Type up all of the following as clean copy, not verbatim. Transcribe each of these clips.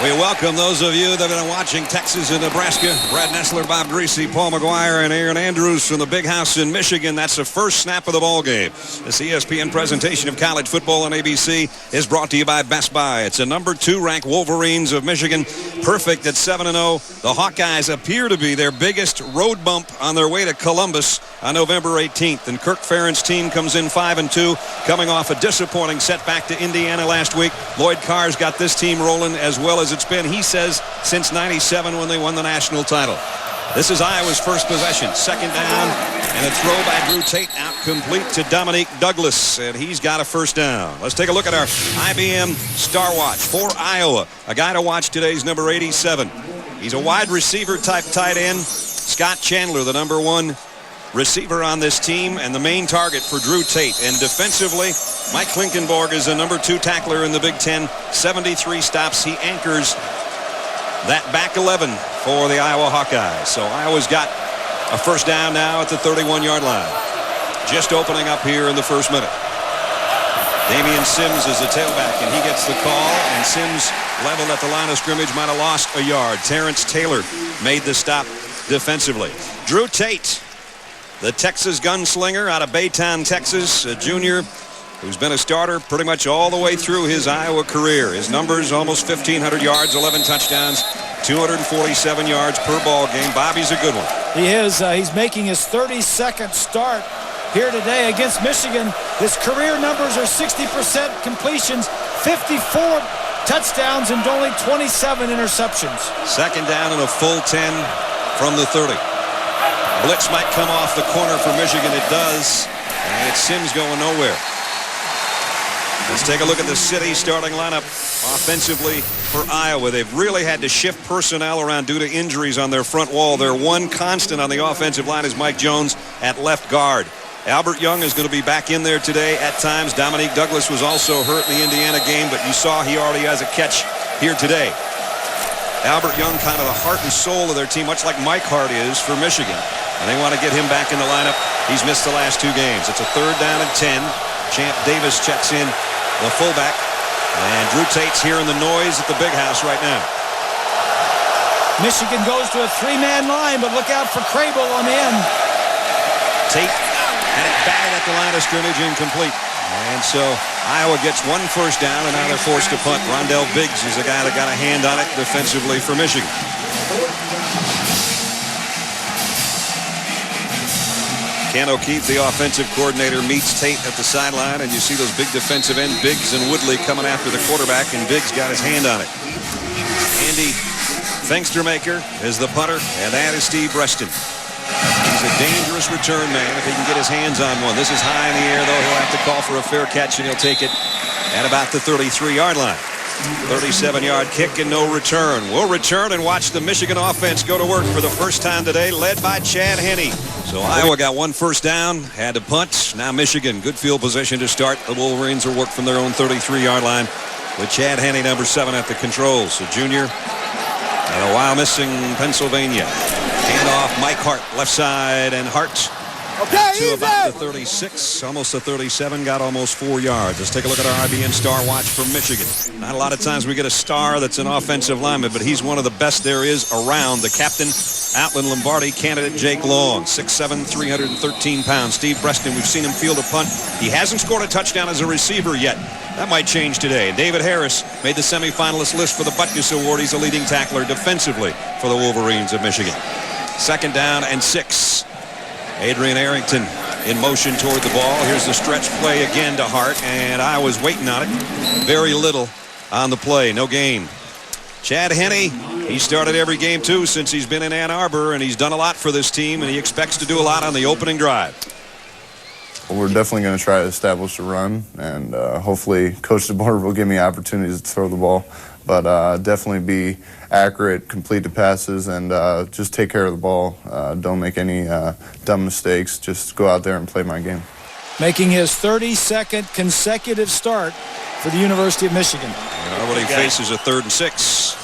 We welcome those of you that have been watching Texas and Nebraska. Brad Nessler, Bob Greasy, Paul McGuire, and Aaron Andrews from the Big House in Michigan. That's the first snap of the ball game. This ESPN presentation of college football on ABC is brought to you by Best Buy. It's a number 2 ranked Wolverines of Michigan, perfect at 7-0. The Hawkeyes appear to be their biggest road bump on their way to Columbus on November 18th. And Kirk Ferentz' team comes in 5-2, coming off a disappointing setback to Indiana last week. Lloyd Carr's got this team rolling as well as it's been, he says, since '97 when they won the national title. This is Iowa's first possession. Second down, and a throw by Drew Tate out complete to Dominique Douglas, and he's got a first down. Let's take a look at our IBM Star Watch for Iowa. A guy to watch today is number 87. He's a wide receiver type tight end. Scott Chandler, the number 1 receiver on this team and the main target for Drew Tate. And defensively, Mike Klinkenborg is a number 2 tackler in the Big Ten. 73 stops. He anchors that back 11 for the Iowa Hawkeyes. So Iowa's got a first down now at the 31-yard line. Just opening up here in the first minute. Damian Sims is the tailback, and he gets the call. And Sims leveled at the line of scrimmage, might have lost a yard. Terrence Taylor made the stop defensively. Drew Tate, the Texas gunslinger out of Baytown, Texas, a junior who's been a starter pretty much all the way through his Iowa career. His numbers, almost 1,500 yards, 11 touchdowns, 247 yards per ball game. Bobby's a good one. He is. He's making his 32nd start here today against Michigan. His career numbers are 60% completions, 54 touchdowns, and only 27 interceptions. Second down and a full 10 from the 30. Blitz might come off the corner for Michigan. It does. And it's Sims going nowhere. Let's take a look at the city starting lineup offensively for Iowa. They've really had to shift personnel around due to injuries on their front wall. Their one constant on the offensive line is Mike Jones at left guard. Albert Young is going to be back in there today at times. Dominique Douglas was also hurt in the Indiana game, but you saw he already has a catch here today. Albert Young, kind of the heart and soul of their team, much like Mike Hart is for Michigan. And they want to get him back in the lineup. He's missed the last 2 games. It's a third down and 10. Champ Davis checks in, the fullback. And Drew Tate's hearing the noise at the Big House right now. Michigan goes to a 3-man line, but look out for Crable on the end. Tate had it batted at the line of scrimmage, incomplete. And so Iowa gets 1 first down, and now they're forced to punt. Rondell Biggs is the guy that got a hand on it defensively for Michigan. Ken O'Keefe, the offensive coordinator, meets Tate at the sideline, and you see those big defensive end, Biggs and Woodley, coming after the quarterback, and Biggs got his hand on it. Andy Fengstermaker is the punter, and that is Steve Breston. He's a dangerous return man if he can get his hands on one. This is high in the air, though. He'll have to call for a fair catch, and he'll take it at about the 33-yard line. 37-yard kick and no return. We'll return and watch the Michigan offense go to work for the first time today, led by Chad Henne. So Iowa got 1 first down, had to punt. Now Michigan, good field position to start. The Wolverines will work from their own 33-yard line with Chad Henne, number 7, at the controls. A junior, and a while missing Pennsylvania. Handoff, Mike Hart, left side, and Hart to about the 36, almost the 37, got almost 4 yards. Let's take a look at our IBM Star Watch from Michigan. Not a lot of times we get a star that's an offensive lineman, but he's one of the best there is around. The captain, Outland Lombardi candidate Jake Long, 6'7", 313 pounds. Steve Breston, we've seen him field a punt. He hasn't scored a touchdown as a receiver yet. That might change today. David Harris made the semifinalist list for the Butkus Award. He's a leading tackler defensively for the Wolverines of Michigan. Second down and 6. Adrian Arrington in motion toward the ball. Here's the stretch play again to Hart, and I was waiting on it. Very little on the play, no gain. Chad Henne, he started every game too since he's been in Ann Arbor, and he's done a lot for this team, and he expects to do a lot on the opening drive. Well, we're definitely going to try to establish a run, and hopefully Coach DeBoer will give me opportunities to throw the ball. But definitely be accurate, complete the passes, and just take care of the ball. Don't make any dumb mistakes. Just go out there and play my game. Making his 32nd consecutive start for the University of Michigan. And already faces a 3rd and 6.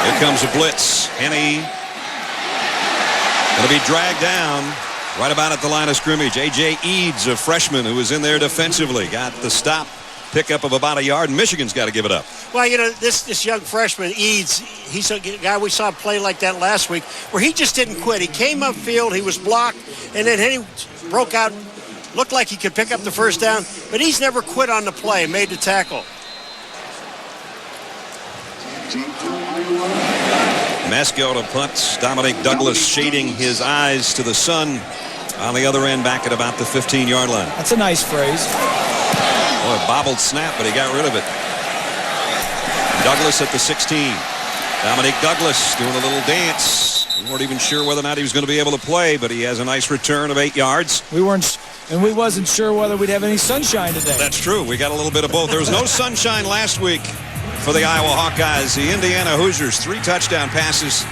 Here comes a blitz. Henne going to be dragged down right about at the line of scrimmage. A.J. Eads, a freshman who was in there defensively, got the stop pickup of about a yard, and Michigan's got to give it up. Well, you know, this young freshman, Eads, he's a guy we saw play like that last week, where he just didn't quit. He came upfield, he was blocked, and then he broke out, looked like he could pick up the first down, but he's never quit on the play, made the tackle. Masco to punt. Dominic Douglas shading his eyes to the sun on the other end, back at about the 15-yard line. That's a nice phrase. Boy, bobbled snap, but he got rid of it. Douglas at the 16. Dominic Douglas doing a little dance. We weren't even sure whether or not he was going to be able to play, but he has a nice return of 8 yards. We wasn't sure whether we'd have any sunshine today. That's true. We got a little bit of both. There was no sunshine last week for the Iowa Hawkeyes. The Indiana Hoosiers, 3 touchdown passes,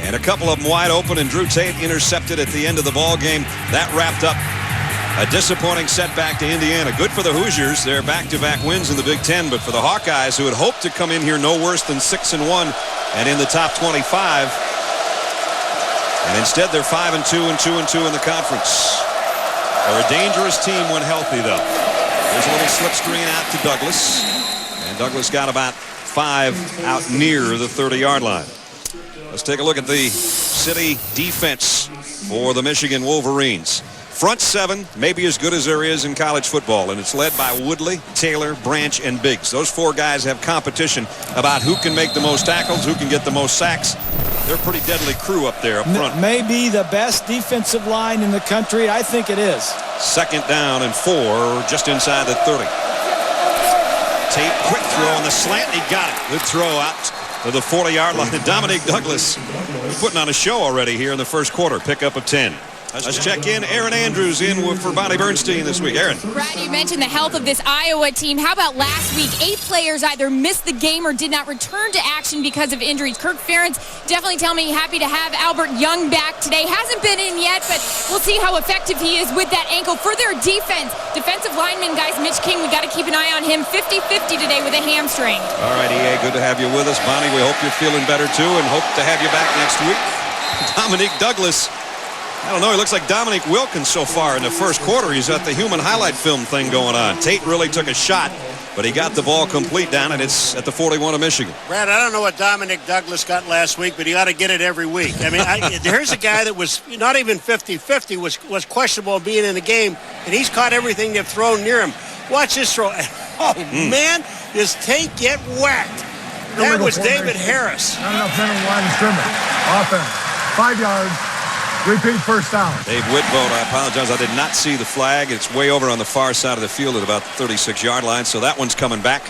and a couple of them wide open, and Drew Tate intercepted at the end of the ball game. That wrapped up a disappointing setback to Indiana. Good for the Hoosiers. They're back-to-back wins in the Big Ten, but for the Hawkeyes, who had hoped to come in here no worse than 6-1 and in the top 25, and instead they're 5-2 and 2-2 in the conference. They're a dangerous team when healthy, though. There's a little slip screen out to Douglas, and Douglas got about 5 out near the 30-yard line. Let's take a look at the city defense for the Michigan Wolverines. Front 7, maybe as good as there is in college football, and it's led by Woodley, Taylor, Branch, and Biggs. Those 4 guys have competition about who can make the most tackles, who can get the most sacks. They're a pretty deadly crew up there up front. Maybe the best defensive line in the country. I think it is. 2nd down and 4, just inside the 30. Tate, quick throw on the slant. He got it. Good throw out to the 40-yard line. Dominic Douglas putting on a show already here in the first quarter. Pickup of 10. Let's check in. Aaron Andrews in for Bonnie Bernstein this week. Aaron. Brad, you mentioned the health of this Iowa team. How about last week? 8 players either missed the game or did not return to action because of injuries. Kirk Ferentz definitely telling me happy to have Albert Young back today. Hasn't been in yet, but we'll see how effective he is with that ankle. For their defense, defensive lineman, guys, Mitch King, we got to keep an eye on him. 50-50 today with a hamstring. All right, EA, good to have you with us. Bonnie, we hope you're feeling better, too, and hope to have you back next week. Dominic Douglas. I don't know. He looks like Dominic Wilkins so far in the first quarter. He's got the human highlight film thing going on. Tate really took a shot, but he got the ball complete down, and it's at the 41 of Michigan. Brad, I don't know what Dominic Douglas got last week, but he ought to get it every week. I mean, here's a guy that was not even 50-50, was questionable of being in the game, and he's caught everything they've thrown near him. Watch this throw. Oh, man, does Tate get whacked? That was David Harris. Not enough men on the line of scrimmage. Offense. 5 yards. Repeat first down. Dave Whitboat, I apologize. I did not see the flag. It's way over on the far side of the field at about the 36-yard line, so that one's coming back.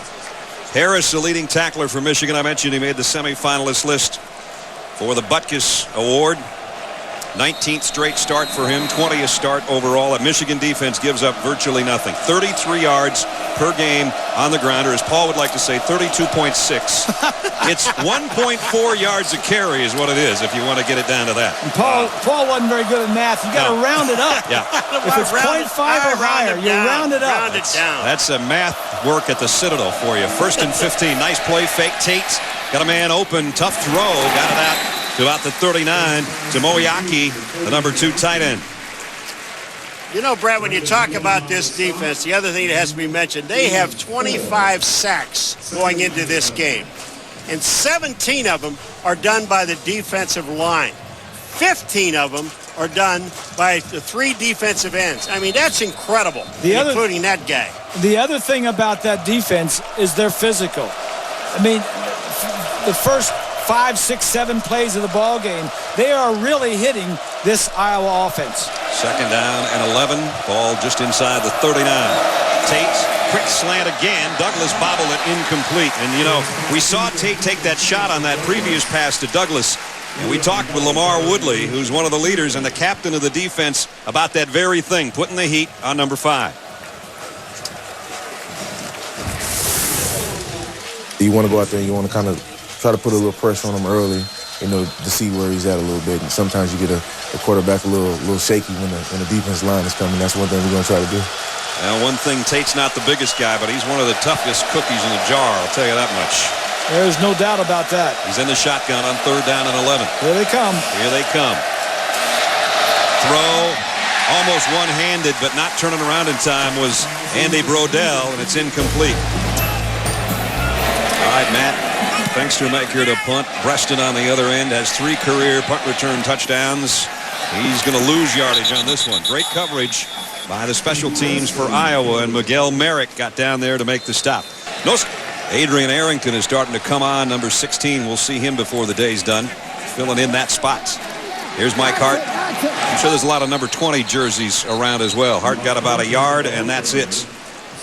Harris, the leading tackler for Michigan. I mentioned he made the semifinalist list for the Butkus Award. 19th straight start for him, 20th start overall. At Michigan defense gives up virtually nothing. 33 yards per game on the ground, or as Paul would like to say, 32.6. It's 1.4 yards a carry is what it is, if you want to get it down to that. And Paul wasn't very good at math. You got to round it up. Yeah. If it's 0.5 or higher, you round it up. Round it down. That's a math work at the Citadel for you. 1st and 15. Nice play fake. Tate got a man open. Tough throw. Got it out to about the 39 to Moyaki, the number 2 tight end. You know, Brad, when you talk about this defense, the other thing that has to be mentioned, they have 25 sacks going into this game. And 17 of them are done by the defensive line. 15 of them are done by the 3 defensive ends. I mean, that's incredible, including that guy. The other thing about that defense is they're physical. I mean, the first 5, 6, 7 plays of the ball game, they are really hitting this Iowa offense. 2nd down and 11. Ball just inside the 39. Tate, quick slant again. Douglas bobbled it incomplete. And, you know, we saw Tate take that shot on that previous pass to Douglas. And we talked with Lamar Woodley, who's one of the leaders and the captain of the defense, about that very thing, putting the heat on number 5. You want to go out there and you want to kind of try to put a little pressure on him early, you know, to see where he's at a little bit. And sometimes you get a quarterback a little shaky when the defense line is coming. That's one thing we're going to try to do. Now, one thing, Tate's not the biggest guy, but he's one of the toughest cookies in the jar, I'll tell you that much. There's no doubt about that. He's in the shotgun on 3rd down and 11. Here they come. Here they come. Throw almost one-handed, but not turning around in time, was Andy Brodell, and it's incomplete. All right, Matt. Thanks to Maker to punt. Preston on the other end has 3 career punt return touchdowns. He's going to lose yardage on this one. Great coverage by the special teams for Iowa, and Miguel Merrick got down there to make the stop. Adrian Arrington is starting to come on, number 16. We'll see him before the day's done, filling in that spot. Here's Mike Hart. I'm sure there's a lot of number 20 jerseys around as well. Hart got about a yard, and that's it.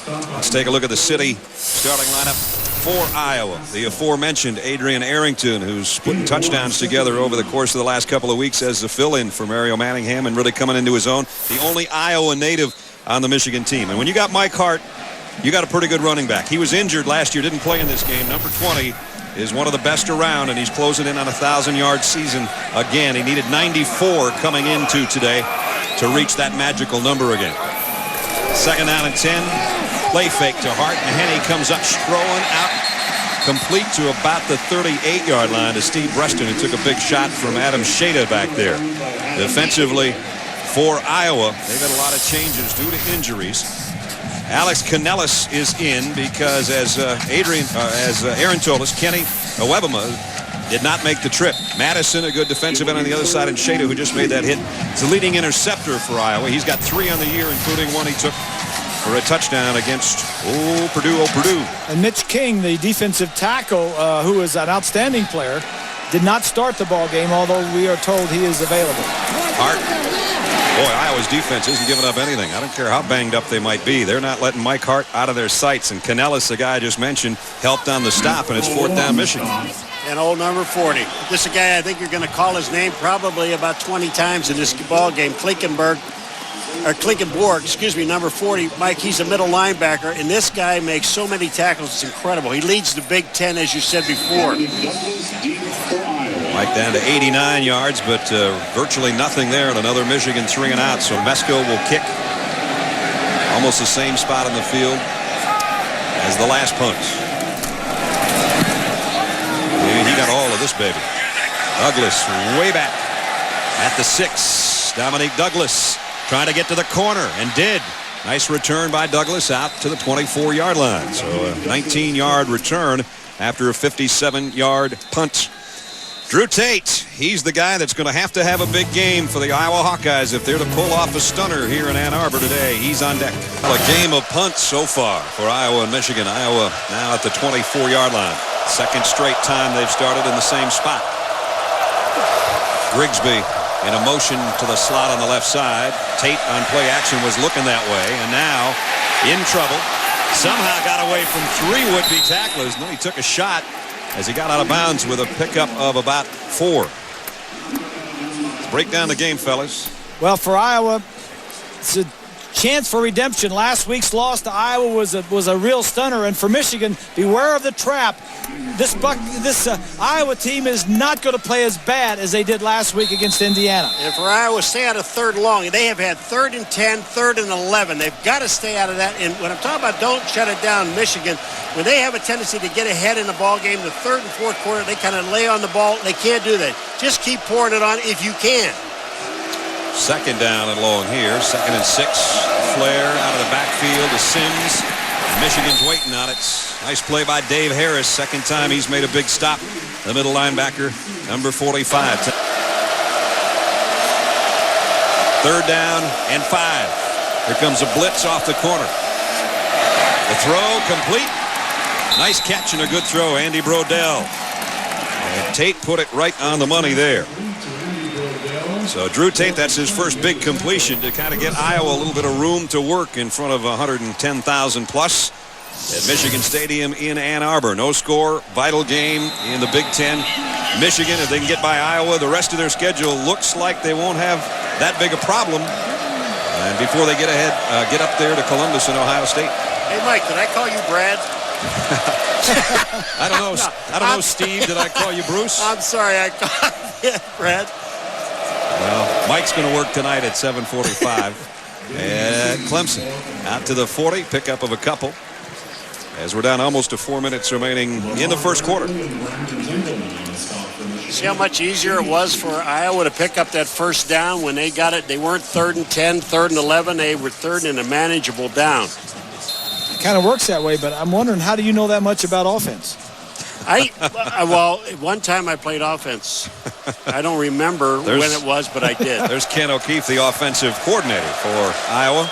Let's take a look at the city starting lineup for Iowa. The aforementioned Adrian Arrington, who's putting touchdowns together over the course of the last couple of weeks as the fill-in for Mario Manningham and really coming into his own. The only Iowa native on the Michigan team. And when you got Mike Hart, you got a pretty good running back. He was injured last year, didn't play in this game. Number 20 is one of the best around, and he's closing in on a 1,000-yard season again. He needed 94 coming into today to reach that magical number again. Second down and 10. Play fake to Hart, and Henne comes up strolling out complete to about the 38-yard line to Steve Breston, who took a big shot from Adam Shada back there. Defensively for Iowa, they've had a lot of changes due to injuries. Alex Canellis is in because, as Aaron told us, Kenny Owebama did not make the trip. Madison, a good defensive end on the other side, and Shada, who just made that hit, is the leading interceptor for Iowa. He's got 3 on the year, including one he took for a touchdown against Purdue. And Mitch King, the defensive tackle, who is an outstanding player, did not start the ball game, although we are told he is available. Hart. Boy, Iowa's defense isn't giving up anything. I don't care how banged up they might be. They're not letting Mike Hart out of their sights. And Canellis, the guy I just mentioned, helped on the stop, and it's 4th down Michigan. And old number 40. This is a guy I think you're going to call his name probably about 20 times in this ball game. Klinkenborg, number 40. Mike, he's a middle linebacker, and this guy makes so many tackles. It's incredible. He leads the Big Ten, as you said before. Mike down to 89 yards, but virtually nothing there, and another Michigan 3 and out. So Mesko will kick almost the same spot on the field as the last punt. He got all of this baby. Douglas way back at the 6. Dominique Douglas trying to get to the corner, and did. Nice return by Douglas out to the 24-yard line. So a 19-yard return after a 57-yard punt. Drew Tate, he's the guy that's going to have a big game for the Iowa Hawkeyes if they're to pull off a stunner here in Ann Arbor today. He's on deck. A game of punts so far for Iowa and Michigan. Iowa now at the 24-yard line. Second straight time they've started in the same spot. Grigsby in a motion to the slot on the left side. Tate on play action was looking that way, and now in trouble. Somehow got away from 3 would-be tacklers, and then he took a shot as he got out of bounds with a pickup of about 4. Let's break down the game, fellas. Well, for Iowa, it's a chance for redemption. Last week's loss to Iowa was a real stunner, and for Michigan, beware of the trap. This Iowa team is not going to play as bad as they did last week against Indiana. And for Iowa, stay out of 3rd and long. They have had 3rd and 10, 3rd and 11. They've got to stay out of that. And when I'm talking about don't shut it down, Michigan, when they have a tendency to get ahead in the ball game, the 3rd and 4th quarter, they kind of lay on the ball. They can't do that. Just keep pouring it on if you can. Second down and long here. 2nd and 6. Flair out of the backfield to Sims. Michigan's waiting on it. Nice play by Dave Harris. Second time he's made a big stop. The middle linebacker, number 45. 3rd down and 5. Here comes a blitz off the corner. The throw complete. Nice catch and a good throw, Andy Brodell. And Tate put it right on the money there. So Drew Tate, that's his first big completion to kind of get Iowa a little bit of room to work in front of 110,000 plus at Michigan Stadium in Ann Arbor. No score, vital game in the Big Ten. Michigan, if they can get by Iowa, the rest of their schedule looks like they won't have that big a problem. And before they get up there to Columbus and Ohio State. Hey, Mike, did I call you Brad? I don't know, Steve. Did I call you Bruce? I'm sorry, I called you Brad. Well, Mike's going to work tonight at 7:45 at Clemson. Out to the 40, pickup of a couple. as we're down almost to 4 minutes remaining in the first quarter. See how much easier it was for Iowa to pick up that first down when they got it. They weren't 3rd and 10, 3rd and 11. They were 3rd and a manageable down. It kind of works that way, but I'm wondering, how do you know that much about offense? Well, one time I played offense. I don't remember when it was, but I did. There's Ken O'Keefe, the offensive coordinator for Iowa.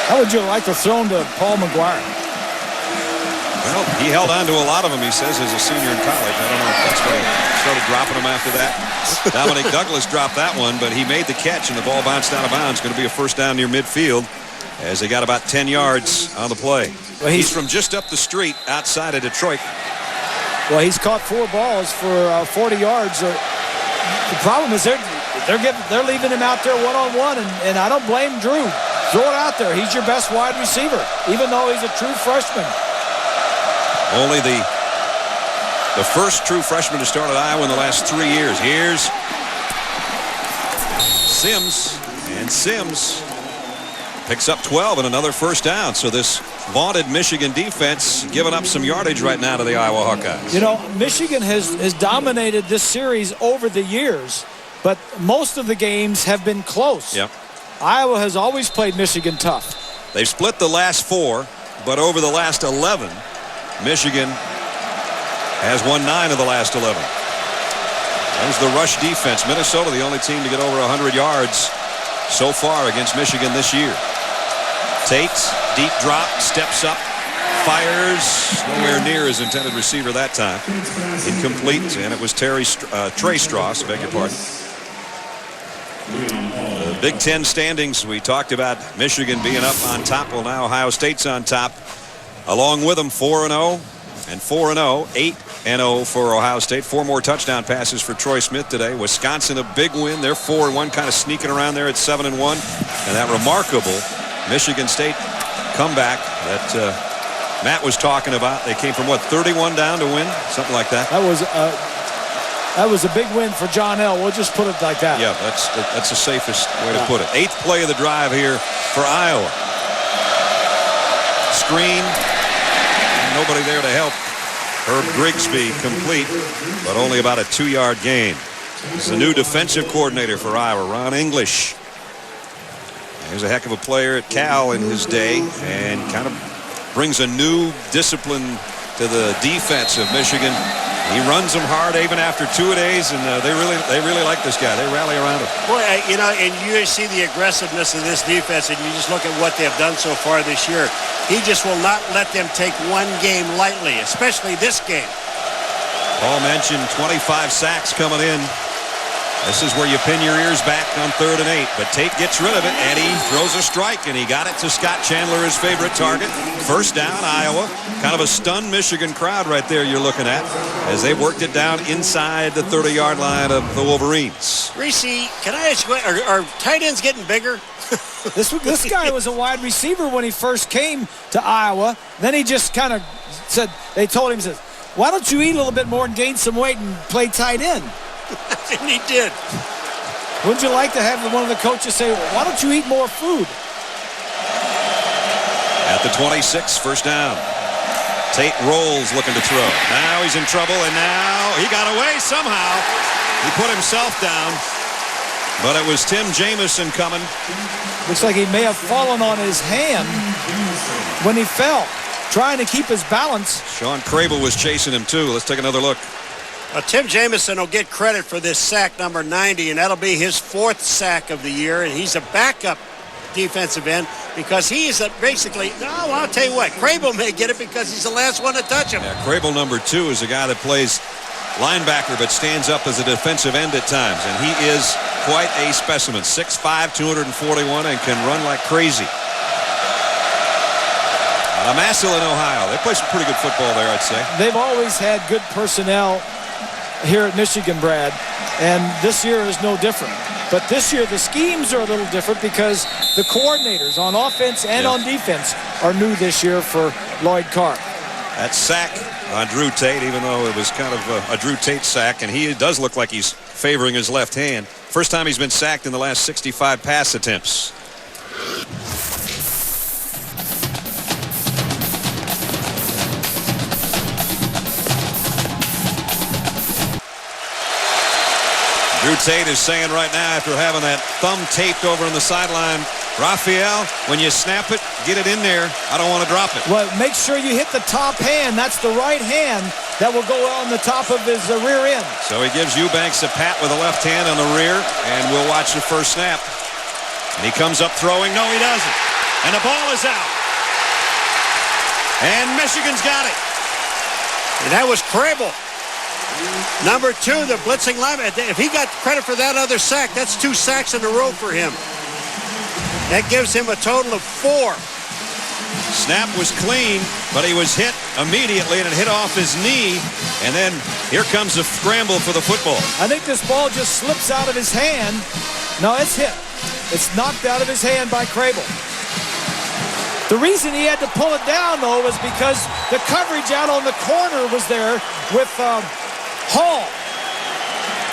How would you like to throw him to Paul McGuire? Well, he held on to a lot of them, he says, as a senior in college. I don't know if that's what he started dropping them after that. Dominic Douglas dropped that one, but he made the catch, and the ball bounced out of bounds. Going to be a first down near midfield as they got about 10 yards on the play. Well, he's from just up the street outside of Detroit. Well, he's caught 4 balls for 40 yards. The problem is they're leaving him out there one-on-one, and I don't blame Drew. Throw it out there. He's your best wide receiver, even though he's a true freshman. Only the first true freshman to start at Iowa in the last 3 years. Here's Sims, and Sims picks up 12 and another first down. So this vaunted Michigan defense giving up some yardage right now to the Iowa Hawkeyes. You know, Michigan has dominated this series over the years, but most of the games have been close. Yep. Iowa has always played Michigan tough. They've split the last 4, but over the last 11, Michigan has won 9 of the last 11. That was the rush defense. Minnesota, the only team to get over 100 yards so far against Michigan this year. Tate, deep drop, steps up, fires, nowhere near his intended receiver that time. Incomplete, and it was Trey Strauss, beg your pardon. The Big Ten standings, we talked about Michigan being up on top. Well, now Ohio State's on top. Along with them, 4-0 and 4-0, 8-0 for Ohio State. 4 more touchdown passes for Troy Smith today. Wisconsin, a big win. They're 4-1, kind of sneaking around there at 7-1. And that remarkable Michigan State comeback that Matt was talking about. They came from, 31 down to win? Something like that. That was a big win for John L. We'll just put it like that. Yeah, that's the safest way to put it. 8th play of the drive here for Iowa. Screen. Nobody there to help. Herb Grigsby complete, but only about a 2-yard gain. He's the new defensive coordinator for Iowa, Ron English. He was a heck of a player at Cal in his day and kind of brings a new discipline to the defense of Michigan. He runs them hard even after 2 days, and they really like this guy. They rally around him. Boy, and you see the aggressiveness of this defense, and you just look at what they've done so far this year. He just will not let them take one game lightly, especially this game. Paul mentioned 25 sacks coming in. This is where you pin your ears back on 3rd and 8. But Tate gets rid of it, and he throws a strike, and he got it to Scott Chandler, his favorite target. First down, Iowa. Kind of a stunned Michigan crowd right there you're looking at as they worked it down inside the 30-yard line of the Wolverines. Reese, can I ask you, are tight ends getting bigger? This guy was a wide receiver when he first came to Iowa. Then he just kind of said, they told him, says, why don't you eat a little bit more and gain some weight and play tight end? And he did. Wouldn't you like to have one of the coaches say, why don't you eat more food? At the 26, first down. Tate rolls looking to throw. Now he's in trouble, and now he got away somehow. He put himself down, but it was Tim Jamison coming. Looks like he may have fallen on his hand when he fell, trying to keep his balance. Sean Crable was chasing him too. Let's take another look. Tim Jamison will get credit for this sack number 90, and that'll be his 4th sack of the year, and he's a backup defensive end because he is basically, I'll tell you what, Crable may get it because he's the last one to touch him. Yeah, Crable number 2 is a guy that plays linebacker but stands up as a defensive end at times, and he is quite a specimen. 6'5", 241, and can run like crazy. Massillon, Ohio. They play some pretty good football there, I'd say. They've always had good personnel here at Michigan, Brad, and this year is no different. But this year the schemes are a little different because the coordinators on offense and on defense are new this year for Lloyd Carr. That sack on Drew Tate, even though it was kind of a Drew Tate sack, and he does look like he's favoring his left hand. First time he's been sacked in the last 65 pass attempts. Drew Tate is saying right now, after having that thumb taped over on the sideline, Raphael, when you snap it, get it in there. I don't want to drop it. Well, make sure you hit the top hand. That's the right hand that will go on the top of his rear end. So he gives Eubanks a pat with the left hand on the rear, and we'll watch the first snap. And he comes up throwing. No, he doesn't. And the ball is out. And Michigan's got it. And that was Crable. Number 2, the blitzing lineman. If he got credit for that other sack, that's 2 sacks in a row for him. That gives him a total of 4. Snap was clean, but he was hit immediately, and it hit off his knee. And then here comes a scramble for the football. I think this ball just slips out of his hand. No, it's hit. It's knocked out of his hand by Crable. The reason he had to pull it down, though, was because the coverage out on the corner was there with Hall.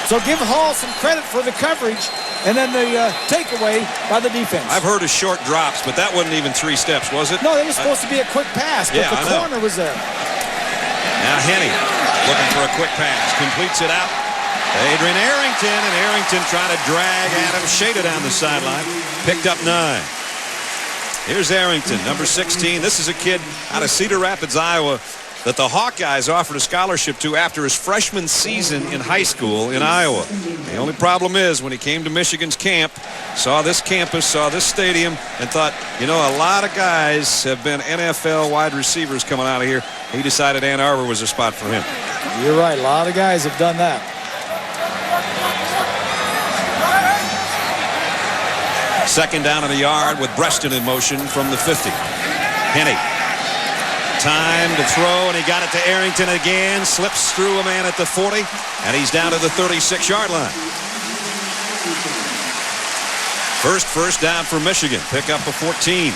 So give Hall some credit for the coverage, and then the takeaway by the defense. I've heard of short drops, but that wasn't even 3 steps, was it? No, it was supposed to be a quick pass, but the corner was there. Now Henne looking for a quick pass. Completes it out. Adrian Arrington, and Arrington trying to drag Adam Shada down the sideline. Picked up 9. Here's Arrington, number 16. This is a kid out of Cedar Rapids, Iowa, that the Hawkeyes offered a scholarship to after his freshman season in high school in Iowa. The only problem is when he came to Michigan's camp, saw this campus, saw this stadium, and thought, you know, a lot of guys have been NFL wide receivers coming out of here. He decided Ann Arbor was a spot for him. You're right. A lot of guys have done that. Second down in the yard with Breston in motion from the 50. Henne. Time to throw, and he got it to Arrington again. Slips through a man at the 40, and he's down to the 36-yard line. First down for Michigan. Pick up a 14.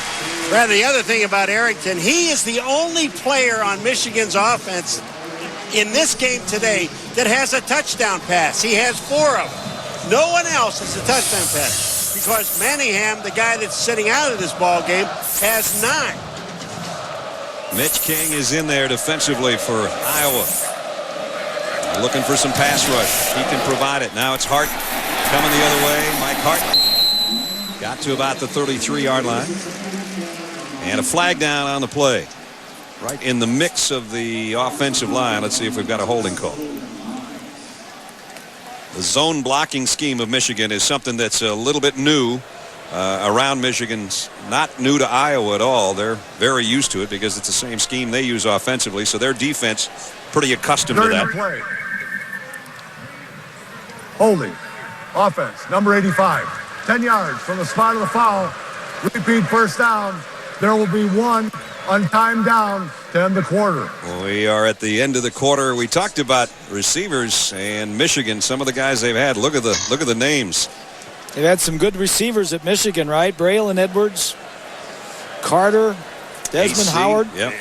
Brad, the other thing about Arrington, he is the only player on Michigan's offense in this game today that has a touchdown pass. He has 4 of them. No one else has a touchdown pass. Because Manningham, the guy that's sitting out of this ball game, has 9. Mitch King is in there defensively for Iowa. Looking for some pass rush. He can provide it. Now it's Hart coming the other way. Mike Hart got to about the 33-yard line. And a flag down on the play. Right in the mix of the offensive line. Let's see if we've got a holding call. The zone blocking scheme of Michigan is something that's a little bit new around Michigan's, not new to Iowa at all. They're very used to it because it's the same scheme they use offensively, so their defense pretty accustomed to that. Play. Holding. Offense, number 85. 10 yards from the spot of the foul. Repeat first down. There will be 1 untimed down to end the quarter. We are at the end of the quarter. We talked about receivers and Michigan. Some of the guys they've had. Look at the names. They've had some good receivers at Michigan, right? Braylon Edwards, Carter, Desmond Howard. Yep.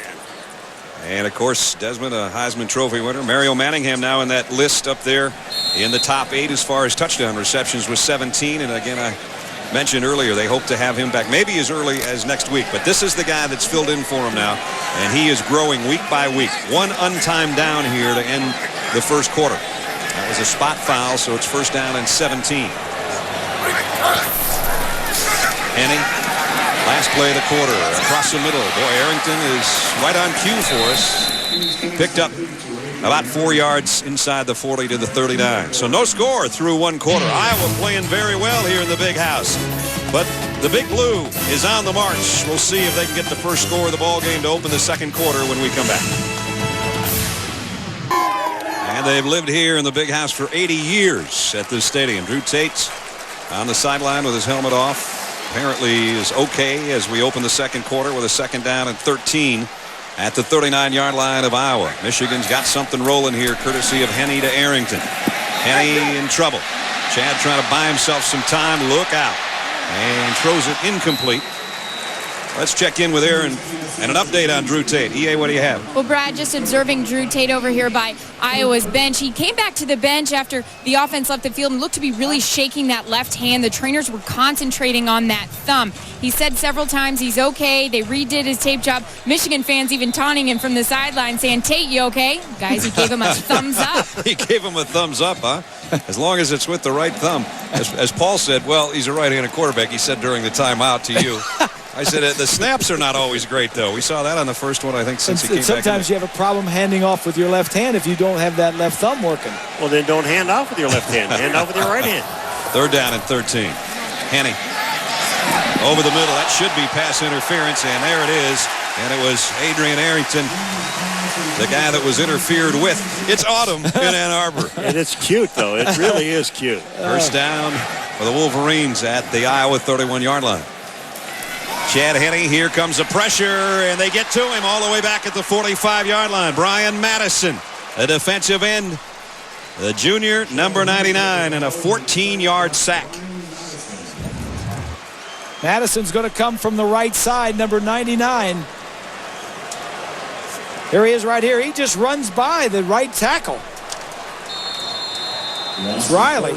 And, of course, Desmond, a Heisman Trophy winner. Mario Manningham now in that list up there in the top 8 as far as touchdown receptions with 17. And, again, I mentioned earlier they hope to have him back maybe as early as next week. But this is the guy that's filled in for him now. And he is growing week by week. 1 untimed down here to end the first quarter. That was a spot foul, so it's first down and 17. Henne, last play of the quarter, across the middle. Boy, Arrington is right on cue for us. Picked up about 4 yards inside the 40 to the 39. So no score through 1 quarter. Iowa playing very well here in the Big House. But the Big Blue is on the march. We'll see if they can get the first score of the ball game to open the second quarter when we come back. And they've lived here in the Big House for 80 years at this stadium. Drew Tate on the sideline with his helmet off. Apparently is okay as we open the second quarter with a second down and 13 at the 39-yard line of Iowa. Michigan's got something rolling here courtesy of Henne to Arrington. Henne in trouble. Chad trying to buy himself some time. Look out. And throws it incomplete. Let's check in with Aaron and an update on Drew Tate. EA, what do you have? Well, Brad, just observing Drew Tate over here by Iowa's bench. He came back to the bench after the offense left the field and looked to be really shaking that left hand. The trainers were concentrating on that thumb. He said several times he's okay. They redid his tape job. Michigan fans even taunting him from the sideline saying, Tate, you okay? Guys, he gave him a thumbs up. He gave him a thumbs up, huh? As long as it's with the right thumb. As Paul said, well, he's a right-handed quarterback. He said during the timeout to you. I said, the snaps are not always great, though. We saw that on the first one, I think, since he came back. Sometimes you have a problem handing off with your left hand if you don't have that left thumb working. Well, then don't hand off with your left hand. Hand off with your right hand. Third down and 13. Henne over the middle. That should be pass interference, and there it is. And it was Adrian Arrington, the guy that was interfered with. It's autumn in Ann Arbor. And it's cute, though. It really is cute. First down for the Wolverines at the Iowa 31-yard line. Chad Henne, here comes the pressure, and they get to him all the way back at the 45-yard line. Brian Madison, a defensive end, the junior, number 99, and a 14-yard sack. Madison's going to come from the right side, number 99. Here he is right here. He just runs by the right tackle. It's Riley.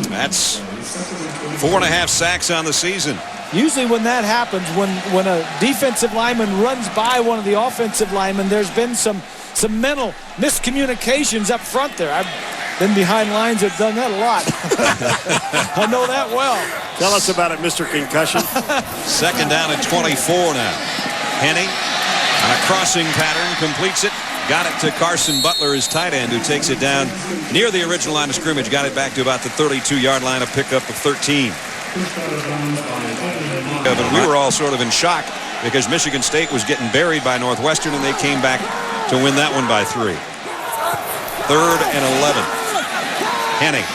That's 4.5 sacks on the season. Usually when that happens, when a defensive lineman runs by one of the offensive linemen, there's been some mental miscommunications up front there. I've been behind lines that have done that a lot. I know that well. Tell us about it, Mr. Concussion. Second down and 24 now. Henne on a crossing pattern completes it. Got it to Carson Butler, his tight end, who takes it down near the original line of scrimmage. Got it back to about the 32-yard line, a pickup of 13. But we were all sort of in shock because Michigan State was getting buried by Northwestern, and they came back to win that one by 3. Third and 11. Henne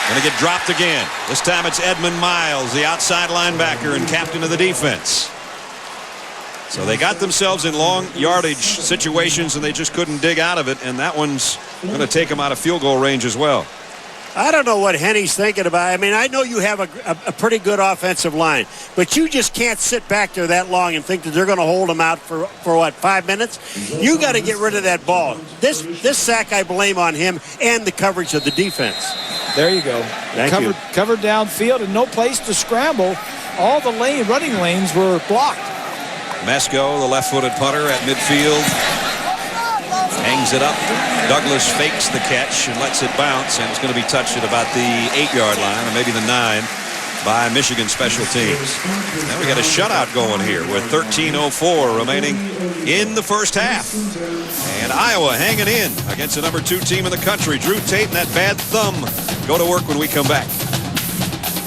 going to get dropped again. This time it's Edmund Miles, the outside linebacker and captain of the defense. So they got themselves in long yardage situations, and they just couldn't dig out of it, and that one's going to take them out of field goal range as well. I don't know what Henne's thinking about. I mean, I know you have a pretty good offensive line, but you just can't sit back there that long and think that they're going to hold them out for what, 5 minutes? You got to get rid of that ball. This sack I blame on him and the coverage of the defense. There you go. Covered downfield and no place to scramble. All the running lanes were blocked. Mesko, the left-footed punter at midfield, hangs it up. Douglas fakes the catch and lets it bounce, and it's going to be touched at about the 8-yard line, or maybe the 9, by Michigan special teams. Now we got a shutout going here with 13:04 remaining in the first half. And Iowa hanging in against the number 2 team in the country. Drew Tate and that bad thumb. Go to work when we come back.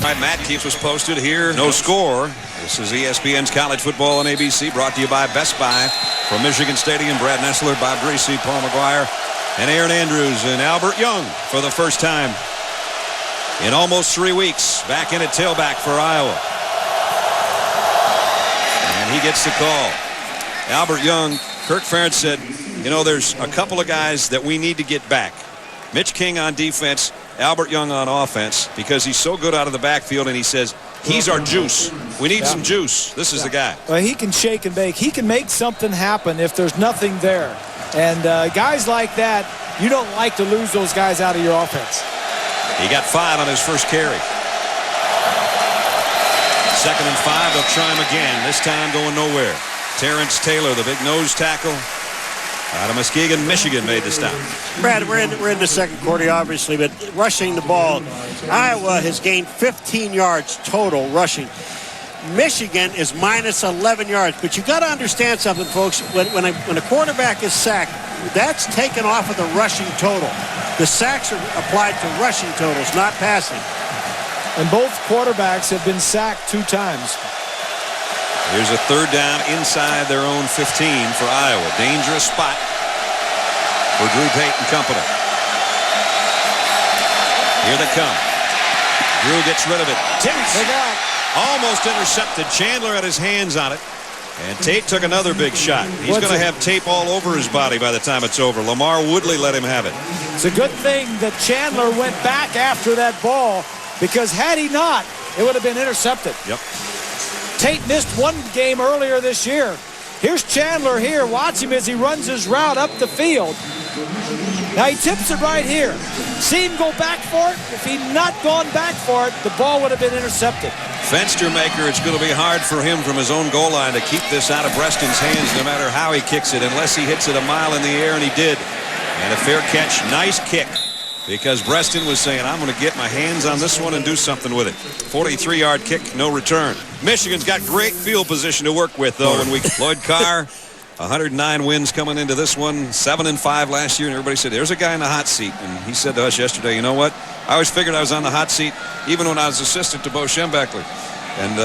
All right, Matt keeps us posted here. No score. This is ESPN's College Football on ABC, brought to you by Best Buy. From Michigan Stadium, Brad Nessler, Bob Greasy, Paul McGuire, and Aaron Andrews, and Albert Young for the first time in almost 3 weeks back in at tailback for Iowa. And he gets the call. Albert Young, Kirk Ferentz said, you know, there's a couple of guys that we need to get back. Mitch King on defense, Albert Young on offense, because he's so good out of the backfield, and he says, he's our juice. We need some juice. This is the guy. Well, he can shake and bake. He can make something happen if there's nothing there. And guys like that, you don't like to lose those guys out of your offense. He got 5 on his first carry. Second and 5, they'll try him again. This time going nowhere. Terrence Taylor, the big nose tackle out of Muskegon, Michigan, made the stop. Brad, we're in the second quarter, obviously, but rushing the ball, Iowa has gained 15 yards total rushing. Michigan is minus 11 yards. But you got to understand something, folks. When a quarterback is sacked, that's taken off of the rushing total. The sacks are applied to rushing totals, not passing. And both quarterbacks have been sacked 2 times. Here's a third down inside their own 15 for Iowa. Dangerous spot for Drew Tate and company. Here they come. Drew gets rid of it. Tips. Almost intercepted. Chandler had his hands on it. And Tate took another big shot. He's going to have tape all over his body by the time it's over. Lamar Woodley let him have it. It's a good thing that Chandler went back after that ball, because had he not, it would have been intercepted. Yep. Tate missed one game earlier this year. Here's Chandler here. Watch him as he runs his route up the field. Now he tips it right here. See him go back for it? If he'd not gone back for it, the ball would have been intercepted. Fenstermaker, it's going to be hard for him from his own goal line to keep this out of Breston's hands no matter how he kicks it, unless he hits it a mile in the air, and he did. And a fair catch. Nice kick, because Breston was saying, I'm going to get my hands on this one and do something with it. 43-yard kick, no return. Michigan's got great field position to work with, though. Lloyd Carr, 109 wins coming into this one, 7-5 last year, and everybody said, there's a guy in the hot seat. And he said to us yesterday, you know what? I always figured I was on the hot seat, even when I was assistant to Bo Schembechler. And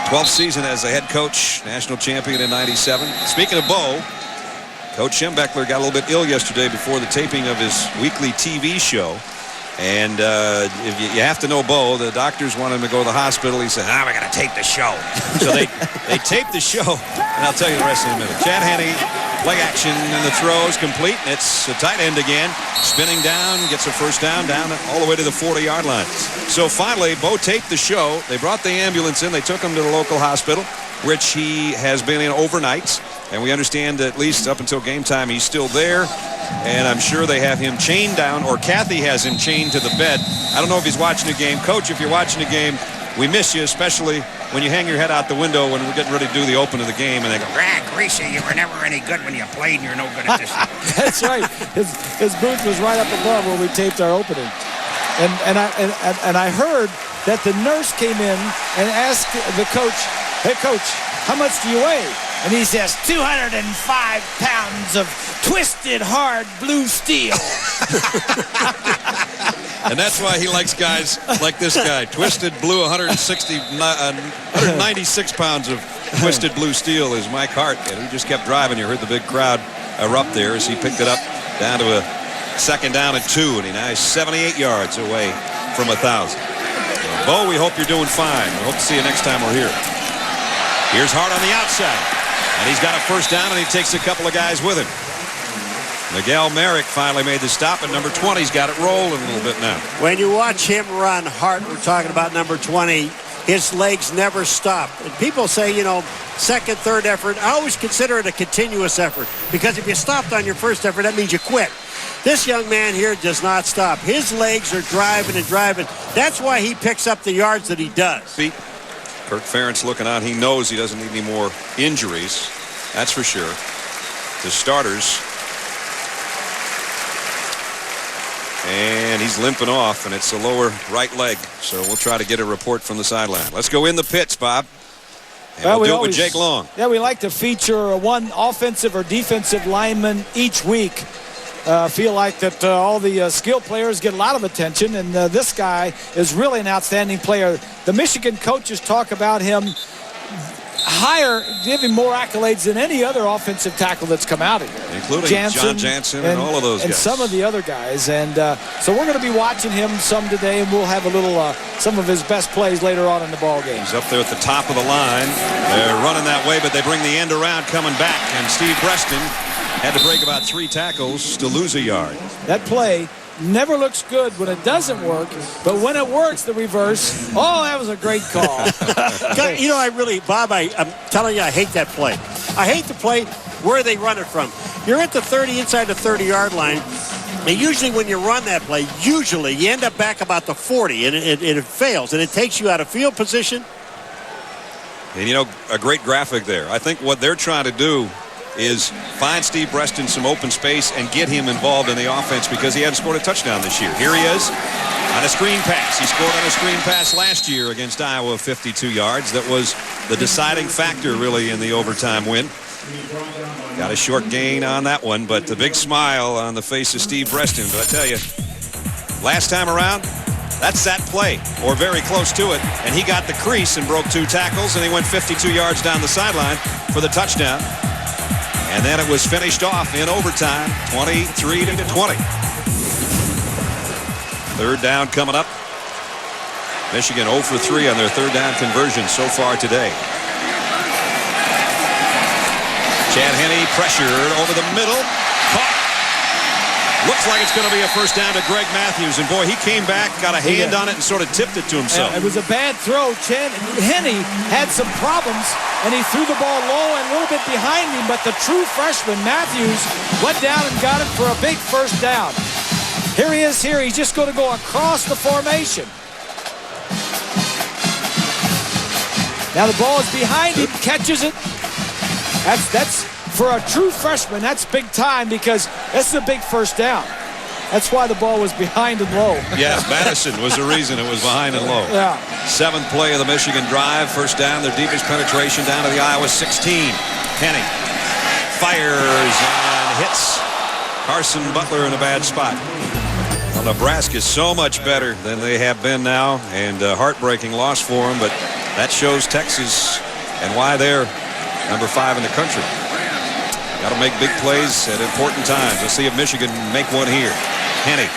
12th season as the head coach, national champion in 97. Speaking of Bo, Coach Schembechler got a little bit ill yesterday before the taping of his weekly TV show. And if you have to know Bo, the doctors want him to go to the hospital. He said, we got to tape the show. So they taped the show, and I'll tell you the rest in a minute. Chad Henne, leg action, and the throw is complete. And it's a tight end again, spinning down, gets a first down all the way to the 40-yard line. So finally, Bo taped the show. They brought the ambulance in. They took him to the local hospital, which he has been in overnight. And we understand that at least up until game time, he's still there. And I'm sure they have him chained down, or Kathy has him chained to the bed. I don't know if he's watching a game. Coach, if you're watching a game, we miss you, especially when you hang your head out the window when we're getting ready to do the open of the game. And they go, Greasy, you were never any good when you played, and you're no good at this. That's right. His booth was right up above where we taped our opening. And I heard that the nurse came in and asked the coach, hey, Coach, how much do you weigh? And he says, 205 pounds of twisted, hard blue steel. And that's why he likes guys like this guy. Twisted blue, 196 pounds of twisted blue steel is Mike Hart. And he just kept driving. You heard the big crowd erupt there as he picked it up down to a second down and 2. And he now is 78 yards away from 1,000. Bo, we hope you're doing fine. We hope to see you next time we're here. Here's Hart on the outside. And he's got a first down, and he takes a couple of guys with him. Miguel Merrick finally made the stop, and number 20's got it rolling a little bit now. When you watch him run, Hart, we're talking about number 20, his legs never stop. And people say, second, third effort. I always consider it a continuous effort, because if you stopped on your first effort, that means you quit. This young man here does not stop. His legs are driving and driving. That's why he picks up the yards that he does. Kirk Ferentz looking on. He knows he doesn't need any more injuries. That's for sure. The starters. And he's limping off, and it's a lower right leg. So we'll try to get a report from the sideline. Let's go in the pits, Bob. And we'll do it with Jake Long. Yeah, we like to feature one offensive or defensive lineman each week. Feel like that all the skill players get a lot of attention, and this guy is really an outstanding player. The Michigan coaches talk about him give him more accolades than any other offensive tackle that's come out of here. Including John Jansen and all of those guys. And some of the other guys. And so we're going to be watching him some today, and we'll have a little some of his best plays later on in the ball game. He's up there at the top of the line. They're running that way, but they bring the end around coming back, and Steve Breston had to break about 3 tackles to lose a yard. That play never looks good when it doesn't work, but when it works, the reverse. Oh, that was a great call. Bob, I'm telling you, I hate that play. I hate the play where they run it from. You're at the 30, inside the 30-yard line, and usually when you run that play, you end up back about the 40, and it fails, and it takes you out of field position. And, a great graphic there. I think what they're trying to do is find Steve Breston some open space and get him involved in the offense, because he hadn't scored a touchdown this year. Here he is on a screen pass. He scored on a screen pass last year against Iowa, 52 yards. That was the deciding factor, really, in the overtime win. Got a short gain on that one, but the big smile on the face of Steve Breston. But I tell you, last time around, that's that play, or very close to it. And he got the crease and broke 2 tackles, and he went 52 yards down the sideline for the touchdown. And then it was finished off in overtime, 23-20. Third down coming up. Michigan 0 for 3 on their third down conversion so far today. Chad Henne pressured over the middle. Caught. Looks like it's going to be a first down to Greg Matthews. And, boy, he came back, got a hand on it, and sort of tipped it to himself. It was a bad throw. Henne had some problems, and he threw the ball low and a little bit behind him. But the true freshman, Matthews, went down and got it for a big first down. Here he is here. He's just going to go across the formation. Now the ball is behind him, catches it. That's for a true freshman, that's big time because that's a big first down. That's why the ball was behind and low. Yes, Madison was the reason it was behind and low. Yeah. 7th play of the Michigan drive. First down, their deepest penetration down to the Iowa 16. Henne fires and hits Carson Butler in a bad spot. Well, Nebraska is so much better than they have been now, and a heartbreaking loss for them, but that shows Texas and why they're number 5 in the country. Got to make big plays at important times. Let's see if Michigan make one here. Henne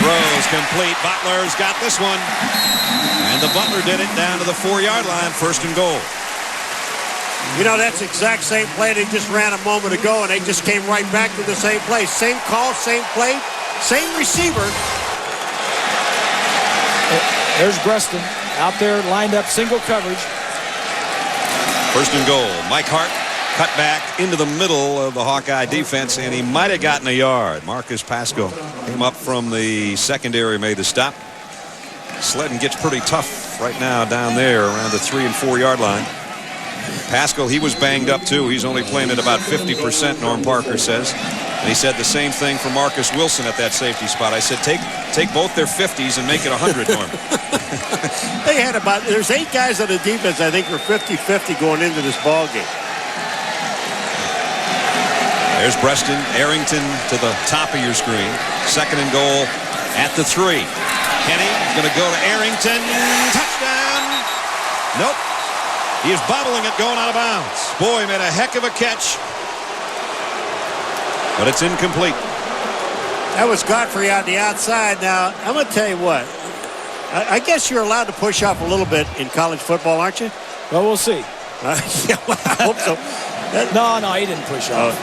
throws complete. Butler's got this one. And the Butler did it down to the 4-yard line. First and goal. You know, that's the exact same play they just ran a moment ago, and they just came right back to the same play. Same call, same play, same receiver. There's Breston out there lined up single coverage. First and goal. Mike Hart cut back into the middle of the Hawkeye defense, and he might have gotten a yard. Marcus Pascal came up from the secondary, made the stop. Sleddon gets pretty tough right now down there around the 3- and 4-yard line. Pascal, he was banged up too. He's only playing at about 50%, Norm Parker says. And he said the same thing for Marcus Wilson at that safety spot. I said, take both their 50s and make it 100, Norm. They had there's 8 guys on the defense, I think, were 50-50 going into this ball game. There's Preston Arrington to the top of your screen. Second and goal at the 3. Henne is going to go to Arrington. Touchdown. Nope. He is bobbling it going out of bounds. Boy, made a heck of a catch. But it's incomplete. That was Godfrey on the outside. Now, I'm going to tell you what. I guess you're allowed to push off a little bit in college football, aren't you? Well, we'll see. Yeah, well, I hope so. No, he didn't push off.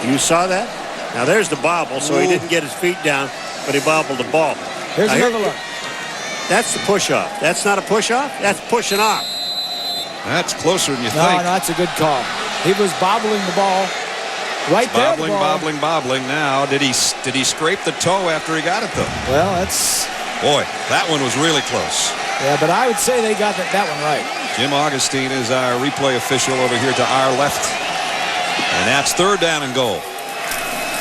You saw that? Now, there's the bobble, so he didn't get his feet down, but he bobbled the ball. Here's another look. That's the push-off. That's not a push-off. That's pushing off. That's closer than you think. No, that's a good call. He was bobbling the ball right there. Bobbling. Now, did he scrape the toe after he got it, though? Well, that's... Boy, that one was really close. Yeah, but I would say they got that one right. Jim Augustine is our replay official over here to our left. And that's 3rd down and goal.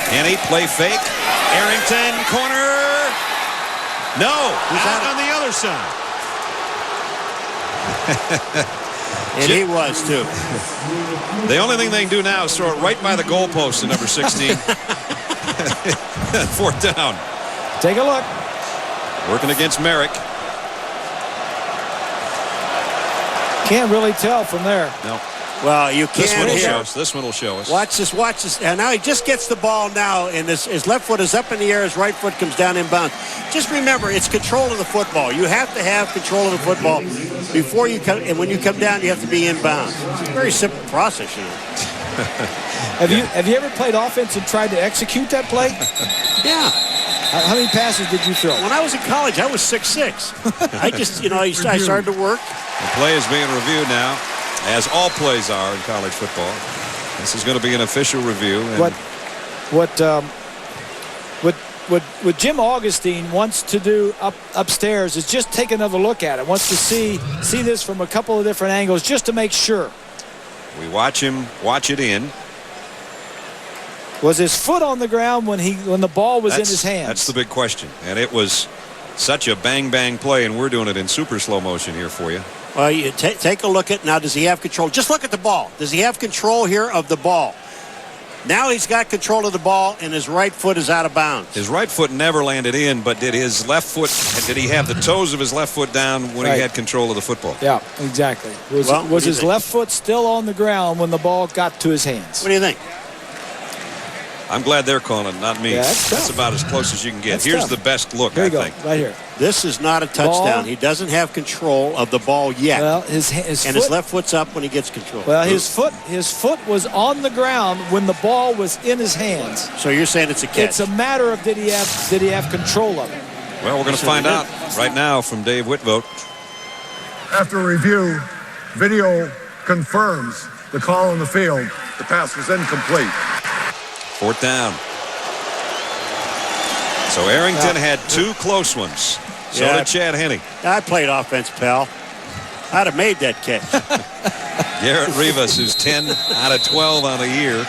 Henne, play fake. Arrington, corner. No, he's out on the other side. And he was, too. The only thing they can do now is throw it right by the goalpost to number 16. 4th down. Take a look. Working against Merrick. Can't really tell from there. No. Well, you can't. This one will show us. Watch this. And now he just gets the ball now, and his left foot is up in the air. His right foot comes down inbounds. Just remember, it's control of the football. You have to have control of the football before you come, and when you come down, you have to be inbounds. It's a very simple process, you know. Have you ever played offense and tried to execute that play? Yeah. How many passes did you throw? When I was in college, I was 6'6". I just, I started to work. The play is being reviewed now, as all plays are in college football. This is going to be an official review. And what Jim Augustine wants to do upstairs is just take another look at it. Wants to see this from a couple of different angles just to make sure. We watch him watch it in. Was his foot on the ground when the ball was in his hands? That's the big question. And it was such a bang play, and we're doing it in super slow motion here for you. Well, you take a look at now. Does he have control? Just look at the ball. Does he have control here of the ball? Now he's got control of the ball, and his right foot is out of bounds. His right foot never landed in, but did his left foot? Did he have the toes of his left foot down when he had control of the football? Yeah, exactly. Was his left foot still on the ground when the ball got to his hands? What do you think? I'm glad they're calling it, not me. Yeah, that's about as close as you can get. That's Here's tough. the best look, Here you I think. go, right here. This is not a touchdown. Ball. He doesn't have control of the ball yet. Well, his left foot's up when he gets control. Well, his foot was on the ground when the ball was in his hands. So you're saying it's a catch? It's a matter of did he have control of it? Well, we're going to find out right now from Dave Whitvote. After review, video confirms the call on the field. The pass was incomplete. 4th down. So Arrington had 2 close ones. So did Chad Henne. I played offense, pal. I'd have made that catch. Garrett Rivas is 10 out of 12 on the year.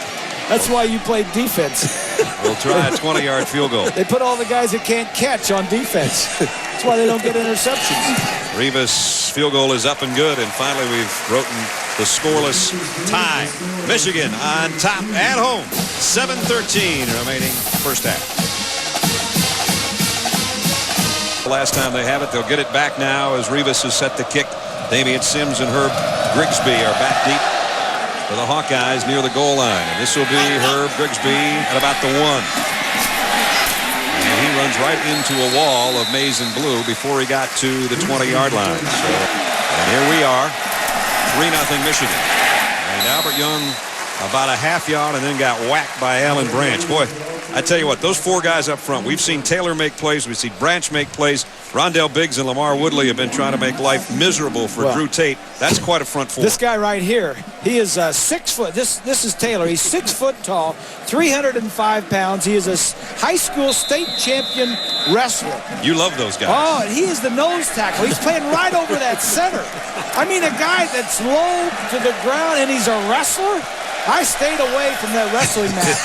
That's why you played defense. We'll try a 20-yard field goal. They put all the guys that can't catch on defense. That's why they don't get interceptions. Rivas' field goal is up and good, and finally we've broken the scoreless tie. Michigan on top at home. 7:13 remaining first half. Last time they have it, they'll get it back now as Rivas is set to kick. Damian Sims and Herb Grigsby are back deep for the Hawkeyes near the goal line. And this will be Herb Grigsby at about the 1. And he runs right into a wall of maize and blue before he got to the 20-yard line. So, and here we are, 3-0 Michigan. And Albert Young about a half yard and then got whacked by Alan Branch. Boy, I tell you what, those 4 guys up front, we've seen Taylor make plays, we've seen Branch make plays. Rondell Biggs and Lamar Woodley have been trying to make life miserable for Drew Tate. That's quite a front 4. This guy right here, he is 6 foot. This is Taylor. He's 6 foot tall, 305 pounds. He is a high school state champion wrestler. You love those guys. Oh, and he is the nose tackle. He's playing right over that center. I mean, a guy that's low to the ground and he's a wrestler. I stayed away from that wrestling match.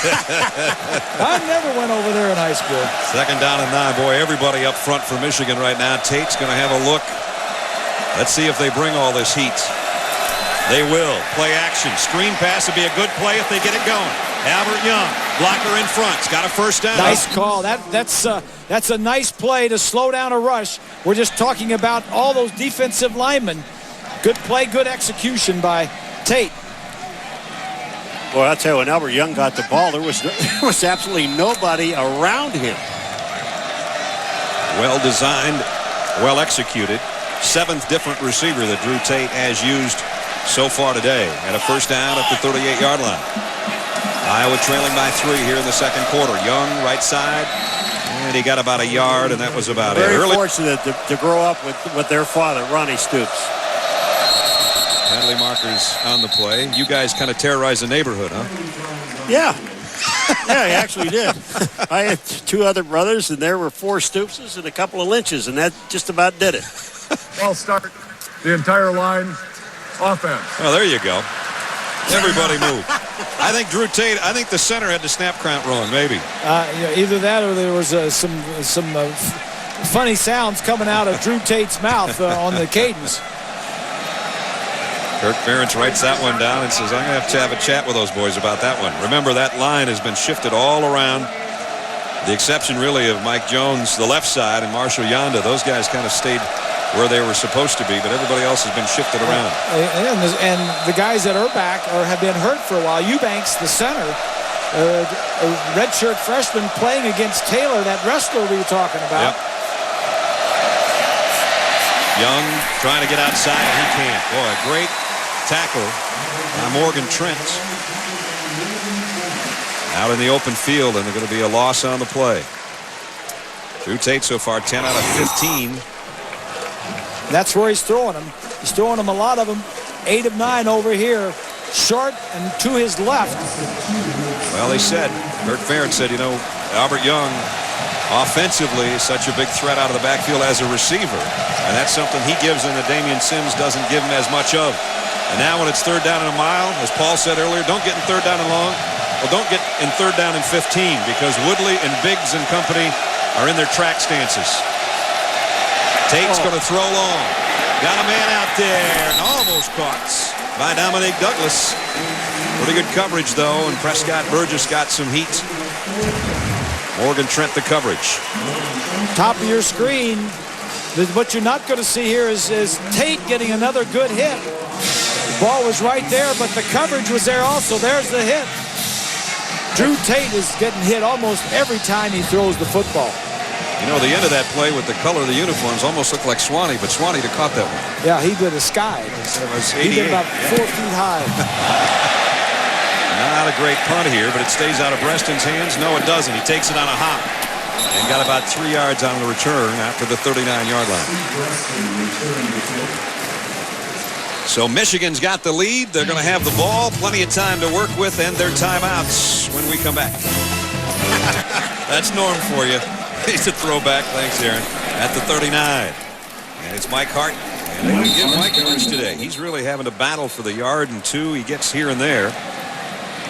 I never went over there in high school. 2nd down and 9. Boy, everybody up front for Michigan right now. Tate's going to have a look. Let's see if they bring all this heat. They will. Play action. Screen pass would be a good play if they get it going. Albert Young, blocker in front. It's got a first down. Nice call. That's a nice play to slow down a rush. We're just talking about all those defensive linemen. Good play, good execution by Tate. Well, I'll tell you, when Albert Young got the ball, there was absolutely nobody around him. Well designed, well executed. 7th different receiver that Drew Tate has used so far today. And a first down at the 38-yard line. Iowa trailing by 3 here in the 2nd quarter. Young, right side. And he got about a yard, and that was about it. Very fortunate to grow up with their father, Ronnie Stoops. Penalty markers on the play. You guys kind of terrorized the neighborhood, huh? Yeah. Yeah, he actually did. I had 2 other brothers, and there were 4 Stoopses and a couple of Lynches, and that just about did it. Ball start. The entire line. Offense. Oh, there you go. Everybody move. I think Drew Tate, I think the center had the snap count wrong, maybe. Either that or there was some funny sounds coming out of Drew Tate's mouth on the cadence. Kirk Ferentz writes that one down and says, I'm going to have a chat with those boys about that one. Remember, that line has been shifted all around. The exception, really, of Mike Jones, the left side, and Marshall Yonda. Those guys kind of stayed where they were supposed to be, but everybody else has been shifted around. And the guys that are back have been hurt for a while. Eubanks, the center, a redshirt freshman playing against Taylor, that wrestler we were talking about. Yep. Young trying to get outside. He can't. Boy, a great tackle by Morgan Trent. Out in the open field, and they're going to be a loss on the play. Drew Tate so far 10 out of 15. That's where he's throwing them. He's throwing them, a lot of them. 8 of 9 over here. Short and to his left. Well, they said, Kirk Ferentz said, Albert Young offensively is such a big threat out of the backfield as a receiver. And that's something he gives and that Damian Sims doesn't give him as much of. And now when it's 3rd down and a mile, as Paul said earlier, don't get in 3rd down and long. Well, don't get in 3rd down and 15 because Woodley and Biggs and company are in their track stances. Tate's going to throw long. Got a man out there and almost caught by Dominique Douglas. Pretty good coverage, though, and Prescott Burgess got some heat. Morgan Trent the coverage. Top of your screen. What you're not going to see here is Tate getting another good hit. The ball was right there, but the coverage was there also. There's the hit. Drew Tate is getting hit almost every time he throws the football. You know, the end of that play with the color of the uniforms almost looked like Swanee, but Swanee caught that one. Yeah, he did a sky. It was 88. He did about 4 feet high. Not a great punt here, but it stays out of Breaston's hands. No, it doesn't. He takes it on a hop and got about 3 yards on the return after the 39-yard line. So Michigan's got the lead. They're going to have the ball, plenty of time to work with, and their timeouts when we come back. That's Norm for you. He's a throwback. Thanks, Aaron. At the 39. And it's Mike Hart. And they didn't give Mike yards today. He's really having to battle for the yard and 2. He gets here and there.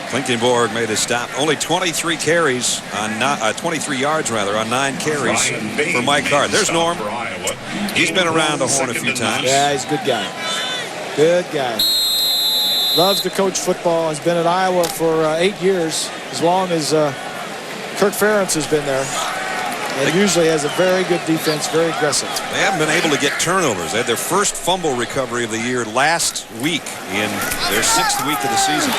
Klinkenborg made a stop. Only 23 carries on 23 yards rather on 9 carries for Mike Hart. There's Norm. He's been around the horn a few times. Yeah, he's a good guy. Good guy. Loves to coach football. Has been at Iowa for 8 years, as long as Kirk Ferentz has been there. And usually has a very good defense, very aggressive. They haven't been able to get turnovers. They had their first fumble recovery of the year last week in their 6th week of the season.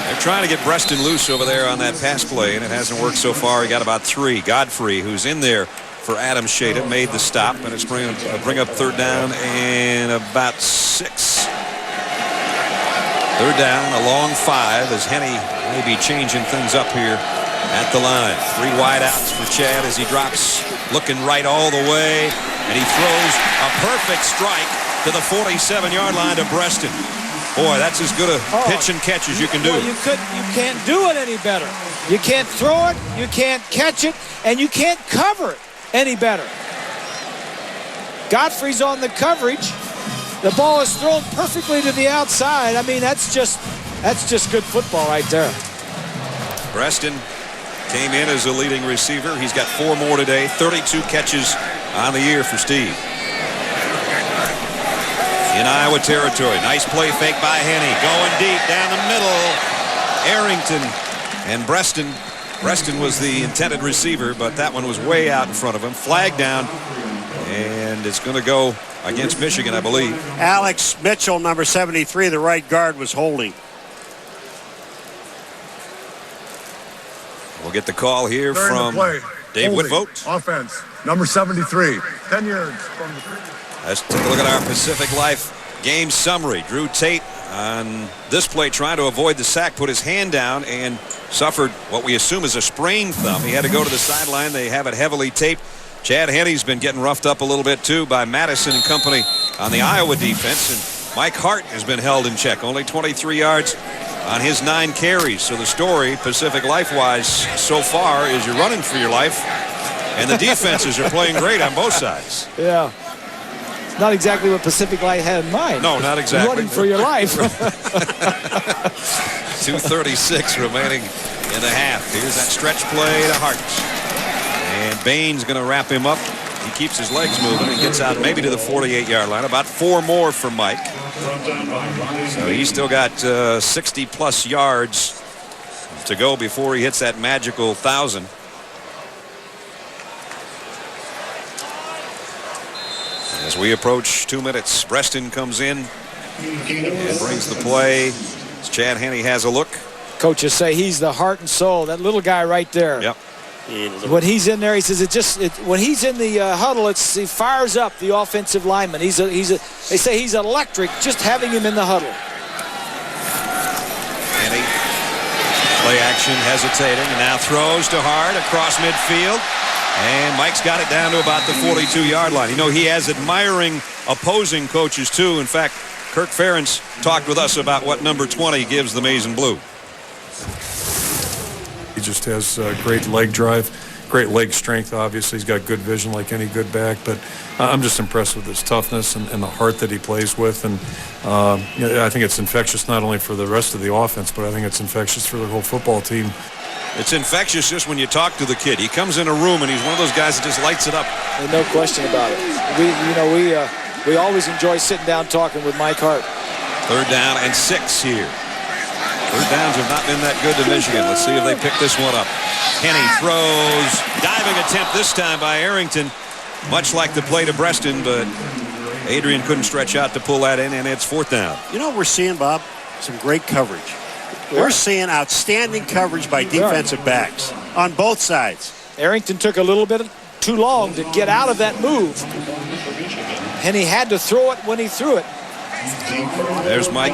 They're trying to get Breaston loose over there on that pass play, and it hasn't worked so far. He got about 3. Godfrey, who's in there for Adam Shada, made the stop, and it's bring up 3rd down and about 6. 3rd down, a long 5 as Henne may be changing things up here at the line. 3 wideouts for Chad as he drops, looking right all the way, and he throws a perfect strike to the 47-yard line to Breaston. Boy, that's as good a pitch and catch as you can do. Well, you can't do it any better. You can't throw it, you can't catch it, and you can't cover it any better. Godfrey's on the coverage. The ball is thrown perfectly to the outside. I mean, that's just good football right there. Breaston came in as a leading receiver. He's got 4 more today. 32 catches on the year for Steve. In Iowa territory. Nice play fake by Henne. Going deep down the middle. Arrington and Breaston. Breaston was the intended receiver, but that one was way out in front of him. Flag down. And it's going to go against Michigan, I believe. Alex Mitchell, number 73, the right guard, was holding. We'll get the call here from Dave Whitvote. Offense, number 73, 10 yards from the 3. Let's take a look at our Pacific Life game summary. Drew Tate on this play trying to avoid the sack, put his hand down and suffered what we assume is a sprained thumb. He had to go to the sideline. They have it heavily taped. Chad Henne's been getting roughed up a little bit too by Madison and company on the Iowa defense. And Mike Hart has been held in check. Only 23 yards on his 9 carries. So the story, Pacific Life-wise, so far is you're running for your life. And the defenses are playing great on both sides. Yeah. Not exactly what Pacific Light had in mind. No, not exactly. Running for your life. 2:36 remaining in the half. Here's that stretch play to Hart. And Bain's going to wrap him up. He keeps his legs moving and gets out maybe to the 48-yard line. About 4 more for Mike. So he's still got 60-plus yards to go before he hits that magical 1,000. As we approach 2 minutes, Breaston comes in and brings the play. As Chad Henne has a look. Coaches say he's the heart and soul. That little guy right there. Yep. When he's in there, he says when he's in the huddle, he fires up the offensive lineman. They say he's electric just having him in the huddle. Henne, play action, hesitating, and now throws to Hart across midfield. And Mike's got it down to about the 42-yard line. You know, he has admiring opposing coaches, too. In fact, Kirk Ferentz talked with us about what number 20 gives the Maize and Blue. He just has great leg drive, great leg strength, obviously. He's got good vision like any good back. But I'm just impressed with his toughness and the heart that he plays with. And I think it's infectious not only for the rest of the offense, but I think it's infectious for the whole football team. It's infectious just when you talk to the kid. He comes in a room and he's one of those guys that just lights it up. No question about it. We always enjoy sitting down talking with Mike Hart. 3rd down and 6 here. 3rd downs have not been that good to Michigan. Let's see if they pick this one up. Henne throws. Diving attempt this time by Arrington. Much like the play to Breaston, but Adrian couldn't stretch out to pull that in, and it's 4th down. You know what we're seeing, Bob? Some great coverage. We're seeing outstanding coverage by defensive backs on both sides. Arrington took a little bit too long to get out of that move. And he had to throw it when he threw it. There's Mike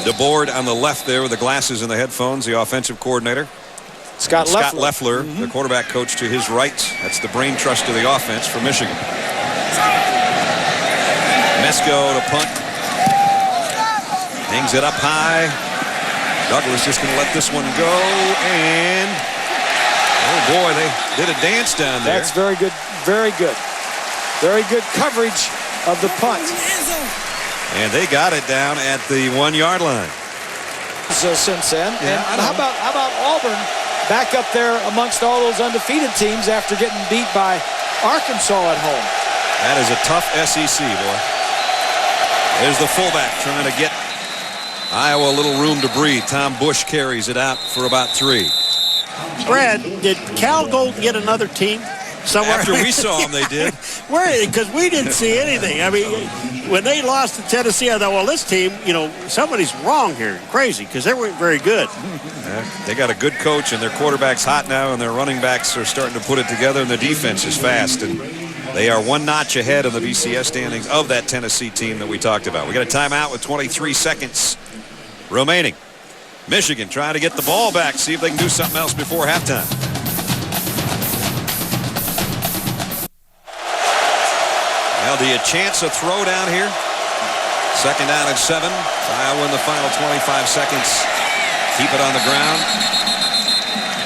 DeBoard on the left there with the glasses and the headphones, the offensive coordinator. Scott Leffler, the quarterback coach to his right. That's the brain trust of the offense for Michigan. Mesko to punt. Hangs it up high. Douglas just going to let this one go. And, oh boy, they did a dance down there. That's very good. Very good. Very good coverage of the punt. And they got it down at the 1-yard line. So since then. Yeah, and how about Auburn back up there amongst all those undefeated teams after getting beat by Arkansas at home? That is a tough SEC, boy. There's the fullback trying to get Iowa a little room to breathe. Tom Bush carries it out for about 3. Brad, did Cal go get another team somewhere? After we saw them, they did. Because we didn't see anything. I mean, when they lost to Tennessee, I thought, well, this team, somebody's wrong here. Crazy, because they weren't very good. They got a good coach, and their quarterback's hot now, and their running backs are starting to put it together, and the defense is fast. And they are one notch ahead of the BCS standings of that Tennessee team that we talked about. We got a timeout with 23 seconds remaining. Michigan trying to get the ball back, see if they can do something else before halftime. Well, do you chance a throw down here? 2nd down and 7. Iowa in the final 25 seconds. Keep it on the ground.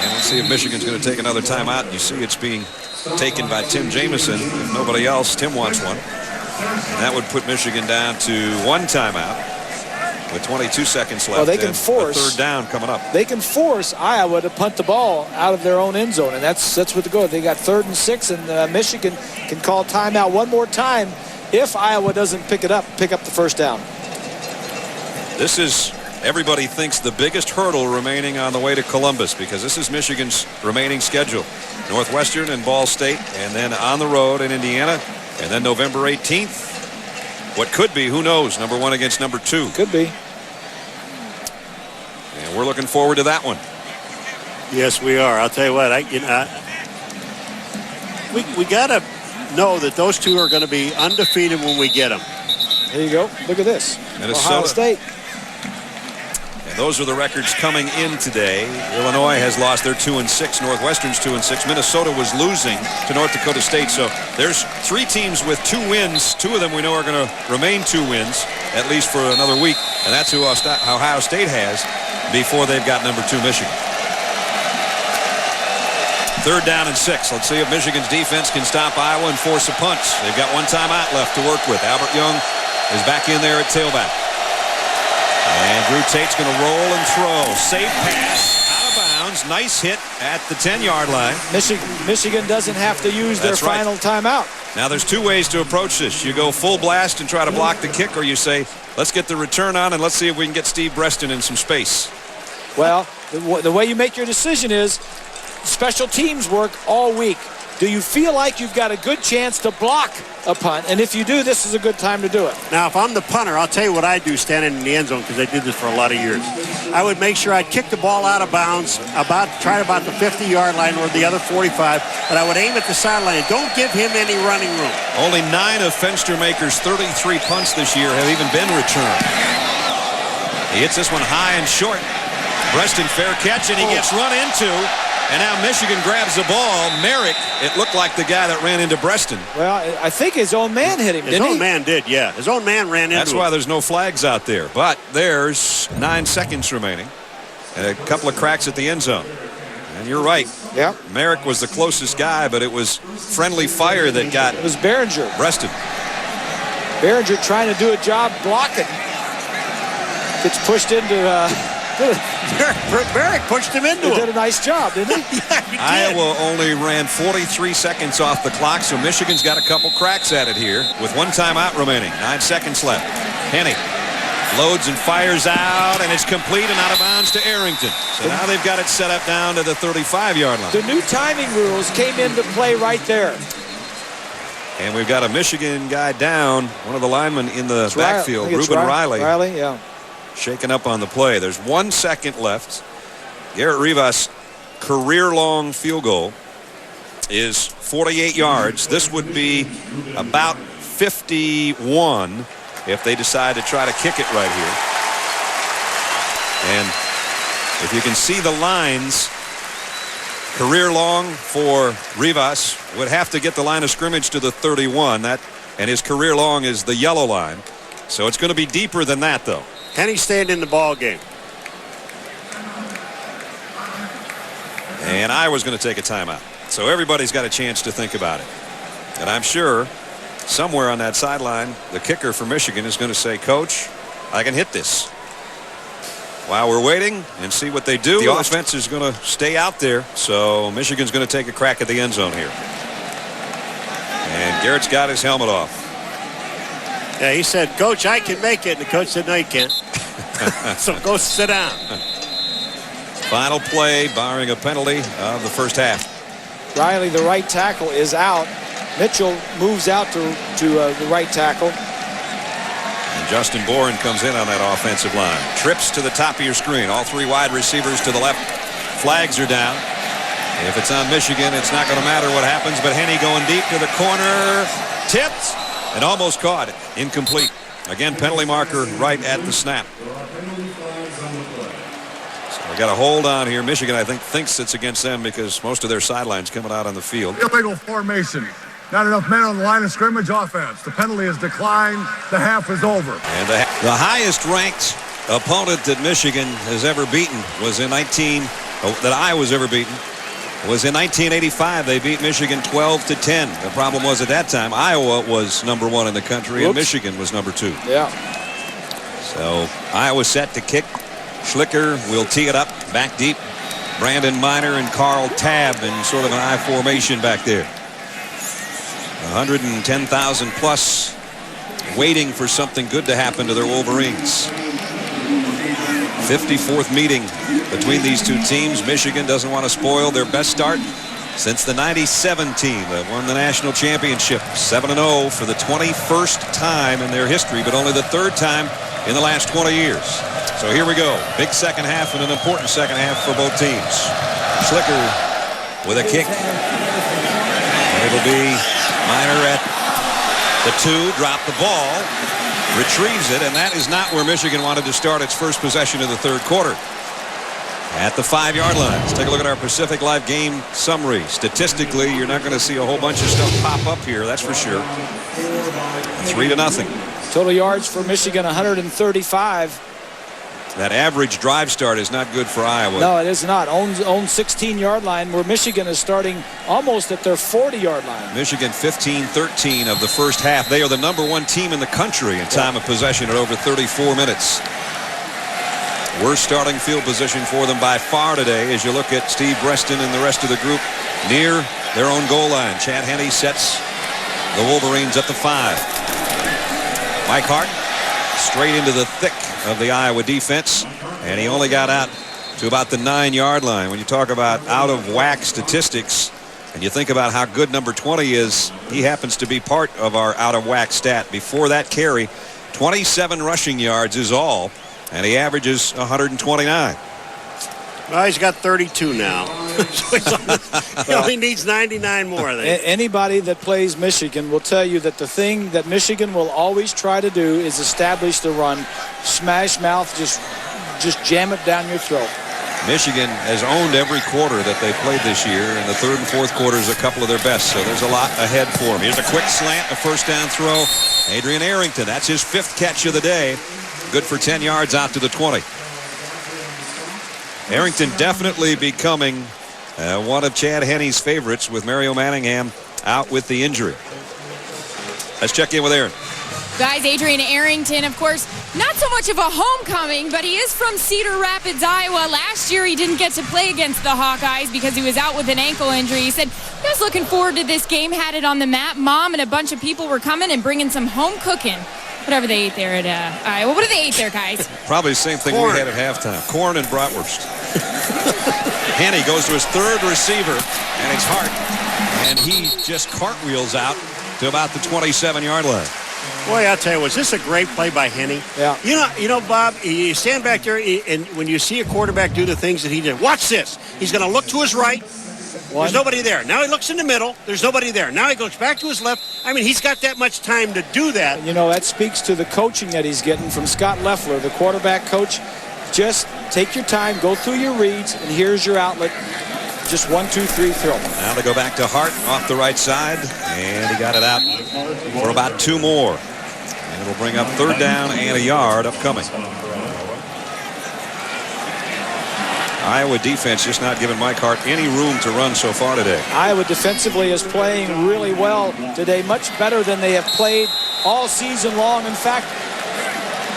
And let's see if Michigan's going to take another timeout. You see it's being taken by Tim Jamison. If nobody else, Tim wants one. And that would put Michigan down to 1 timeout with 22 seconds left. Well, they can force a 3rd down coming up. They can force Iowa to punt the ball out of their own end zone, and that's what the goal. They got 3rd and 6, and Michigan can call timeout one more time if Iowa doesn't pick up the 1st down. This is, everybody thinks, the biggest hurdle remaining on the way to Columbus, because this is Michigan's remaining schedule. Northwestern and Ball State, and then on the road in Indiana, and then November 18th. What could be, who knows, number 1 against number 2. Could be. And we're looking forward to that one. Yes, we are. I'll tell you what, we got to know that those two are going to be undefeated when we get them. There you go. Look at this. Minnesota. Ohio State. And those are the records coming in today. Illinois has lost their 2-6. Northwestern's 2-6. Minnesota was losing to North Dakota State. So there's 3 teams with 2 wins. 2 of them we know are going to remain 2 wins, at least for another week. And that's who Ohio State has before they've got number 2 Michigan. 3rd down and 6. Let's see if Michigan's defense can stop Iowa and force a punch. They've got 1 timeout left to work with. Albert Young is back in there at tailback. And Drew Tate's going to roll and throw. Safe pass, out of bounds. Nice hit at the 10-yard line. Michigan doesn't have to use their final timeout. Now there's 2 ways to approach this. You go full blast and try to block the kick, or you say, let's get the return on and let's see if we can get Steve Breston in some space. Well, the way you make your decision is special teams work all week. Do you feel like you've got a good chance to block a punt? And if you do, this is a good time to do it. Now, if I'm the punter, I'll tell you what I do standing in the end zone, because I did this for a lot of years. I would make sure I'd kick the ball out of bounds, try about the 50-yard line or the other 45, but I would aim at the sideline. Don't give him any running room. Only 9 of Fenstermaker's 33 punts this year have even been returned. He hits this one high and short. Breston, fair catch, and he gets run into. And now Michigan grabs the ball. Merrick, it looked like the guy that ran into Breston. Well, I think his own man hit him, didn't he? His own man did, yeah. His own man ran into him. That's why there's no flags out there. But there's 9 seconds remaining. And a couple of cracks at the end zone. And you're right. Yeah. Merrick was the closest guy, but it was friendly fire that got it was Behringer. Breston. Behringer trying to do a job blocking. Gets pushed into... Merrick pushed him into him. He did a nice job, didn't he? Yeah, he did. Iowa only ran 43 seconds off the clock, so Michigan's got a couple cracks at it here with 1 timeout remaining. 9 seconds left. Henny loads and fires out, and it's complete and out of bounds to Arrington. So now they've got it set up down to the 35-yard line. The new timing rules came into play right there. And we've got a Michigan guy down, one of the linemen in the backfield, Reuben Riley. Riley, yeah. Shaken up on the play. There's 1 second left. Garrett Rivas, career-long field goal. is 48 yards. This would be about 51 if they decide to try to kick it right here. And if you can see the lines, career long for Rivas would have to get the line of scrimmage to the 31. And his career long is the yellow line. So it's going to be deeper than that, though. Henny staying in the ball game. And Iowa's going to take a timeout. So everybody's got a chance to think about it. And I'm sure somewhere on that sideline, the kicker for Michigan is going to say, Coach, I can hit this. While we're waiting and see what they do, the offense is going to stay out there. So Michigan's going to take a crack at the end zone here. And Garrett's got his helmet off. Yeah, he said, Coach, I can make it. And the coach said, no, you can't. So go sit down. Final play, barring a penalty of the first half. Riley, the right tackle, is out. Mitchell moves out to the right tackle. And Justin Bourne comes in on that offensive line. Trips to the top of your screen. All three wide receivers to the left. Flags are down. If it's on Michigan, it's not going to matter what happens. But Henny going deep to the corner. Tipped and almost caught. Incomplete. Again, penalty marker right at the snap. We got a hold on here. Michigan, I think, thinks it's against them because most of their sidelines coming out on the field. Illegal formation. Not enough men on the line of scrimmage offense. The penalty is declined. The half is over. And the highest ranked opponent that Michigan has ever beaten was in that Iowa's ever beaten was in 1985. They beat Michigan 12-10. The problem was at that time Iowa was number 1 in the country and Michigan was number 2. Yeah. So Iowa set to kick. Schlicker will tee it up back deep. Brandon Miner and Carl Tabb in sort of an I formation back there. 110,000 plus waiting for something good to happen to their Wolverines. 54th meeting between these two teams. Michigan doesn't want to spoil their best start since the 97 team that won the national championship. 7-0 for the 21st time in their history, but only the 3rd time in the last 20 years. So here we go. Big second half and an important second half for both teams. Schlicker with a kick. It'll be Miner at the 2. Drop the ball. Retrieves it. And that is not where Michigan wanted to start its first possession of the 3rd quarter. At the 5-yard line. Let's take a look at our Pacific Live game summary. Statistically, you're not going to see a whole bunch of stuff pop up here. That's for sure. 3-0. Total yards for Michigan, 135. That average drive start is not good for Iowa. No, it is not. Own 16-yard line, where Michigan is starting almost at their 40-yard line. Michigan 15-13 of the first half. They are the number 1 team in the country in time of possession at over 34 minutes. Worst starting field position for them by far today as you look at Steve Breston and the rest of the group near their own goal line. Chad Henne sets the Wolverines at the 5. Mike Hart straight into the thick of the Iowa defense, and he only got out to about the 9-yard line. When you talk about out of whack statistics and you think about how good number 20 is, he happens to be part of our out of whack stat. Before that carry, 27 rushing yards is all, and he averages 129. Well, he's got 32 now. He only needs 99 more, I think. Anybody that plays Michigan will tell you that the thing that Michigan will always try to do is establish the run. Smash mouth, just jam it down your throat. Michigan has owned every quarter that they played this year, and the 3rd and 4th quarters a couple of their best, so there's a lot ahead for them. Here's a quick slant, a first down throw. Adrian Arrington, that's his 5th catch of the day. Good for 10 yards out to the 20. Arrington definitely becoming one of Chad Henne's favorites with Mario Manningham out with the injury. Let's check in with Aaron. Guys, Adrian Arrington, of course, not so much of a homecoming, but he is from Cedar Rapids, Iowa. Last year, he didn't get to play against the Hawkeyes because he was out with an ankle injury. He said he was looking forward to this game, had it on the map. Mom and a bunch of people were coming and bringing some home cooking. Whatever they ate there at Iowa. What do they eat there, guys? Probably the same thing we had at halftime. Corn and bratwurst. Henne goes to his 3rd receiver, and it's Hart. And he just cartwheels out to about the 27-yard line. Boy, I'll tell you, was this a great play by Henne? Yeah. You know, Bob, you stand back there, and when you see a quarterback do the things that he did, watch this. He's going to look to his right, There's nobody there. Now he looks in the middle. There's nobody there. Now he goes back to his left. I mean, he's got that much time to do that. You know, that speaks to the coaching that he's getting from Scott Loeffler, the quarterback coach. Just take your time, go through your reads, and here's your outlet. Just 1, 2, 3, throw. Now they go back to Hart off the right side, and he got it out for about 2 more. And it'll bring up 3rd down and a yard upcoming. Iowa defense just not giving Mike Hart any room to run so far today. Iowa defensively is playing really well today, much better than they have played all season long. In fact,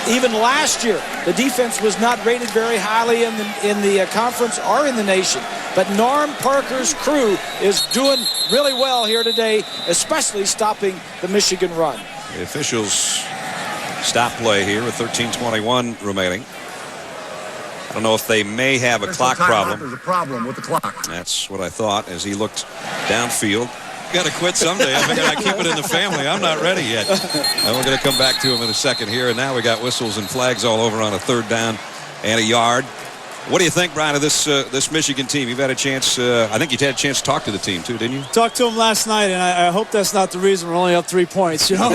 even last year, the defense was not rated very highly in the conference or in the nation. But Norm Parker's crew is doing really well here today, especially stopping the Michigan run. The officials stop play here with 13:21 remaining. I don't know if they may have a clock problem. There's a problem with the clock. That's what I thought as he looked downfield. Got to quit someday. I figured I'd keep it in the family. I'm not ready yet. And we're going to come back to him in a second here. And now we got whistles and flags all over on a 3rd down and a yard. What do you think, Brian, of this Michigan team? You've had a chance. I think you had a chance to talk to the team too, didn't you? Talked to him last night, and I hope that's not the reason we're only up 3 points. You know.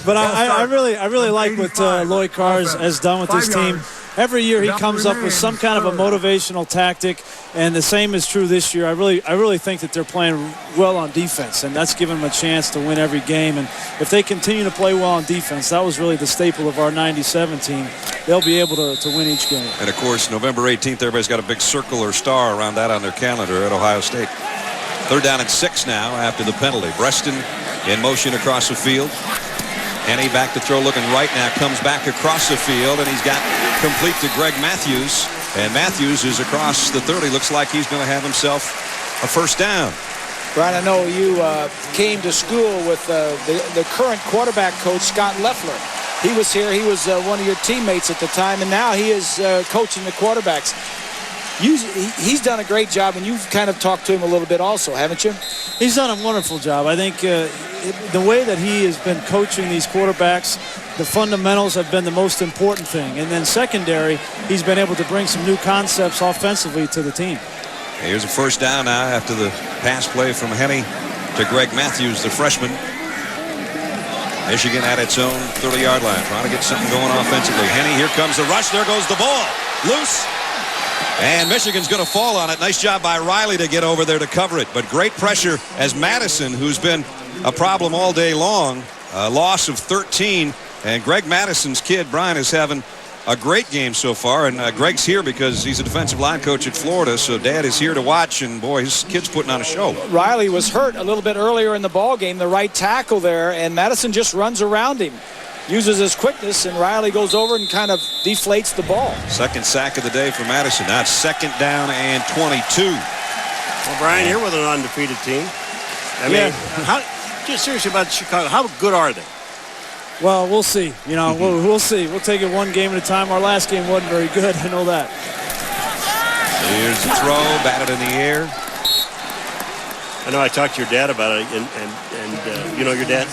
But I really like what Lloyd Carr has done with this team. Every year he comes up with some kind of a motivational tactic, and the same is true this year. I really think that they're playing well on defense, and that's given them a chance to win every game. And if they continue to play well on defense, that was really the staple of our '97 team. They'll be able to win each game. And of course, November 18th, everybody's got a big circle or star around that on their calendar at Ohio State. 3rd down and 6 now after the penalty. Breston in motion across the field. Henny back to throw, looking right now, comes back across the field, and he's got complete to Greg Matthews. And Matthews is across the 30. Looks like he's going to have himself a 1st down. Brian, I know you came to school with the current quarterback coach, Scott Loeffler. He was here. He was one of your teammates at the time, and now he is coaching the quarterbacks. He's done a great job, and you've kind of talked to him a little bit also, haven't you? He's done a wonderful job. I think the way that he has been coaching these quarterbacks, the fundamentals have been the most important thing. And then secondary, he's been able to bring some new concepts offensively to the team. Here's a 1st down now after the pass play from Henny to Greg Matthews, the freshman. Michigan at its own 30-yard line, trying to get something going offensively. Henny, here comes the rush. There goes the ball. Loose. And Michigan's going to fall on it. Nice job by Riley to get over there to cover it. But great pressure as Madison, who's been a problem all day long, a loss of 13. And Greg Madison's kid, Brian, is having a great game so far. And Greg's here because he's a defensive line coach at Florida. So Dad is here to watch. And, boy, his kid's putting on a show. Riley was hurt a little bit earlier in the ball game, the right tackle there. And Madison just runs around him. Uses his quickness, and Riley goes over and kind of deflates the ball. 2nd sack of the day for Madison. Now it's 2nd down and 22. Well, Brian, you're with an undefeated team. I mean, just seriously about Chicago, how good are they? Well, we'll see. You know, we'll see. We'll take it one game at a time. Our last game wasn't very good. I know that. Here's the throw, batted in the air. I know I talked to your dad about it, and you know your dad?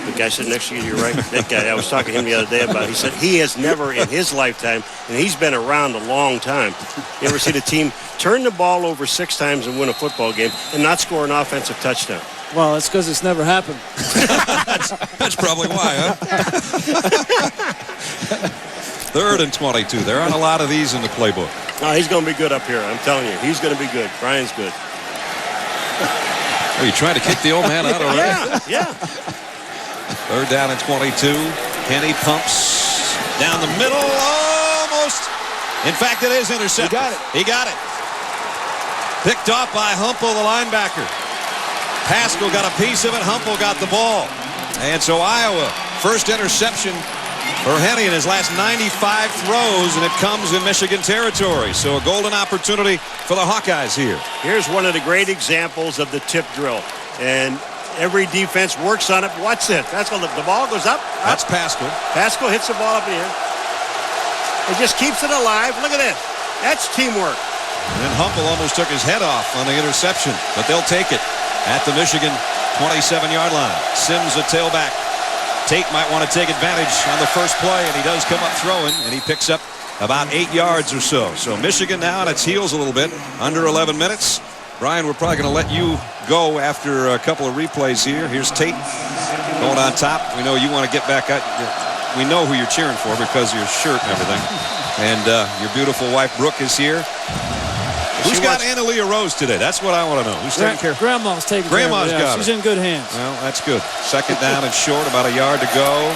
The guy sitting next to you, you're right. That guy, I was talking to him the other day about it. He said he has never in his lifetime, and he's been around a long time, you ever seen a team turn the ball over 6 times and win a football game and not score an offensive touchdown? Well, that's because it's never happened. That's probably why, huh? 3rd and 22. There aren't a lot of these in the playbook. No, he's going to be good up here. I'm telling you, he's going to be good. Brian's good. Are you trying to kick the old man out already? Yeah. 3rd down and 22. Henny pumps down the middle, almost. In fact, it is intercepted. He got it. Picked off by Humpel, the linebacker. Pascal got a piece of it. Humpel got the ball. And so Iowa, first interception for Henny in his last 95 throws, and it comes in Michigan territory. So a golden opportunity for the Hawkeyes here. Here's one of the great examples of the tip drill. And every defense works on it. Watch this. Pascal, the ball goes up. That's Pascal. Pascal hits the ball up in the air. It just keeps it alive. Look at this. That's teamwork. And then Humpel almost took his head off on the interception, but they'll take it at the Michigan 27-yard line. Sims, a tailback. Tate might want to take advantage on the first play, and he does come up throwing, and he picks up about 8 yards or so. So Michigan now on its heels a little bit, under 11 minutes. Brian, we're probably going to let you go after a couple of replays here. Here's Tate going on top. We know you want to get back out. We know who you're cheering for because of your shirt and everything. And your beautiful wife, Brooke, is here. Who's got Analia Rose today? That's what I want to know. Who's taking care of her? Grandma's taking care of her. Got She's her. in good hands. Well, that's good. Second down and short, about a yard to go.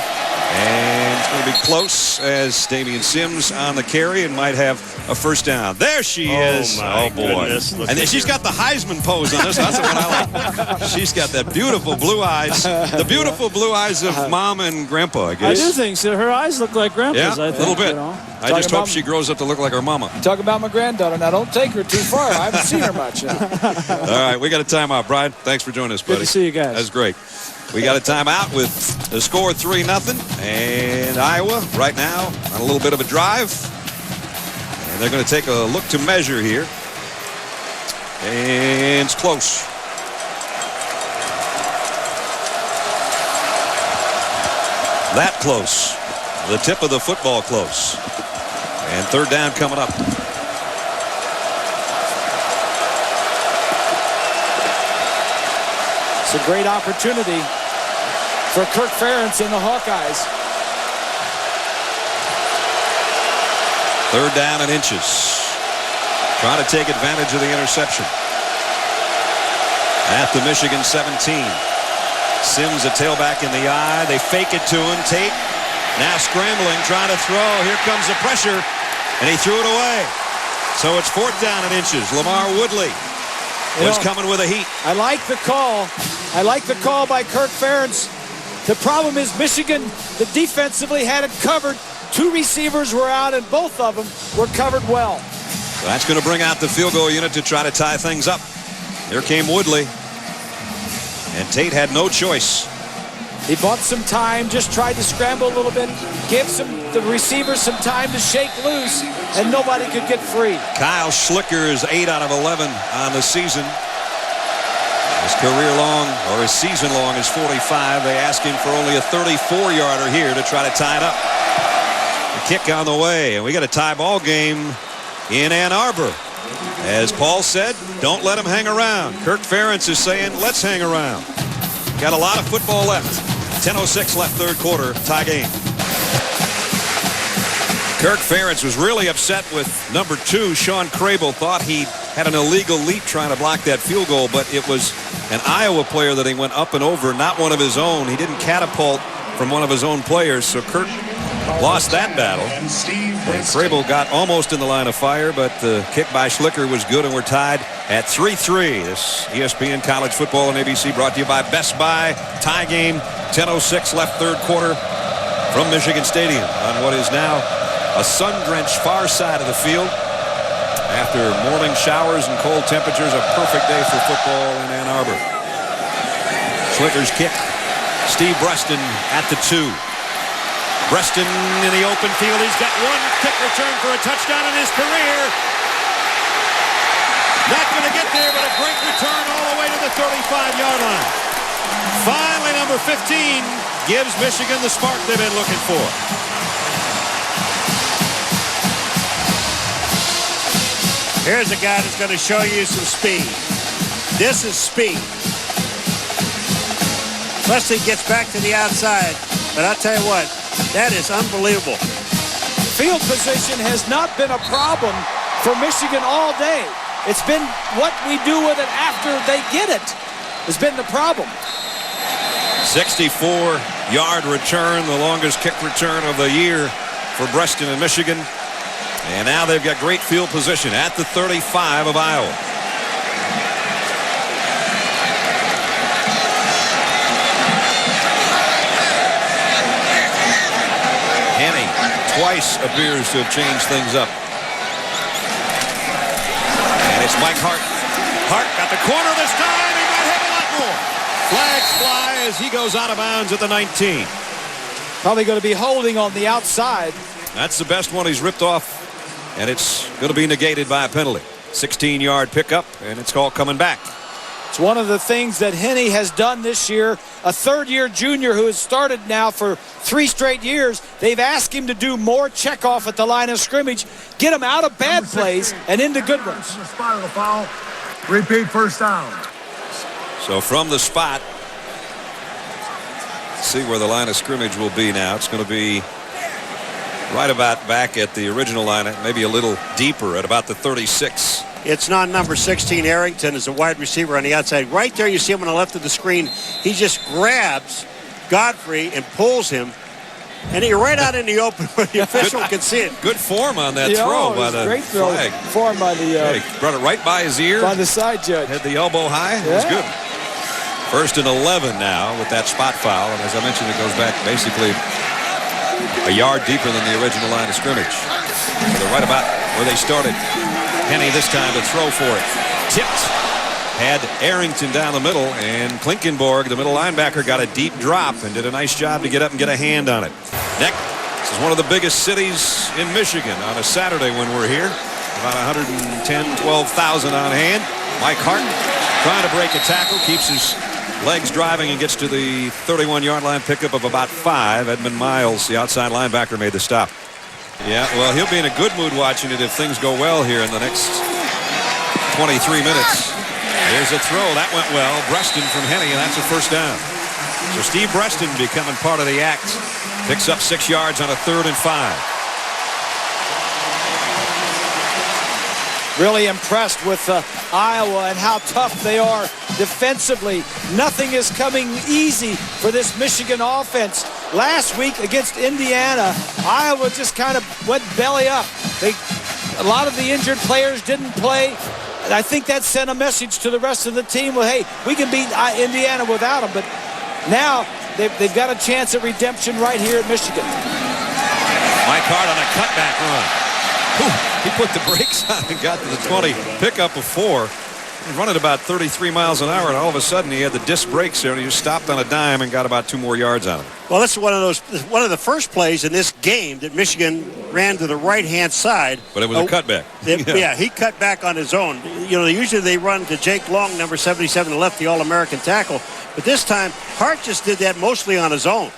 And it's going to be close as Damian Sims on the carry and might have a first down. There she is. Oh, boy. And then she's got the Heisman pose on this. That's the one I like. She's got that beautiful blue eyes. The beautiful blue eyes of Mom and Grandpa, I guess. I do think so. Her eyes look like Grandpa's, yeah, I think. a little bit. You know? I just hope she grows up to look like her mama. Talk about my granddaughter. Now, don't take her too far. I haven't seen her much. All right, we got a timeout. Brian, thanks for joining us, buddy. Good to see you guys. That's great. We got a timeout with the score 3-0. And Iowa right now on a little bit of a drive. And they're going to take a look to measure here. And it's close. That close. The tip of the football close. And third down coming up. It's a great opportunity for Kirk Ferentz and the Hawkeyes. Third down and inches. Trying to take advantage of the interception. At the Michigan 17. Sims a tailback in the eye. They fake it to him. Tate now scrambling, trying to throw. Here comes the pressure, and he threw it away. So it's fourth down and inches. Lamar Woodley was coming with a heat. I like the call. I like the call by Kirk Ferentz. The problem is Michigan, the defensively had it covered. Two receivers were out, and both of them were covered well. So that's going to bring out the field goal unit to try to tie things up. Here came Woodley. And Tate had no choice. He bought some time, just tried to scramble a little bit, give the receivers some time to shake loose, and nobody could get free. Kyle Schlicker is 8 out of 11 on the season. His career long, or his season long, is 45. They ask him for only a 34-yarder here to try to tie it up. The kick on the way, and we got a tie ball game in Ann Arbor. As Paul said, don't let him hang around. Kirk Ferentz is saying, let's hang around. Got a lot of football left. 10:06 left third quarter, tie game. Kirk Ferentz was really upset with number 2, Sean Crable. Thought he had an illegal leap trying to block that field goal, but it was an Iowa player that he went up and over, not one of his own. He didn't catapult from one of his own players, so Kirk lost that battle. And Crable got almost in the line of fire, but the kick by Schlicker was good, and we're tied at 3-3. This ESPN College Football on ABC brought to you by Best Buy. Tie game, 10:06 left third quarter from Michigan Stadium on what is now a sun-drenched far side of the field. After morning showers and cold temperatures, a perfect day for football in Ann Arbor. Schlicker's kick. Steve Breston at the 2. Breston in the open field. He's got one kick return for a touchdown in his career. Not going to get there, but a great return all the way to the 35-yard line. Finally, number 15 gives Michigan the spark they've been looking for. Here's a guy that's going to show you some speed. This is speed. Wesley gets back to the outside, but I'll tell you what, that is unbelievable. Field position has not been a problem for Michigan all day. It's been what we do with it after they get it has been the problem. 64-yard return, the longest kick return of the year for Breston in Michigan. And now they've got great field position at the 35 of Iowa. Henny twice appears to have changed things up. And it's Mike Hart. Hart got the corner this time. He might have a lot more. Flags fly as he goes out of bounds at the 19. Probably going to be holding on the outside. That's the best one he's ripped off. And it's going to be negated by a penalty. 16-yard pickup, and it's called coming back. It's one of the things that Henne has done this year. A third-year junior who has started now for 3 straight years. They've asked him to do more checkoff at the line of scrimmage, get him out of bad plays and into good ones. From the spot of the foul, repeat first down. So from the spot, see where the line of scrimmage will be now. It's going to be right about back at the original line, maybe a little deeper at about the 36. It's not number 16, Arrington, is a wide receiver on the outside. Right there, you see him on the left of the screen. He just grabs Godfrey and pulls him, and he's right out in the open where the official can see it. Good form on that throw by the great throw. flag. Form by the he brought it right by his ear. By the side judge. Had the elbow high. It was good. First and 11 now with that spot foul, and as I mentioned, it goes back basically a yard deeper than the original line of scrimmage. So they're right about where they started. Henne this time to throw for it. Tipped. Had Arrington down the middle, and Klinkenborg, the middle linebacker, got a deep drop and did a nice job to get up and get a hand on it. Next, this is one of the biggest cities in Michigan on a Saturday when we're here. About 110, 12,000 on hand. Mike Hart trying to break a tackle, keeps his legs driving and gets to the 31-yard line, pickup of about 5. Edmund Miles, the outside linebacker, made the stop. Yeah, well, he'll be in a good mood watching it if things go well here in the next 23 minutes. Here's a throw. That went well. Breston from Henne, and that's a first down. So Steve Breston becoming part of the act. Picks up 6 yards on a 3rd and 5. Really impressed with Iowa and how tough they are defensively. Nothing is coming easy for this Michigan offense. Last week against Indiana, Iowa just kind of went belly up. A lot of the injured players didn't play. And I think that sent a message to the rest of the team. Well, hey, we can beat Indiana without them. But now they've got a chance at redemption right here at Michigan. Mike Hart on a cutback run. He put the brakes on and got to the 20. Pickup of 4. He's running about 33 miles an hour, and all of a sudden he had the disc brakes there, and he just stopped on a dime and got about 2 more yards on him. Well, that's one of the first plays in this game that Michigan ran to the right-hand side. But it was a cutback. Yeah, he cut back on his own. You know, usually they run to Jake Long, number 77, the left, the All-American tackle. But this time, Hart just did that mostly on his own.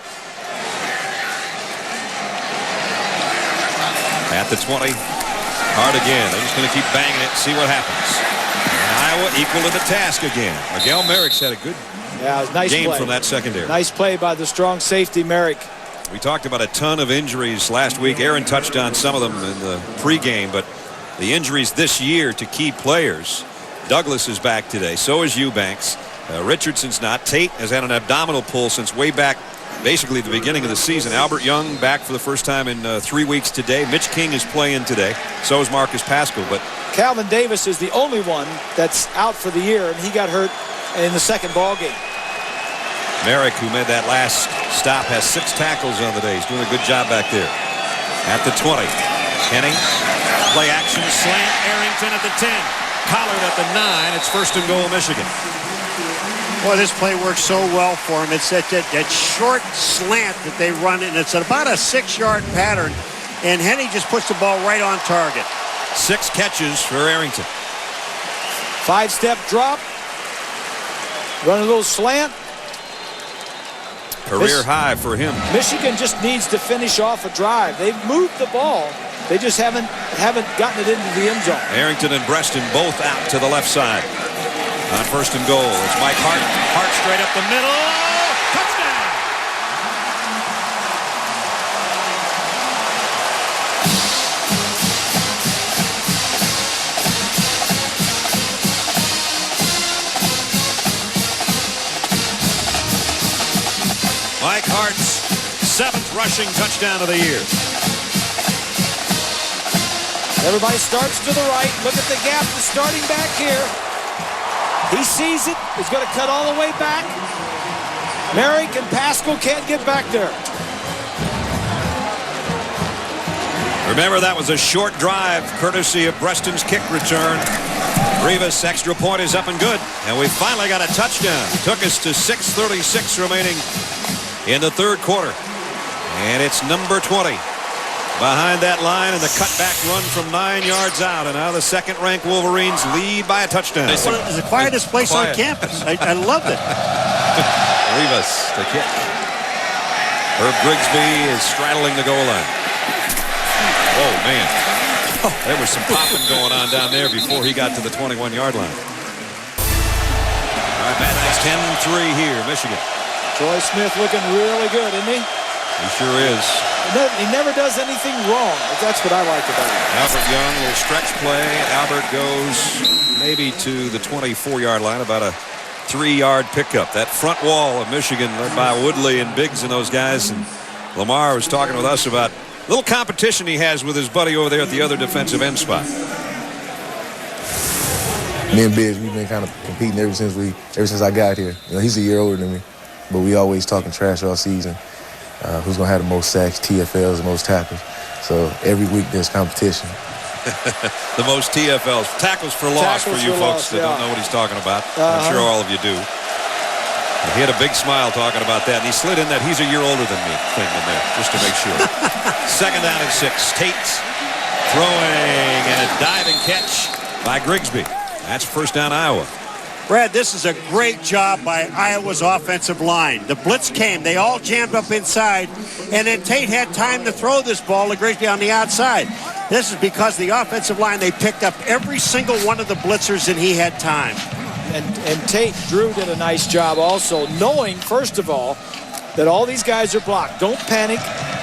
At the 20. Hart again. They're just going to keep banging it and see what happens. And Iowa equal to the task again. Miguel Merrick's had a good nice game play from that secondary. Nice play by the strong safety, Merrick. We talked about a ton of injuries last week. Aaron touched on some of them in the pregame, but the injuries this year to key players. Douglas is back today. So is Eubanks. Richardson's not. Tate has had an abdominal pull since way back, basically the beginning of the season. Albert Young back for the first time in 3 weeks today. Mitch King is playing today. So is Marcus Pascal. But Calvin Davis is the only one that's out for the year, and he got hurt in the second ball game. Merrick, who made that last stop, has 6 tackles on the day. He's doing a good job back there. At the 20. Henne. Play action slant. Arrington at the 10. Collard at the 9. It's 1st and goal, Michigan. Boy, this play works so well for him. It's that short slant that they run, and it's about a 6-yard pattern. And Henne just puts the ball right on target. 6 catches for Arrington. 5-step drop. Run a little slant. Career high for him. Michigan just needs to finish off a drive. They've moved the ball. They just haven't gotten it into the end zone. Arrington and Breston both out to the left side. On 1st and goal, it's Mike Hart. Hart straight up the middle. Touchdown! Mike Hart's 7th rushing touchdown of the year. Everybody starts to the right. Look at the gap that's starting back here. He sees it. He's going to cut all the way back. Merrick and Pascal can't get back there. Remember, that was a short drive courtesy of Breston's kick return. Rivas' extra point is up and good. And we finally got a touchdown. Took us to 6:36 remaining in the 3rd quarter. And it's number 20. behind that line, and the cutback run from 9 yards out. And now the second-ranked Wolverines lead by a touchdown. It's the quietest place on campus. I loved it. Rivas, the kick. Herb Grigsby is straddling the goal line. Oh, man. There was some popping going on down there before he got to the 21-yard line. All right, Matt, that's 10-3 here, Michigan. Troy Smith looking really good, isn't he? He sure is. He never does anything wrong. That's what I like about him. Albert Young, a little stretch play. Albert goes maybe to the 24-yard line, about a 3-yard pickup. That front wall of Michigan led by Woodley and Biggs and those guys. And Lamar was talking with us about a little competition he has with his buddy over there at the other defensive end spot. Me and Biggs, we've been kind of competing ever since I got here. You know, he's a year older than me, but we always talking trash all season. Who's going to have the most sacks, TFLs, the most tackles. So every week there's competition. The most TFLs, tackles for loss for you folks that don't know what he's talking about. I'm sure all of you do. He had a big smile talking about that, and he slid in that he's a year older than me thing in there, just to make sure. Second down and 6. Tate throwing and a diving catch by Grigsby. That's first down, Iowa. Brad, this is a great job by Iowa's offensive line. The blitz came. They all jammed up inside, and then Tate had time to throw this ball to Grigsby on the outside. This is because the offensive line, they picked up every single one of the blitzers, and he had time. And Tate, Drew did a nice job also, knowing, first of all, that all these guys are blocked. Don't panic.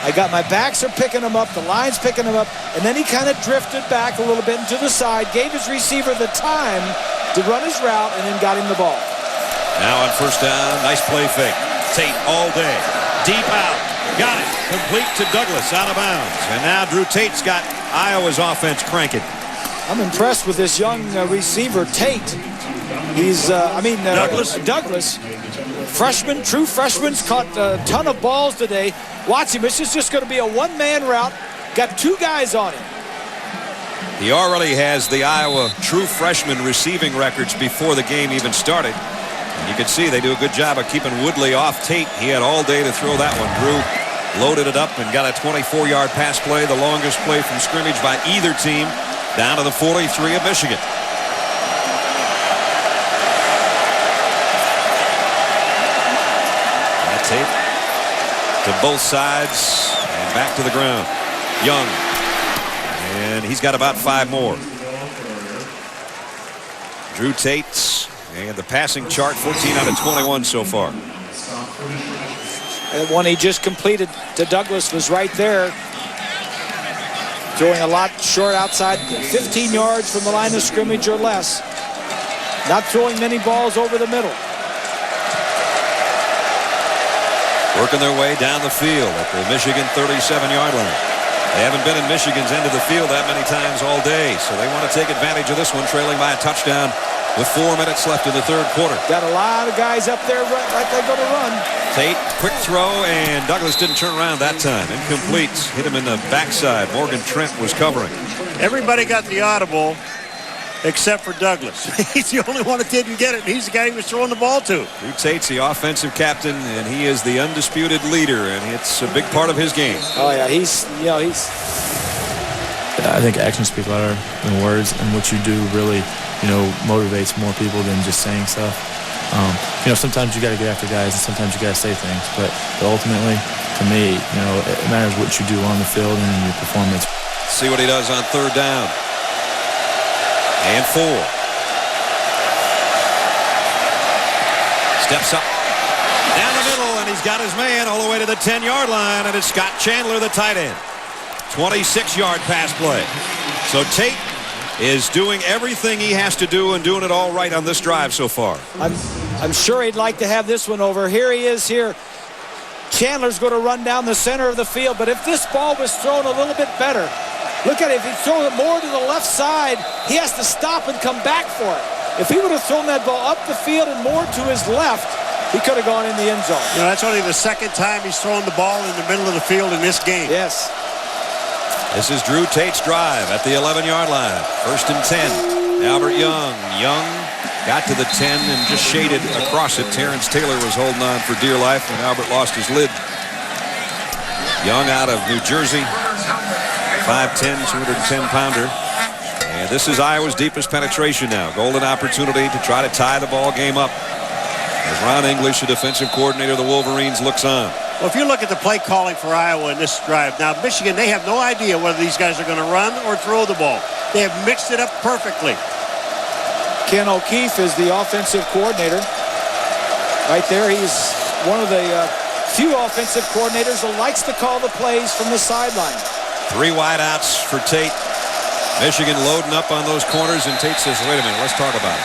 I got my backs are picking them up. The line's picking them up. And then he kind of drifted back a little bit into the side, gave his receiver the time to run his route, and then got him the ball. Now on first down, nice play fake. Tate all day. Deep out. Got it. Complete to Douglas, out of bounds. And now Drew Tate's got Iowa's offense cranking. I'm impressed with this young receiver, Tate. He's, Douglas. Freshman, true freshman's caught a ton of balls today. Watch him. This is just going to be a one-man route. Got 2 guys on him. He already has the Iowa true freshman receiving records before the game even started. And you can see they do a good job of keeping Woodley off Tate. He had all day to throw that one. Drew loaded it up and got a 24-yard pass play, the longest play from scrimmage by either team, down to the 43 of Michigan. Tate to both sides and back to the ground. Young, and he's got about 5 more. Drew Tate and the passing chart, 14 out of 21 so far. And the one he just completed to Douglas was right there, throwing a lot short outside, 15 yards from the line of scrimmage or less. Not throwing many balls over the middle. Working their way down the field at the Michigan 37-yard line. They haven't been in Michigan's end of the field that many times all day, so they want to take advantage of this one, trailing by a touchdown with 4 minutes left in the third quarter. Got a lot of guys up there like they're going to run. Tate, quick throw, and Douglas didn't turn around that time. Incomplete. Hit him in the backside. Morgan Trent was covering. Everybody got the audible except for Douglas. He's the only one that didn't get it. He's the guy he was throwing the ball to. Drew Tate's the offensive captain, and he is the undisputed leader, and it's a big part of his game. Oh, yeah, he's. I think actions speak louder than words, and what you do really, motivates more people than just saying stuff. Sometimes you got to get after guys, and sometimes you got to say things, but ultimately, to me, it matters what you do on the field and your performance. See what he does on third down. And 4. Steps up down the middle, and he's got his man all the way to the 10-yard line, and it's Scott Chandler, the tight end. 26-yard pass play. So Tate is doing everything he has to do and doing it all right on this drive so far. I'm sure he'd like to have this one over. Here he is here. Chandler's going to run down the center of the field, but if this ball was thrown a little bit better, look at it. If he throws it more to the left side, he has to stop and come back for it. If he would have thrown that ball up the field and more to his left, he could have gone in the end zone. That's only the second time he's thrown the ball in the middle of the field in this game. Yes. This is Drew Tate's drive at the 11-yard line. First and 10. Albert Young. Young got to the 10 and just shaded across it. Terrence Taylor was holding on for dear life when Albert lost his lid. Young out of New Jersey. 5'10", 210-pounder. And this is Iowa's deepest penetration now. Golden opportunity to try to tie the ball game up. As Ron English, the defensive coordinator of the Wolverines, looks on. Well, if you look at the play calling for Iowa in this drive, now Michigan, they have no idea whether these guys are going to run or throw the ball. They have mixed it up perfectly. Ken O'Keefe is the offensive coordinator. Right there, he's one of the few offensive coordinators who likes to call the plays from the sideline. 3 wideouts for Tate. Michigan loading up on those corners, and Tate says, wait a minute, let's talk about it.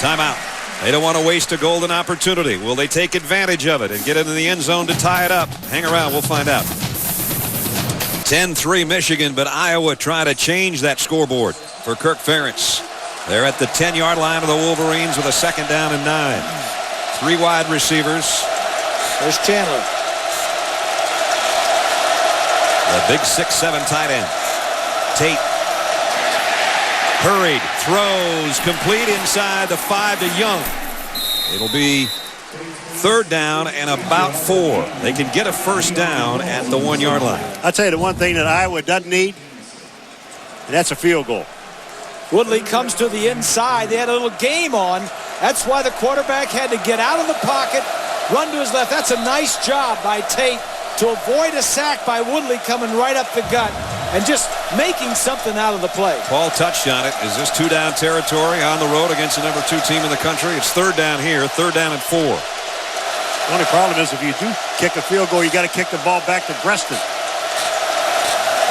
Timeout. They don't want to waste a golden opportunity. Will they take advantage of it and get into the end zone to tie it up? Hang around, we'll find out. 10-3 Michigan, but Iowa trying to change that scoreboard for Kirk Ferentz. They're at the 10-yard line of the Wolverines with a 2nd down and 9. 3 wide receivers. There's Chandler. The big 6'7" tight end. Tate. Hurried. Throws. Complete inside the 5 to Young. It'll be 3rd down and about 4. They can get a 1st down at the 1-yard line. I'll tell you the one thing that Iowa doesn't need, and that's a field goal. Woodley comes to the inside. They had a little game on. That's why the quarterback had to get out of the pocket, run to his left. That's a nice job by Tate to avoid a sack by Woodley coming right up the gut and just making something out of the play. Paul touched on it. Is this 2-down territory on the road against the number 2 team in the country? It's 3rd down here, 3rd down and 4. The only problem is if you do kick a field goal, you got to kick the ball back to Preston.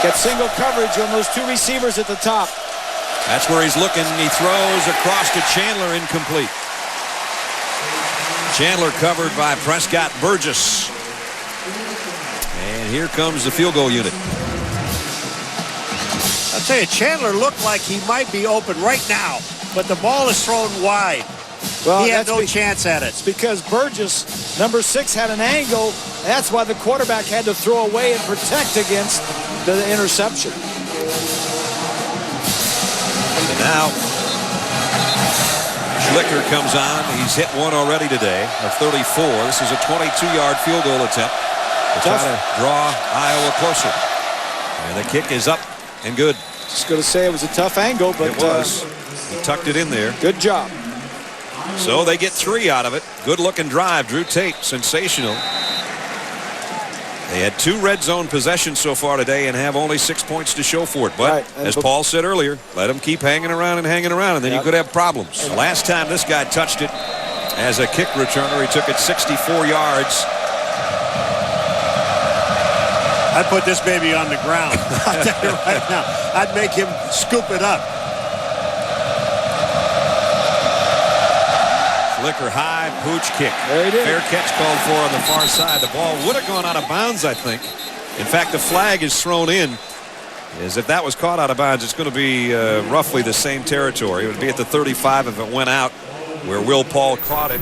Get single coverage on those 2 receivers at the top. That's where he's looking. He throws across to Chandler, incomplete. Chandler covered by Prescott Burgess. And here comes the field goal unit. I'll tell you, Chandler looked like he might be open right now, but the ball is thrown wide. Well, he had no chance at it. It's because Burgess, number 6, had an angle. And that's why the quarterback had to throw away and protect against the interception. And now, Schlicker comes on. He's hit one already today, a 34. This is a 22-yard field goal attempt to try to draw Iowa closer. And the kick is up and good. Just going to say it was a tough angle, but it was. He tucked it in there. Good job. So they get 3 out of it. Good-looking drive. Drew Tate, sensational. They had 2 red zone possessions so far today and have only 6 points to show for it. But as Paul said earlier, let them keep hanging around, and then you could have problems. Last time this guy touched it as a kick returner, he took it 64 yards. I'd put this baby on the ground. I'll tell you right now. I'd make him scoop it up. Schlicker high, pooch kick. There he did. Fair catch called for on the far side. The ball would have gone out of bounds, I think. In fact, the flag is thrown in. As if that was caught out of bounds, it's going to be roughly the same territory. It would be at the 35 if it went out, where Will Paul caught it.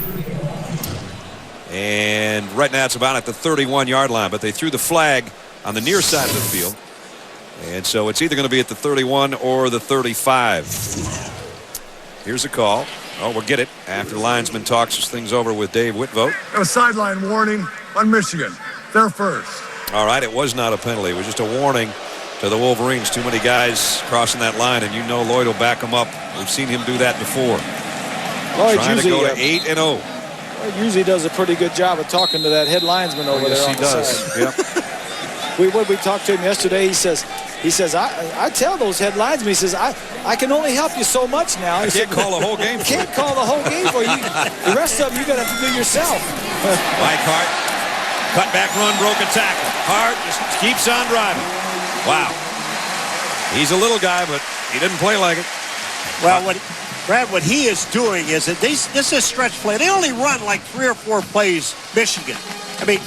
And right now it's about at the 31-yard line, but they threw the flag on the near side of the field. And so it's either going to be at the 31 or the 35. Here's a call. Oh, we'll get it after the linesman talks things over with Dave Whitvote. A sideline warning on Michigan. They're first. All right, it was not a penalty. It was just a warning to the Wolverines. Too many guys crossing that line, and you know Lloyd will back them up. We've seen him do that before. Lloyd trying to go to 8-0. Lloyd usually does a pretty good job of talking to that head linesman over there on the side. Yep. We talked to him yesterday. He says, I tell those head linesmen, he says, I can only help you so much now. I can't call the whole game for you. Can't call the whole game for you. The rest of them you're going to have to do yourself. Mike Hart, cut back run, broken tackle. Hart just keeps on driving. Wow. He's a little guy, but he didn't play like it. Well, Brad, what he is doing is that this is stretch play. They only run like 3 or 4 plays, Michigan. I mean,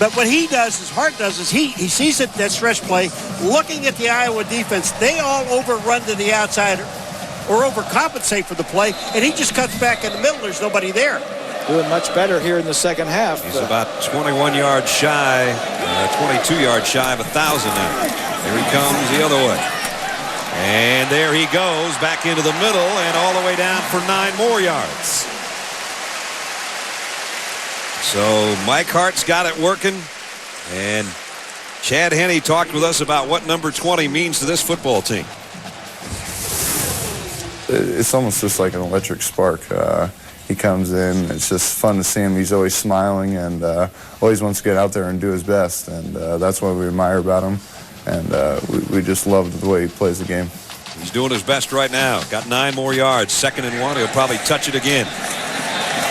but what he does, as Hart does, is he sees it, that stretch play, looking at the Iowa defense. They all overrun to the outside or overcompensate for the play, and he just cuts back in the middle. There's nobody there. Doing much better here in the second half. He's about 21 yards shy, 22 yards shy of 1,000 now. Here he comes the other way. And there he goes back into the middle and all the way down for 9 more yards. So Mike Hart's got it working, and Chad Henne talked with us about what number 20 means to this football team. It's almost just like an electric spark. He comes in, it's just fun to see him. He's always smiling and always wants to get out there and do his best, and that's what we admire about him, and we just love the way he plays the game. He's doing his best right now. Got 9 more yards. 2nd and 1. He'll probably touch it again.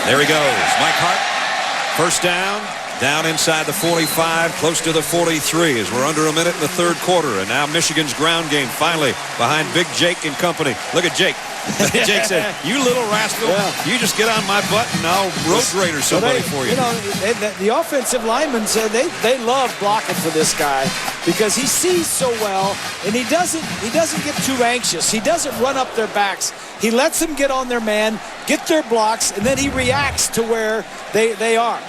There he goes. Mike Hart, first down. Down inside the 45, close to the 43 as we're under a minute in the 3rd quarter. And now Michigan's ground game finally behind Big Jake and company. Look at Jake. Jake said, "You little rascal, you just get on my butt and I'll road grader somebody for you." You know, the offensive linemen said they love blocking for this guy because he sees so well, and he doesn't get too anxious. He doesn't run up their backs. He lets them get on their man, get their blocks, and then he reacts to where they are.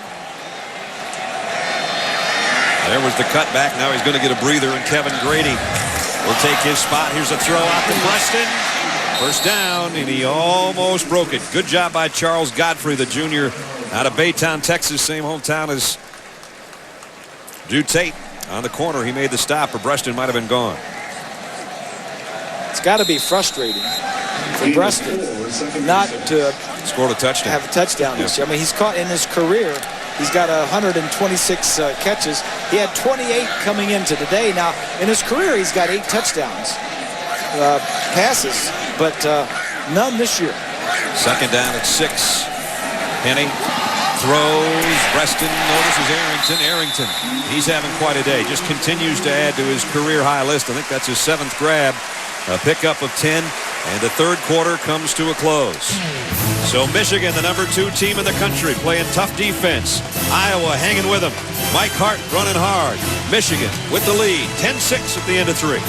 There was the cutback. Now he's going to get a breather, and Kevin Grady will take his spot. Here's a throw out to Preston. First down, and he almost broke it. Good job by Charles Godfrey, the junior out of Baytown, Texas, same hometown as Drew Tate. On the corner, he made the stop, or Preston might have been gone. It's got to be frustrating for Preston not to score a touchdown. Have a touchdown this year. I mean, he's caught in his career. He's got 126 catches. He had 28 coming into today. Now, in his career, he's got 8 touchdowns, passes, but none this year. 2nd down at 6. Henne throws. Preston notices Arrington. He's having quite a day. Just continues to add to his career high list. I think that's his 7th grab. A pickup of 10, and the 3rd quarter comes to a close. So Michigan, the number 2 team in the country, playing tough defense. Iowa hanging with them. Mike Hart running hard. Michigan with the lead. 10-6 at the end of 3.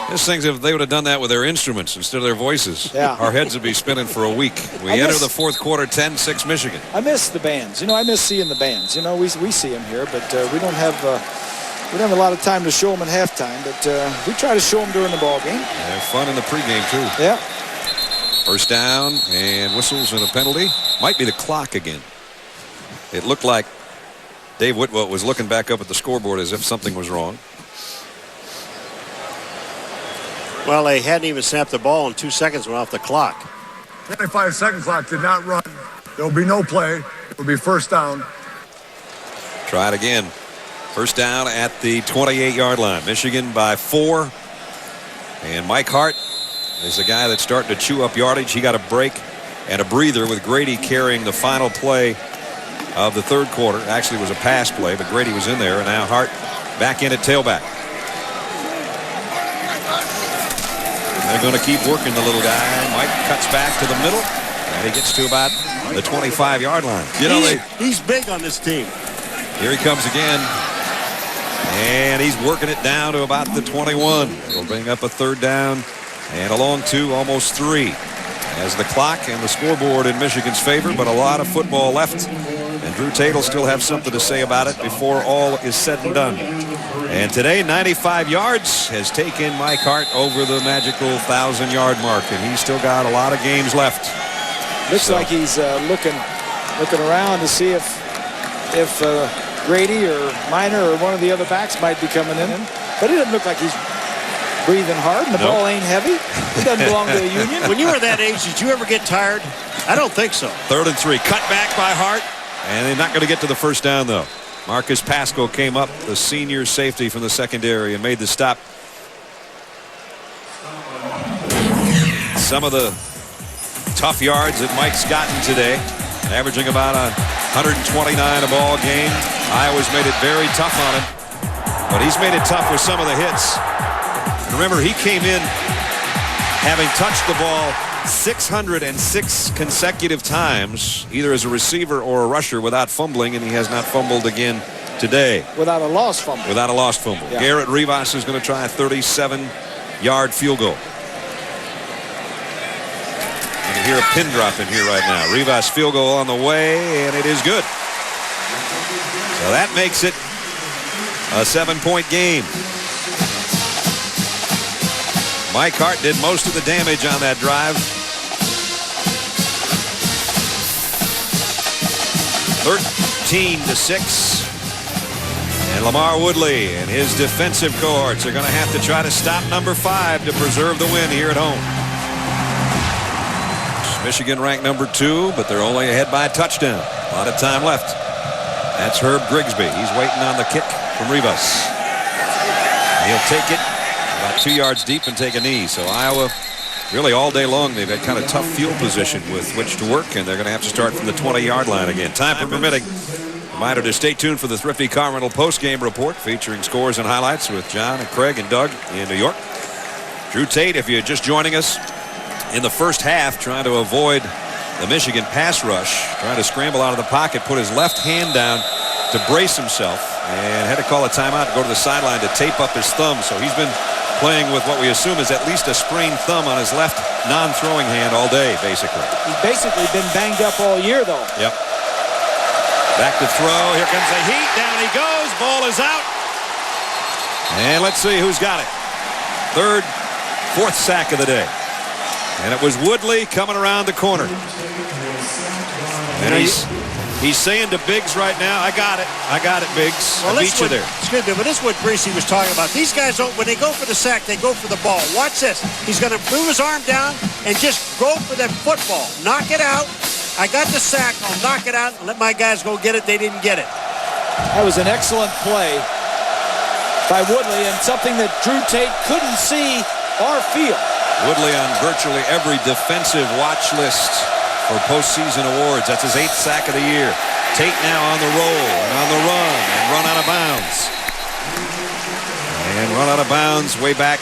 This thing's, if they would have done that with their instruments instead of their voices, our heads would be spinning for a week. We enter the 4th quarter, 10-6 Michigan. I miss the bands. You know, I miss seeing the bands. You know, we see them here, but we don't have a lot of time to show them at halftime. But we try to show them during the ball game. They're fun in the pregame too. Yeah. First down and whistles and a penalty. Might be the clock again. It looked like Dave Whitwell was looking back up at the scoreboard as if something was wrong. Well, they hadn't even snapped the ball, and 2 seconds went off the clock. 25-second clock did not run. There will be no play. It will be first down. Try it again. First down at the 28-yard line. Michigan by 4. And Mike Hart is the guy that's starting to chew up yardage. He got a break and a breather with Grady carrying the final play of the 3rd quarter. Actually, it was a pass play, but Grady was in there, and now Hart back in at tailback. They're going to keep working the little guy. Mike cuts back to the middle, and he gets to about the 25-yard line. You know, he's big on this team. Here he comes again, and he's working it down to about the 21. It'll bring up a 3rd down and a long 2, almost 3. As the clock and the scoreboard in Michigan's favor, but a lot of football left. And Drew Tate will still have something to say about it before all is said and done. And today, 95 yards has taken Mike Hart over the magical 1,000-yard mark, and he's still got a lot of games left. Looks like he's looking around to see if Grady or Minor or one of the other backs might be coming in. But it doesn't look like he's breathing hard, and the ball ain't heavy. It doesn't belong to the Union. When you were that age, did you ever get tired? I don't think so. 3rd and 3. Cut back by Hart, and they're not going to get to the first down, though. Marcus Pasco came up, the senior safety from the secondary, and made the stop. Some of the tough yards that Mike's gotten today, averaging about 129 a ball game. Iowa's made it very tough on him, but he's made it tough with some of the hits. Remember, he came in having touched the ball 606 consecutive times, either as a receiver or a rusher, without fumbling, and he has not fumbled again today. Without a lost fumble. Without a lost fumble. Yeah. Garrett Rivas is going to try a 37-yard field goal. You can hear a pin drop in here right now. Rivas field goal on the way, and it is good. So that makes it a 7-point game. Mike Hart did most of the damage on that drive. 13-6. And Lamar Woodley and his defensive cohorts are going to have to try to stop number 5 to preserve the win here at home. Michigan ranked number 2, but they're only ahead by a touchdown. A lot of time left. That's Herb Grigsby. He's waiting on the kick from Rivas. He'll take it about 2 yards deep and take a knee. So Iowa, really all day long, they've had kind of tough field position with which to work, and they're going to have to start from the 20-yard line again. Time permitting. Reminder to stay tuned for the Thrifty Car Rental post-game report featuring scores and highlights with John and Craig and Doug in New York. Drew Tate, if you're just joining us, in the first half trying to avoid the Michigan pass rush, trying to scramble out of the pocket, put his left hand down to brace himself, and had to call a timeout to go to the sideline to tape up his thumb. So he's been playing with what we assume is at least a sprained thumb on his left non-throwing hand all day, basically. He's basically been banged up all year, though. Yep. Back to throw. Here comes the heat. Down he goes. Ball is out. And let's see who's got it. Third, fourth sack of the day. And it was Woodley coming around the corner. And he's saying to Biggs right now, I got it, Biggs. Well, I beat you there. Excuse me, but this is what Greasy was talking about. These guys, don't, when they go for the sack, they go for the ball. Watch this. He's going to move his arm down and just go for that football. Knock it out. I got the sack. I'll knock it out and let my guys go get it. They didn't get it. That was an excellent play by Woodley and something that Drew Tate couldn't see or feel. Woodley on virtually every defensive watch list for postseason awards. That's his 8th sack of the year. Tate now on the roll and on the run and run out of bounds. And run out of bounds way back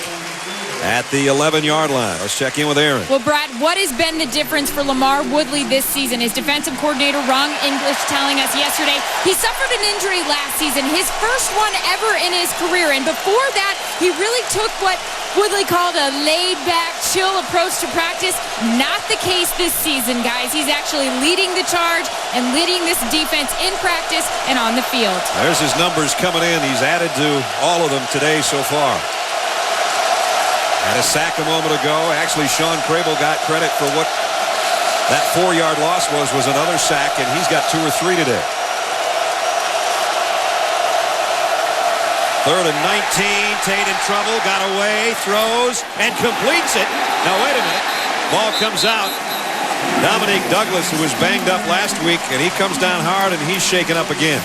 at the 11-yard line. Let's check in with Aaron. Well, Brad, what has been the difference for Lamar Woodley this season? His defensive coordinator, Ron English, telling us yesterday he suffered an injury last season, his first one ever in his career. And before that, he really took what Woodley called a laid-back, chill approach to practice. Not the case this season, guys. He's actually leading the charge and leading this defense in practice and on the field. There's his numbers coming in. He's added to all of them today so far. Had a sack a moment ago. Actually, Sean Crable got credit for what that 4-yard loss was another sack, and he's got 2 or 3 today. 3rd and 19. Tate in trouble. Got away. Throws and completes it. Now, wait a minute. Ball comes out. Dominique Douglas, who was banged up last week, and he comes down hard, and he's shaken up again.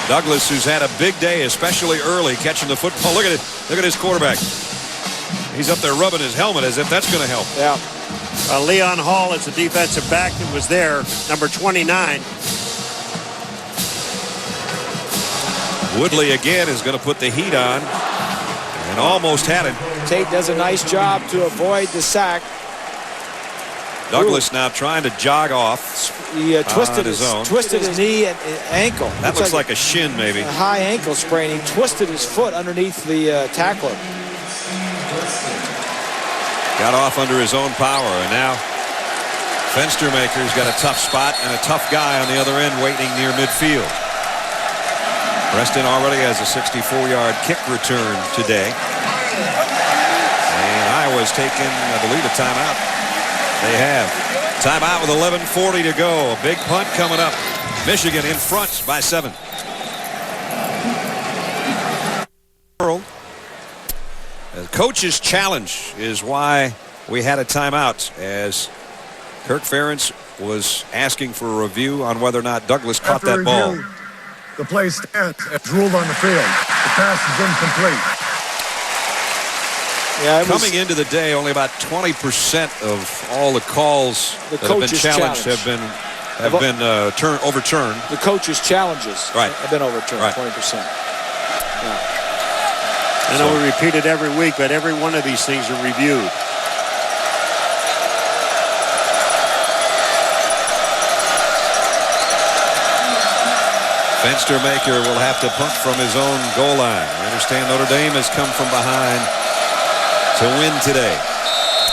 Douglas, who's had a big day, especially early, catching the football. Look at it. Look at his quarterback. He's up there rubbing his helmet as if that's going to help. Yeah. Leon Hall is the defensive back that was there, number 29. Woodley again is going to put the heat on and almost had it. Tate does a nice job to avoid the sack. Douglas now trying to jog off. He twisted his knee and ankle. That looks like a shin, maybe. A high ankle sprain. He twisted his foot underneath the tackler. Got off under his own power, and now Fenstermaker's got a tough spot and a tough guy on the other end waiting near midfield. Preston already has a 64-yard kick return today. And Iowa's taken, I believe, a timeout. They have. Timeout with 11:40 to go. A big punt coming up. Michigan in front by 7. The coach's challenge is why we had a timeout, as Kirk Ferentz was asking for a review on whether or not Douglas caught that ball. The play stands as ruled on the field. The pass is incomplete. Yeah, coming into the day, only about 20% of all the calls that have been challenged have been overturned. The coach's challenges have been overturned, 20%. Yeah. I know we repeat it every week, but every one of these things are reviewed. Fenstermaker will have to punt from his own goal line. I understand Notre Dame has come from behind to win today.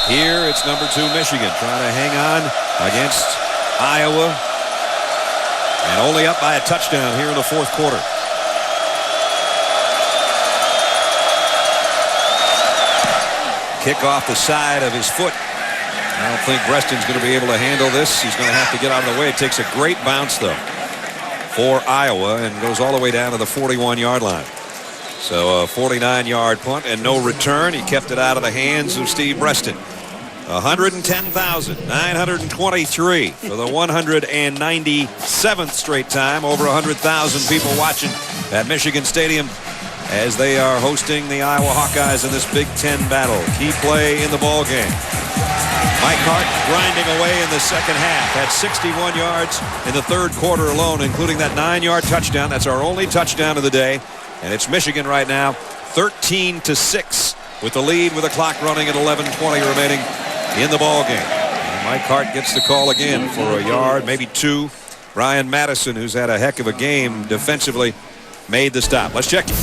Here it's number 2 Michigan trying to hang on against Iowa, and only up by a touchdown here in the 4th quarter. Kick off the side of his foot. I don't think Breaston's going to be able to handle this. He's going to have to get out of the way. It takes a great bounce, though, for Iowa and goes all the way down to the 41-yard line. So a 49-yard punt and no return. He kept it out of the hands of Steve Breaston. 110,923 for the 197th straight time. Over 100,000 people watching at Michigan Stadium as they are hosting the Iowa Hawkeyes in this Big Ten battle. Key play in the ball game. Mike Hart grinding away in the second half. Had 61 yards in the third quarter alone, including that 9-yard touchdown. That's our only touchdown of the day. And it's Michigan right now, 13-6, with the lead with the clock running at 11:20 remaining in the ball game. And Mike Hart gets the call again for a yard, maybe two. Brian Madison, who's had a heck of a game defensively, made the stop. Let's check it.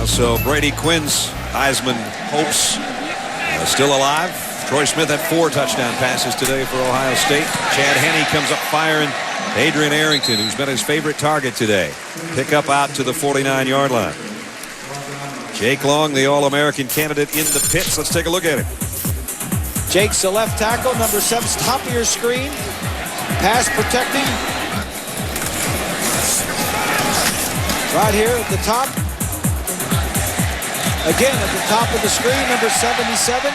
So Brady Quinn's Heisman hopes still alive. Troy Smith had 4 touchdown passes today for Ohio State. Chad Henne comes up firing. Adrian Arrington, who's been his favorite target today, pick up out to the 49-yard line. Jake Long, the All-American candidate, in the pits. Let's take a look at it. Jake's the left tackle, number 7's top of your screen. Pass protecting. Right here at the top. Again at the top of the screen, number 77.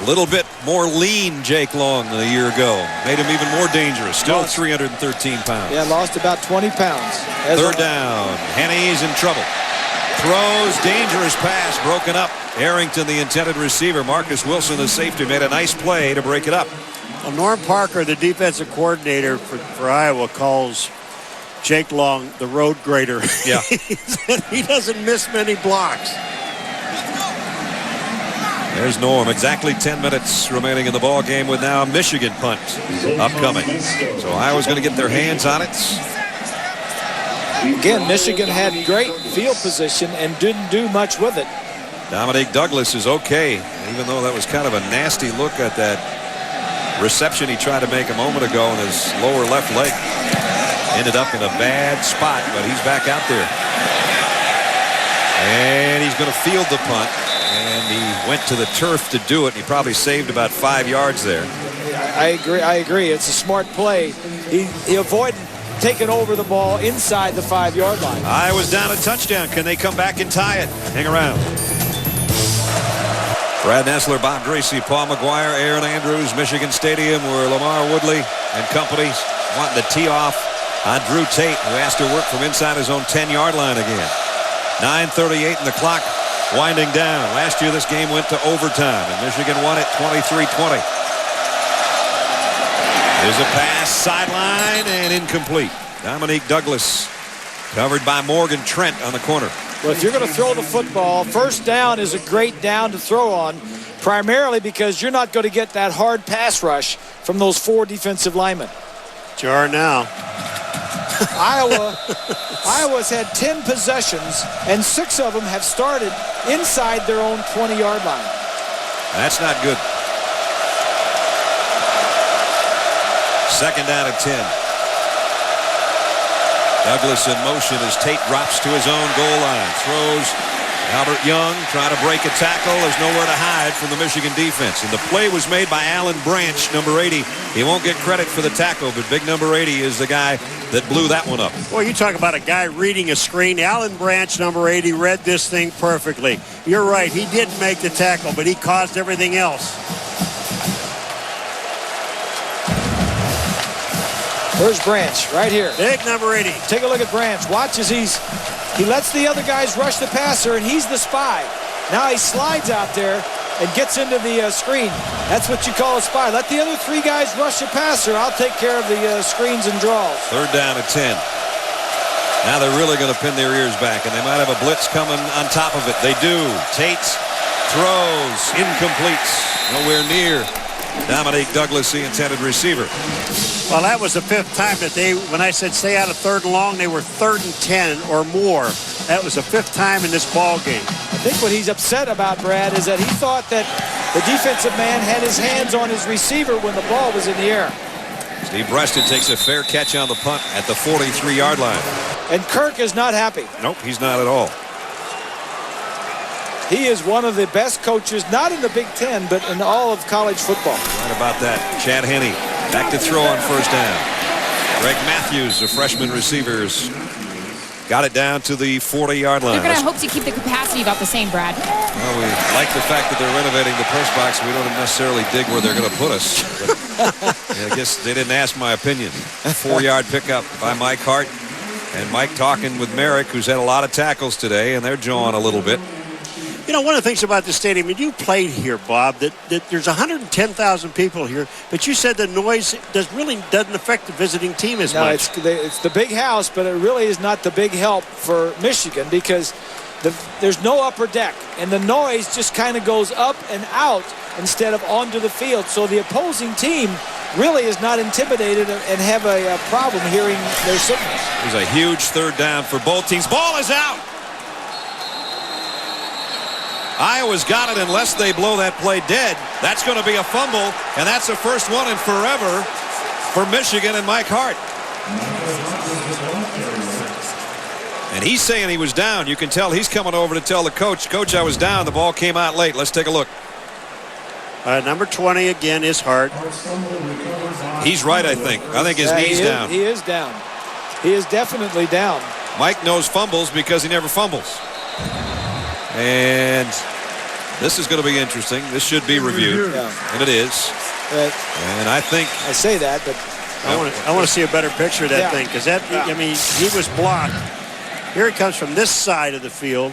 A little bit more lean Jake Long than a year ago. Made him even more dangerous. Still 313 pounds. Yeah, lost about 20 pounds. Third down. Henne's in trouble. Throws, dangerous pass, broken up. Arrington, the intended receiver. Marcus Wilson, the safety, made a nice play to break it up. Well, Norm Parker, the defensive coordinator for Iowa, calls Jake Long the road grader. Yeah. He doesn't miss many blocks. There's Norm. Exactly 10 minutes remaining in the ball game with now a Michigan punt upcoming. So Iowa's going to get their hands on it. Again, Michigan had great field position and didn't do much with it. Dominique Douglas is okay, even though that was kind of a nasty look at that reception he tried to make a moment ago, and his lower left leg ended up in a bad spot, but he's back out there. And he's going to field the punt. And he went to the turf to do it. He probably saved about 5 yards there. I agree. It's a smart play. He avoided taking over the ball inside the 5-yard line. Iowa's down a touchdown. Can they come back and tie it? Hang around. Brad Nessler, Bob Gracie, Paul McGuire, Aaron Andrews, Michigan Stadium, where Lamar Woodley and company wanting to tee off on Drew Tate, who has to work from inside his own 10-yard line again. 9:38 in the clock. Winding down. Last year this game went to overtime and Michigan won it 23-20. There's a pass, sideline, and incomplete. Dominique Douglas covered by Morgan Trent on the corner. Well, if you're going to throw the football, first down is a great down to throw on, primarily because you're not going to get that hard pass rush from those 4 defensive linemen. Jar now. Iowa's had 10 possessions, and 6 of them have started inside their own 20-yard line. That's not good. Second down and 10. Douglas in motion as Tate drops to his own goal line. Throws. Albert Young trying to break a tackle. There's nowhere to hide from the Michigan defense. And the play was made by Alan Branch, number 80. He won't get credit for the tackle, but big number 80 is the guy that blew that one up. Well, you talk about a guy reading a screen. Alan Branch, number 80, read this thing perfectly. You're right. He didn't make the tackle, but he caused everything else. Where's Branch? Right here. Big number 80. Take a look at Branch. Watch as he lets the other guys rush the passer, and he's the spy. Now he slides out there and gets into the screen. That's what you call a spy. Let the other 3 guys rush the passer. I'll take care of the screens and draws. Third down and 10. Now they're really going to pin their ears back, and they might have a blitz coming on top of it. They do. Tate throws. Incomplete. Nowhere near Dominique Douglas, the intended receiver. Well, that was the 5th time that when I said stay out of 3rd and long, they were 3rd and 10 or more. That was the 5th time in this ball game. I think what he's upset about, Brad, is that he thought that the defensive man had his hands on his receiver when the ball was in the air. Steve Breaston takes a fair catch on the punt at the 43-yard line. And Kirk is not happy. Nope, he's not at all. He is one of the best coaches, not in the Big Ten, but in all of college football. Right about that. Chad Henne back to throw on first down. Greg Matthews, a freshman receivers, got it down to the 40-yard line. They're going to hope to keep the capacity about the same, Brad. Well, we like the fact that they're renovating the press box. We don't necessarily dig where they're going to put us. But yeah, I guess they didn't ask my opinion. 4-yard pickup by Mike Hart. And Mike talking with Merrick, who's had a lot of tackles today, and they're jawing a little bit. You know, one of the things about the stadium, and you played here, Bob, that there's 110,000 people here, but you said the noise doesn't affect the visiting team as much. No, it's the big house, but it really is not the big help for Michigan because there's no upper deck, and the noise just kind of goes up and out instead of onto the field. So the opposing team really is not intimidated and have a problem hearing their signals. There's a huge third down for both teams. Ball is out. Iowa's got it unless they blow that play dead. That's going to be a fumble, and that's the first one in forever for Michigan and Mike Hart. And he's saying he was down. You can tell he's coming over to tell the coach, Coach, I was down. The ball came out late. Let's take a look. Number 20 again is Hart. He's right, I think. I think his knee's down. He is down. He is definitely down. Mike knows fumbles because he never fumbles. And this is going to be interesting. This should be reviewed, and it is. And I think I say that, but I want to see a better picture of that thing because I mean, he was blocked. Here it comes from this side of the field.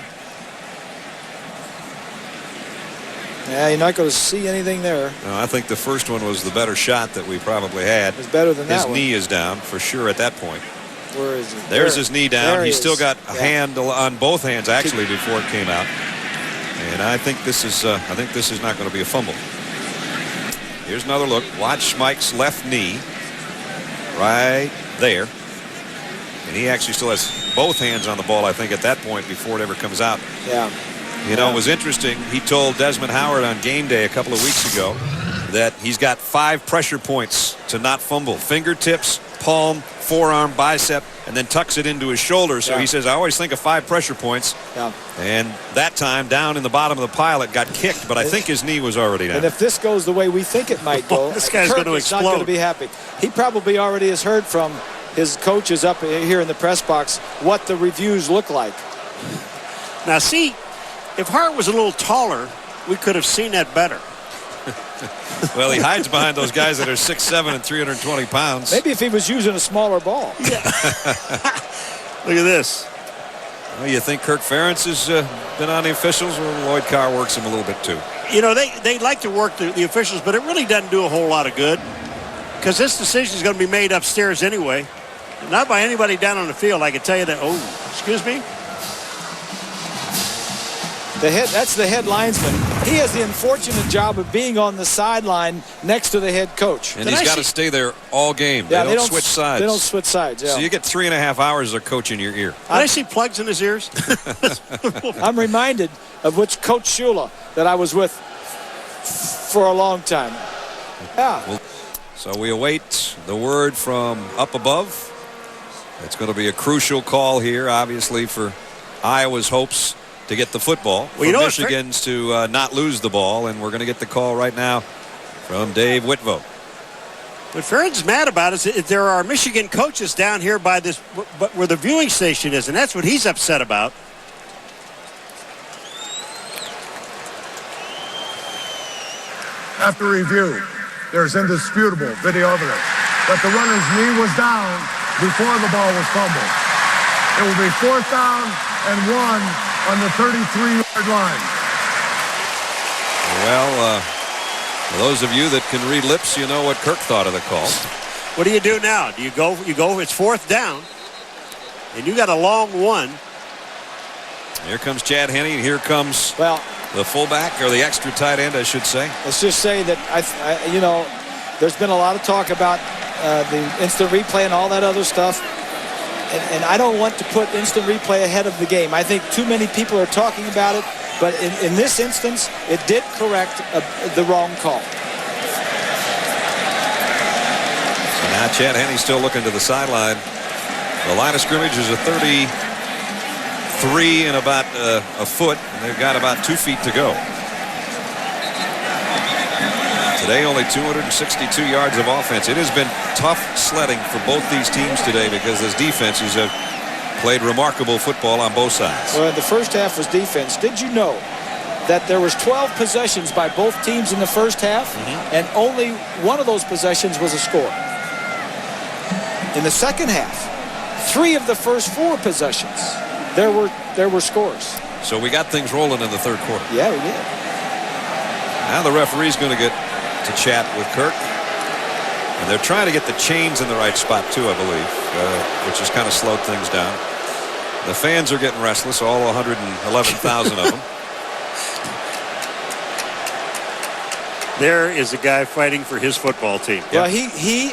Yeah, you're not going to see anything there. No, I think the first one was the better shot that we probably had. It's better than that one. His knee is down for sure at that point. Where is it? There's his knee down. He's still got a Yeah. hand on both hands actually before it came out. And I think this is not going to be a fumble. Here's another look. Watch Mike's left knee right there. And he actually still has both hands on the ball, I think, at that point before it ever comes out. Yeah. You know, it was interesting. He told Desmond Howard on game day a couple of weeks ago that he's got 5 pressure points to not fumble. Fingertips, palm, forearm, bicep, and then tucks it into his shoulder. So he says, I always think of 5 pressure points. Yeah. And that time, down in the bottom of the pile, it got kicked, but I think his knee was already down. And if this goes the way we think it might go, this guy's going to explode. Not going to be happy. He probably already has heard from his coaches up here in the press box what the reviews look like. Now, see, if Hart was a little taller, we could have seen that better. Well, he hides behind those guys that are 6'7" and 320 pounds. Maybe if he was using a smaller ball. Yeah. Look at this. Well, you think Kirk Ferentz has been on the officials? Well, Lloyd Carr works him a little bit too. You know, they like to work the officials, but it really doesn't do a whole lot of good because this decision is going to be made upstairs anyway. Not by anybody down on the field. I can tell you that. Oh, excuse me? That's the head linesman. He has the unfortunate job of being on the sideline next to the head coach. And he's got to stay there all game. Yeah, they don't switch sides. They don't switch sides, yeah. So you get 3.5 hours of coach in your ear. Did I see plugs in his ears? I'm reminded of which Coach Shula that I was with for a long time. Yeah. So we await the word from up above. It's going to be a crucial call here, obviously, for Iowa's hopes to get the football. For Michigan's to not lose the ball, and we're going to get the call right now from Dave Whitvo. What Ferentz is mad about is that there are Michigan coaches down here by this, where the viewing station is, and that's what he's upset about. After review, there's indisputable video evidence that the runner's knee was down before the ball was fumbled. It will be 4th down and 1 on the 33-yard line. Well, for those of you that can read lips, you know what Kirk thought of the call. What do you do now? Do you go, it's 4th down, and you got a long one. Here comes Chad Henne, and here comes the fullback, or the extra tight end, I should say. Let's just say that, you know, there's been a lot of talk about the instant replay and all that other stuff. And I don't want to put instant replay ahead of the game. I think too many people are talking about it. But in this instance, it did correct the wrong call. So now Chad Henne's still looking to the sideline. The line of scrimmage is a 3 and about a foot. And they've got about 2 feet to go. Today, only 262 yards of offense. It has been tough sledding for both these teams today because those defenses have played remarkable football on both sides. Well, the first half was defense. Did you know that there was 12 possessions by both teams in the first half, and only one of those possessions was a score? In the second half, 3 of the first 4 possessions, there were scores. So we got things rolling in the third quarter. Yeah, we did. Now the referee's going to get to chat with Kirk. And they're trying to get the chains in the right spot, too, I believe, which has kind of slowed things down. The fans are getting restless, all 111,000 of them. There is a guy fighting for his football team. Well, he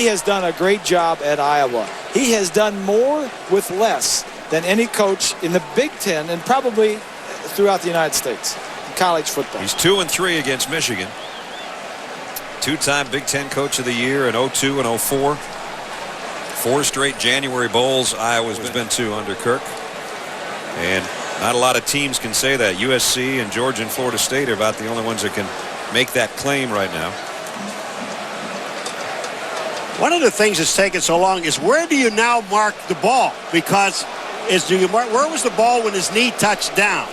has done a great job at Iowa. He has done more with less than any coach in the Big Ten and probably throughout the United States in college football. He's 2-3 against Michigan. 2-time Big Ten Coach of the Year in 02 and 04. 4 straight January Bowls Iowa's been to under Kirk. And not a lot of teams can say that. USC and Georgia and Florida State are about the only ones that can make that claim right now. One of the things that's taken so long is where do you now mark the ball? Because where was the ball when his knee touched down?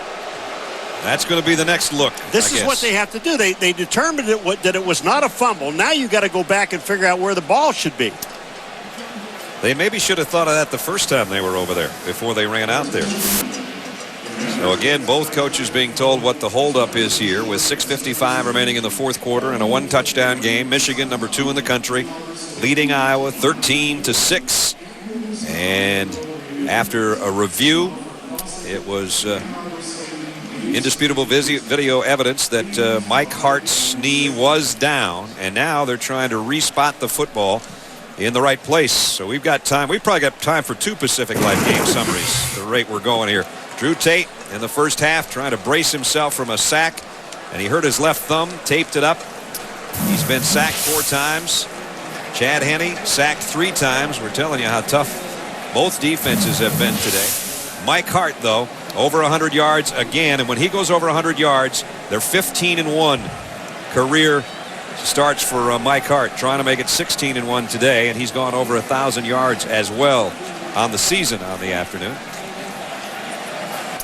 That's going to be the next look. This is what they have to do. They determined that it was not a fumble. Now you got to go back and figure out where the ball should be. They maybe should have thought of that the first time they were over there before they ran out there. So again, both coaches being told what the holdup is here with 6:55 remaining in the fourth quarter and a 1-touchdown game. Michigan, number 2 in the country, leading Iowa 13-6. And after a review, it was indisputable video evidence that Mike Hart's knee was down, and now they're trying to respot the football in the right place. So we've got time. We've probably got time for 2 Pacific Life game summaries, the rate we're going here. Drew Tate in the first half trying to brace himself from a sack, and he hurt his left thumb, taped it up. He's been sacked 4 times. Chad Henne sacked 3 times. We're telling you how tough both defenses have been today. Mike Hart, though, over 100 yards again, and when he goes over 100 yards, they're 15-1. Career starts for Mike Hart, trying to make it 16-1 today, and he's gone over 1,000 yards as well on the season on the afternoon.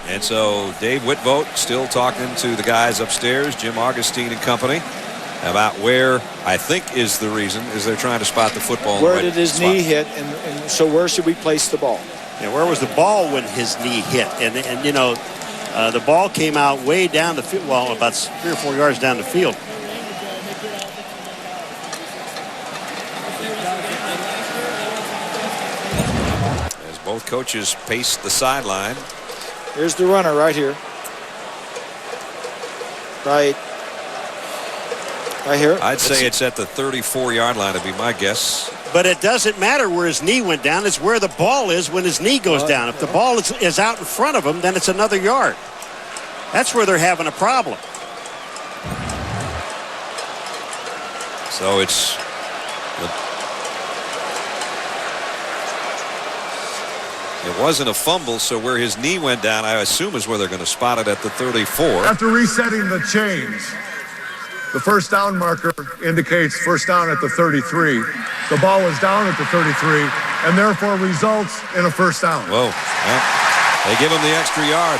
And so Dave Whitvote still talking to the guys upstairs, Jim Augustine and company, about where I think is the reason is they're trying to spot the football. Where did his knee hit, and so where should we place the ball? Yeah, where was the ball when his knee hit? And you know, the ball came out way down the field, well, about 3 or 4 yards down the field. As both coaches pace the sideline. Here's the runner right here. Right here. I'd say it's at the 34-yard line, would be my guess. But it doesn't matter where his knee went down. It's where the ball is when his knee goes down. If the ball is out in front of him, then it's another yard. That's where they're having a problem. So it's it wasn't a fumble, so where his knee went down, I assume, is where they're going to spot it at the 34. After resetting the chains, the first down marker indicates first down at the 33. The ball was down at the 33, and therefore results in a first down. Whoa. Well, they give him the extra yard.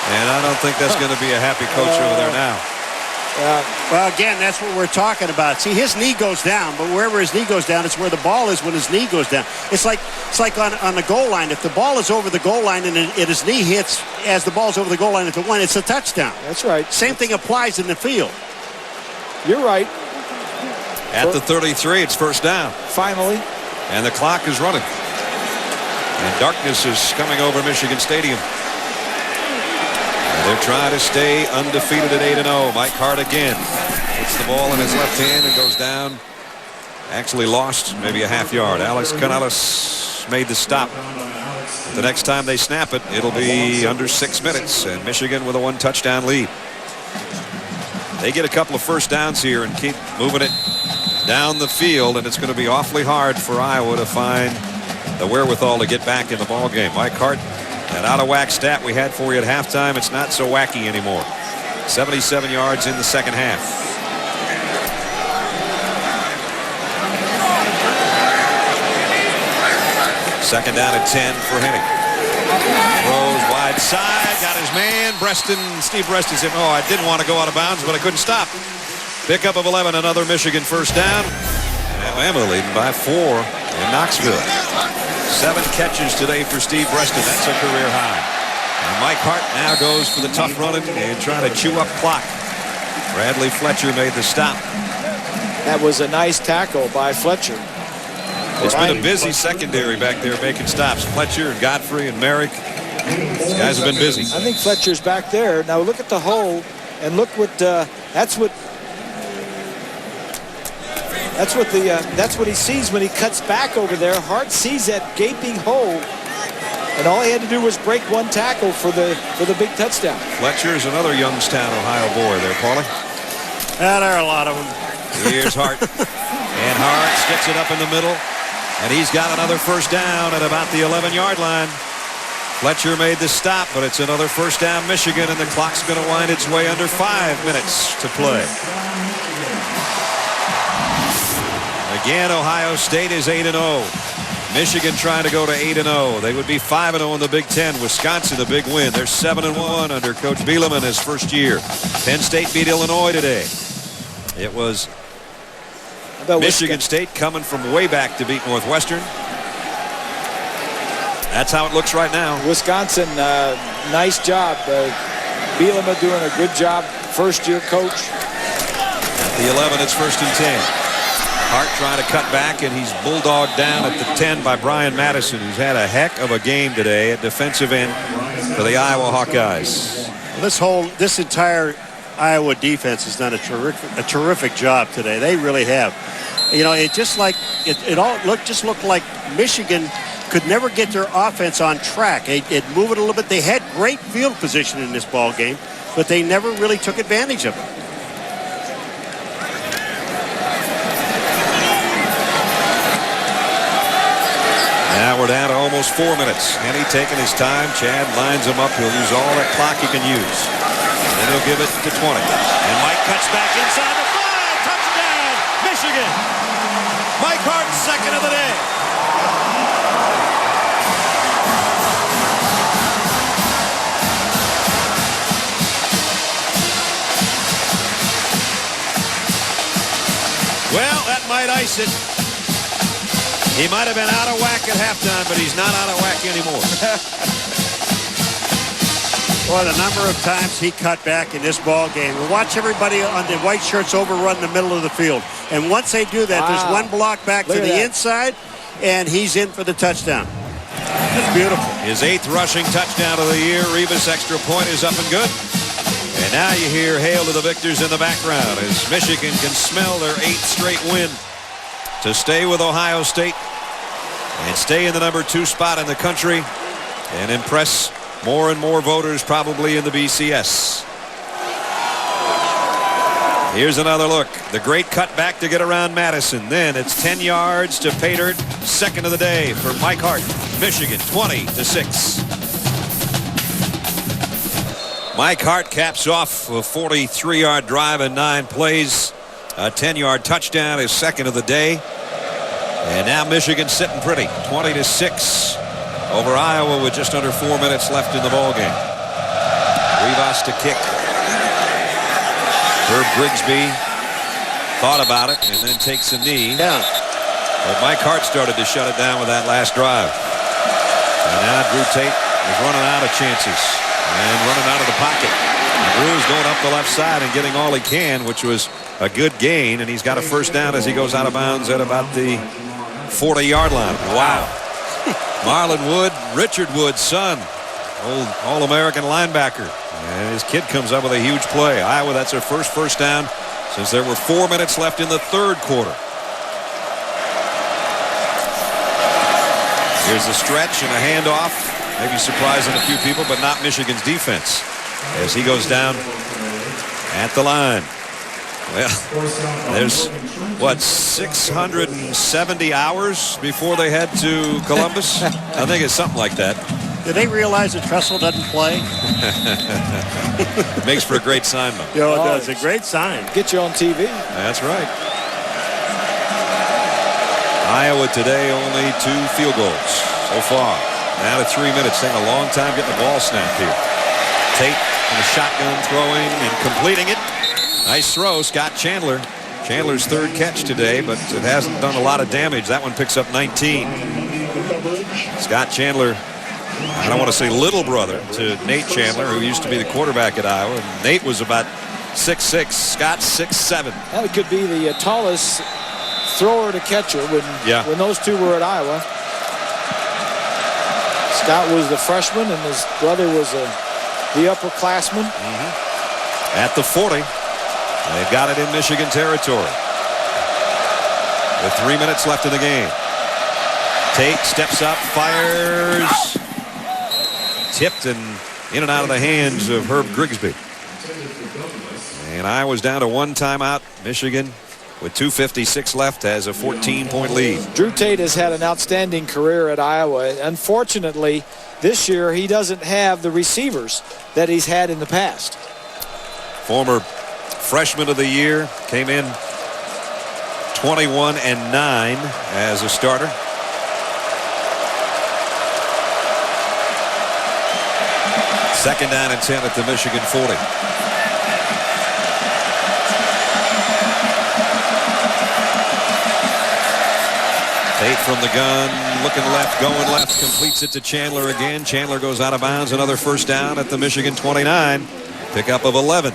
And I don't think that's going to be a happy coach over there now. Well, again, that's what we're talking about. See, his knee goes down, but wherever his knee goes down, it's where the ball is when his knee goes down. It's like on the goal line. If the ball is over the goal line and his knee hits as the ball's over the goal line at the 1, it's a touchdown. That's right. Same thing applies in the field. You're right. At the 33, it's first down. Finally. And the clock is running. And darkness is coming over Michigan Stadium. They're trying to stay undefeated at 8-0. Mike Hart again puts the ball in his left hand and goes down. Actually lost maybe a half yard. Alex Canales made the stop. The next time they snap it, it'll be under 6 minutes, and Michigan with a 1-touchdown lead. They get a couple of first downs here and keep moving it down the field, and it's going to be awfully hard for Iowa to find the wherewithal to get back in the ball game. Mike Hart That out-of-whack stat we had for you at halftime, it's not so wacky anymore. 77 yards in the second half. Second down at 10 for Henning. Throws wide side, got his man. Steve Breston said, oh, I didn't want to go out of bounds, but I couldn't stop. Pickup of 11, another Michigan first down. And Alabama leading by 4 in Knoxville. 7 catches today for Steve Breston. That's a career high. And Mike Hart now goes for the tough running and trying to chew up clock. Bradley Fletcher made the stop. That was a nice tackle by Fletcher. It's been a busy secondary back there making stops. Fletcher and Godfrey and Merrick. These guys have been busy. I think Fletcher's back there. Now look at the hole and look what that's what he sees when he cuts back over there. Hart sees that gaping hole, and all he had to do was break one tackle for the big touchdown. Fletcher is another Youngstown, Ohio boy there, Paulie. There are a lot of them. Here's Hart. And Hart sticks it up in the middle. And he's got another first down at about the 11-yard line. Fletcher made the stop, but it's another first down Michigan, and the clock's going to wind its way under 5 minutes to play. Again, Ohio State is 8-0. Michigan trying to go to 8-0. They would be 5-0 in the Big Ten. Wisconsin, a big win. They're 7-1 under Coach Bielema in his first year. Penn State beat Illinois today. It was Michigan State coming from way back to beat Northwestern. That's how it looks right now. Wisconsin, nice job. Bielema doing a good job. First-year coach. At the 11, it's 1st and 10. Hart trying to cut back, and he's bulldogged down at the 10 by Brian Madison, who's had a heck of a game today at defensive end for the Iowa Hawkeyes. This entire Iowa defense has done a terrific job today. They really have. You know, it just like it all looked like Michigan could never get their offense on track. It moved it a little bit. They had great field position in this ball game, but they never really took advantage of it. Now we're down to almost 4 minutes. Henny taking his time. Chad lines him up. He'll use all that clock he can use. Then he'll give it to 20. And Mike cuts back inside the 5. Touchdown, Michigan. Mike Hart, second of the day. Well, that might ice it. He might have been out of whack at halftime, but he's not out of whack anymore. Well, the number of times he cut back in this ball game. We watch everybody on the white shirts overrun the middle of the field. And once they do that, there's one block back to the inside, and he's in for the touchdown. That's beautiful. His 8th rushing touchdown of the year. Revis extra point is up and good. And now you hear Hail to the Victors in the background as Michigan can smell their 8th straight win to stay with Ohio State and stay in the number 2 spot in the country and impress more and more voters probably in the BCS. Here's another look. The great cutback to get around Madison. Then it's 10 yards to pay dirt. Second of the day for Mike Hart. Michigan 20-6. Mike Hart caps off a 43-yard drive in 9 plays. A 10-yard touchdown, his second of the day. And now Michigan sitting pretty, 20-6 over Iowa with just under 4 minutes left in the ballgame. Rivas to kick. Herb Grigsby thought about it and then takes a knee. Yeah. But Mike Hart started to shut it down with that last drive. And now Drew Tate is running out of chances and running out of the pocket. And Drew's going up the left side and getting all he can, which was a good gain. And he's got a first down as he goes out of bounds at about the 40-yard line. Wow. Marlon Wood, Richard Wood's son, old All-American linebacker. And his kid comes up with a huge play. Iowa, that's their first down since there were 4 minutes left in the third quarter. Here's a stretch and a handoff. Maybe surprising a few people, but not Michigan's defense as he goes down at the line. Well, there's, 670 hours before they head to Columbus? I think it's something like that. Do they realize that Tressel doesn't play? Makes for a great sign, though. You know, it does. A great sign. Get you on TV. That's right. Iowa today only 2 field goals so far. Now to 3 minutes. Taking a long time getting the ball snapped here. Tate in the shotgun throwing and completing it. Nice throw, Scott Chandler. Chandler's 3rd catch today, but it hasn't done a lot of damage. That one picks up 19. Scott Chandler, I don't want to say little brother to Nate Chandler, who used to be the quarterback at Iowa. And Nate was about 6'6", Scott 6'7". That could be the tallest thrower to catcher when those two were at Iowa. Scott was the freshman, and his brother was the upperclassman. At the 40. They've got it in Michigan territory. With 3 minutes left in the game. Tate steps up, fires. Tipped and in and out of the hands of Herb Grigsby. And Iowa's down to 1 timeout. Michigan, with 2:56 left, has a 14-point lead. Drew Tate has had an outstanding career at Iowa. Unfortunately, this year he doesn't have the receivers that he's had in the past. Former freshman of the year, came in 21-9 as a starter. Second down and 10 at the Michigan 40. Tate from the gun, looking left, going left, completes it to Chandler again. Chandler goes out of bounds, another first down at the Michigan 29. Pickup of 11.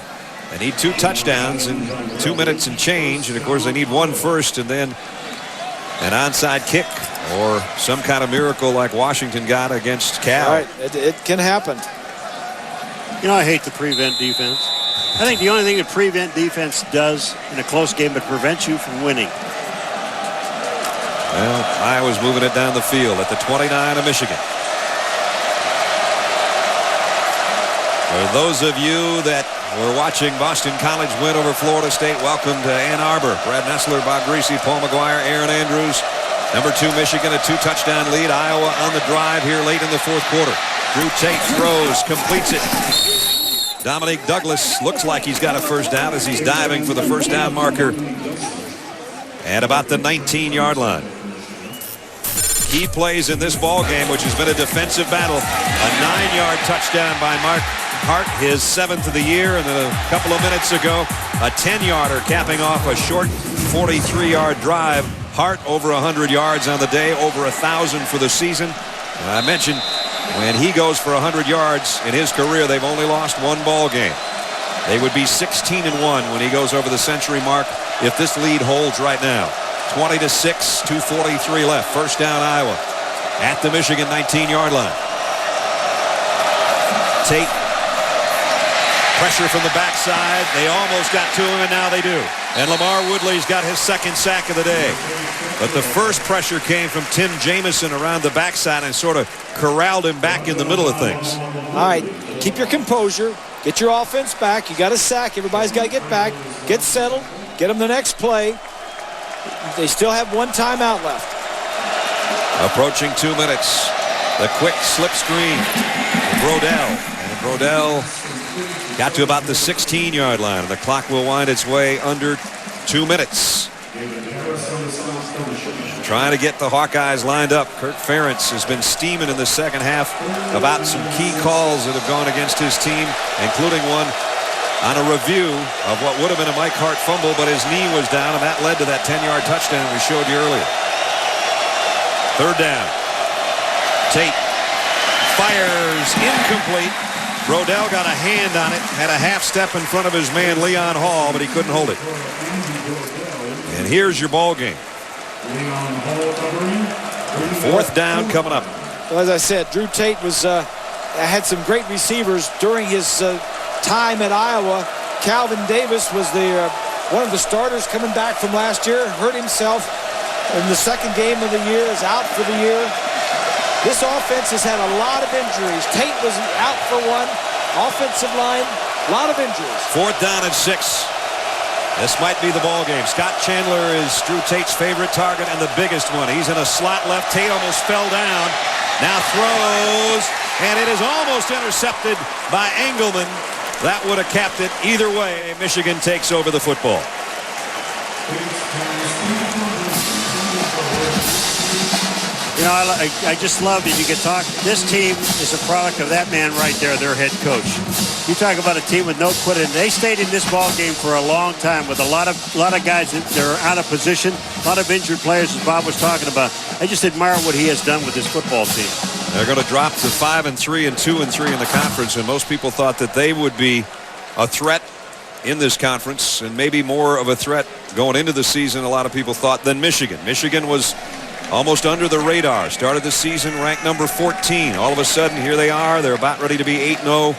They need 2 touchdowns in 2 minutes and change, and of course they need 1 first and then an onside kick or some kind of miracle like Washington got against Cal. All right, it can happen. You know, I hate the prevent defense. I think the only thing that prevent defense does in a close game, it prevents you from winning. Well, Iowa's moving it down the field at the 29 of Michigan. For those of you that were watching Boston College win over Florida State, welcome to Ann Arbor. Brad Nessler, Bob Greasy, Paul McGuire, Aaron Andrews. Number 2 Michigan, a 2-touchdown lead. Iowa on the drive here late in the 4th quarter. Drew Tate throws, completes it. Dominique Douglas looks like he's got a first down as he's diving for the first down marker at about the 19-yard line. Key plays in this ball game, which has been a defensive battle. A 9-yard touchdown by Mark Hart, his 7th of the year, and then a couple of minutes ago, a 10-yarder capping off a short 43-yard drive. Hart over 100 yards on the day, over 1,000 for the season. And I mentioned when he goes for 100 yards in his career, they've only lost 1 ball game. They would be 16-1 when he goes over the century mark if this lead holds right now. 20-6, 2:43 left. First down, Iowa at the Michigan 19-yard line. Tate, pressure from the backside. They almost got to him, and now they do. And Lamar Woodley's got his 2nd sack of the day. But the first pressure came from Tim Jamison around the backside and sort of corralled him back in the middle of things. All right, keep your composure. Get your offense back. You got a sack. Everybody's got to get back. Get settled. Get them the next play. They still have 1 timeout left. Approaching 2 minutes. The quick slip screen to Brodell. And Brodell got to about the 16-yard line. And the clock will wind its way under 2 minutes. Trying to get the Hawkeyes lined up. Kirk Ferentz has been steaming in the second half about some key calls that have gone against his team, including one on a review of what would have been a Mike Hart fumble, but his knee was down, and that led to that 10-yard touchdown we showed you earlier. Third down. Tate fires, incomplete. Brodell got a hand on it, had a half step in front of his man Leon Hall, but he couldn't hold it. And here's your ball game. 4th down coming up. Well, as I said, Drew Tate had some great receivers during his time at Iowa. Calvin Davis was one of the starters coming back from last year, hurt himself in the 2nd game of the year, is out for the year. This offense has had a lot of injuries. Tate was out for 1. Offensive line, a lot of injuries. 4th down and 6. This might be the ball game. Scott Chandler is Drew Tate's favorite target and the biggest one. He's in a slot left. Tate almost fell down. Now throws. and it is almost intercepted by Engelman. That would have capped it. Either way, Michigan takes over the football. You know, I just love that you can talk. This team is a product of that man right there, their head coach. You talk about a team with no quitting. They stayed in this ball game for a long time with a lot of guys that are out of position, a lot of injured players, as Bob was talking about. I just admire what he has done with this football team. They're going to drop to 5-3 and 2-3 in the conference, and most people thought that they would be a threat in this conference, and maybe more of a threat going into the season, a lot of people thought, than Michigan. Michigan was almost under the radar. Started the season ranked number 14. All of a sudden, here they are. They're about ready to be 8-0.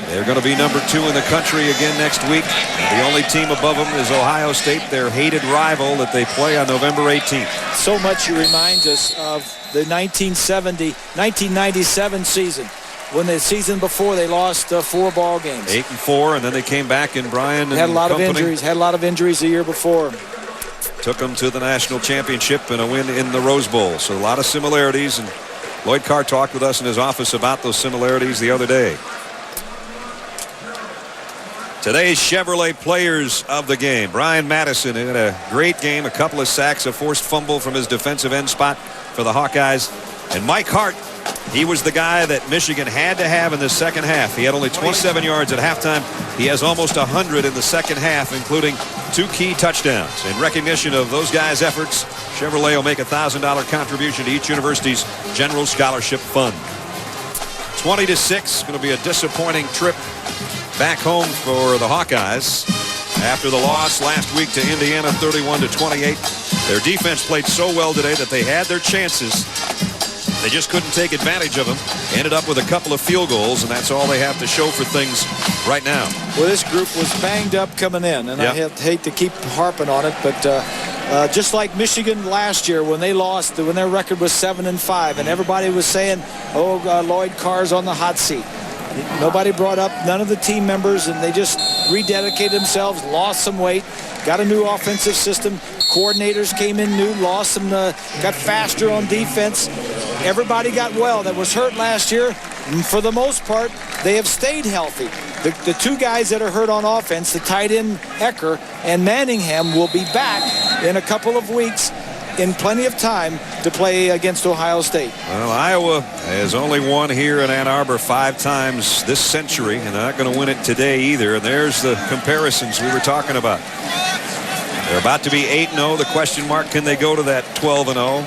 They're going to be number 2 in the country again next week. The only team above them is Ohio State, their hated rival that they play on November 18th. So much it reminds us of the 1997 season, when the season before they lost 4 ball games. 8-4, and then they came back in Bryan and had a lot company. of injuries. Had a lot of injuries the year before. Took them to the national championship and a win in the Rose Bowl. So a lot of similarities, and Lloyd Carr talked with us in his office about those similarities the other day. Today's Chevrolet players of the game. Brian Madison had a great game, a couple of sacks, a forced fumble from his defensive end spot for the Hawkeyes. And Mike Hart, he was the guy that Michigan had to have in the second half. He had only 27 yards at halftime. He has almost 100 in the second half, including 2 key touchdowns. In recognition of those guys' efforts, Chevrolet will make a $1,000 contribution to each university's general scholarship fund. 20-6, going to be a disappointing trip back home for the Hawkeyes after the loss last week to Indiana, 31-28. Their defense played so well today that they had their chances. They just couldn't take advantage of them. Ended up with a couple of field goals, and that's all they have to show for things right now. Well, this group was banged up coming in, and I hate to keep harping on it, but just like Michigan last year when they lost, when their record was 7-5, and everybody was saying, oh, Lloyd Carr's on the hot seat. Nobody brought up none of the team members, and they just rededicated themselves, lost some weight, got a new offensive system. Coordinators came in new, lost some, got faster on defense. Everybody got well that was hurt last year. And for the most part, they have stayed healthy. The 2 guys that are hurt on offense, the tight end Ecker and Manningham, will be back in a couple of weeks in plenty of time to play against Ohio State. Well, Iowa has only won here in Ann Arbor 5 times this century, and they're not going to win it today either. And there's the comparisons we were talking about. They're about to be 8-0. The question mark, can they go to that 12-0?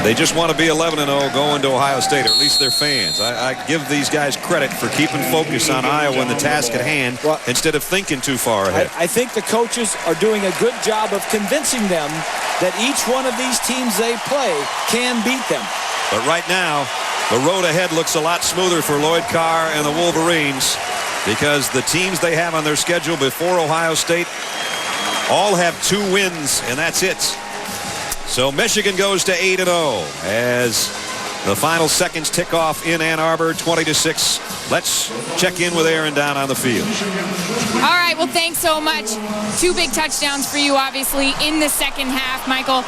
They just want to be 11-0 going to Ohio State, or at least their fans. I give these guys credit for keeping focus on Iowa and the task at hand instead of thinking too far ahead. I think the coaches are doing a good job of convincing them that each one of these teams they play can beat them. But right now, the road ahead looks a lot smoother for Lloyd Carr and the Wolverines, because the teams they have on their schedule before Ohio State all have 2 wins, and that's it. So Michigan goes to 8-0 as the final seconds tick off in Ann Arbor, 20-6. Let's check in with Aaron down on the field. All right, well, thanks so much. 2 big touchdowns for you, obviously, in the second half. Michael,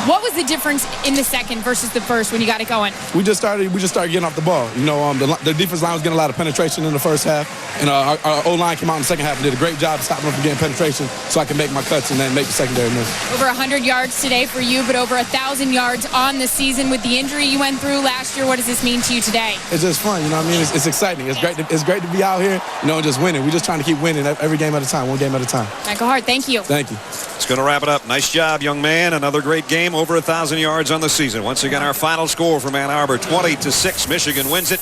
what was the difference in the second versus the first when you got it going? We just started getting off the ball. You know, the defense line was getting a lot of penetration in the first half, and our O-line came out in the second half and did a great job stopping them from getting penetration so I can make my cuts and then make the secondary moves. Over 100 yards today for you, but over 1,000 yards on the season with the injury you went through last year. What does this mean to you today? It's just fun, you know what I mean? It's exciting. It's great to be out here, you know, and just winning. We're just trying to keep winning every game at a time, one game at a time. Michael Hart, thank you. Thank you. It's going to wrap it up. Nice job, young man. Another great game, over 1,000 yards on the season. Once again, our final score from Ann Arbor, 20-6. Michigan wins it.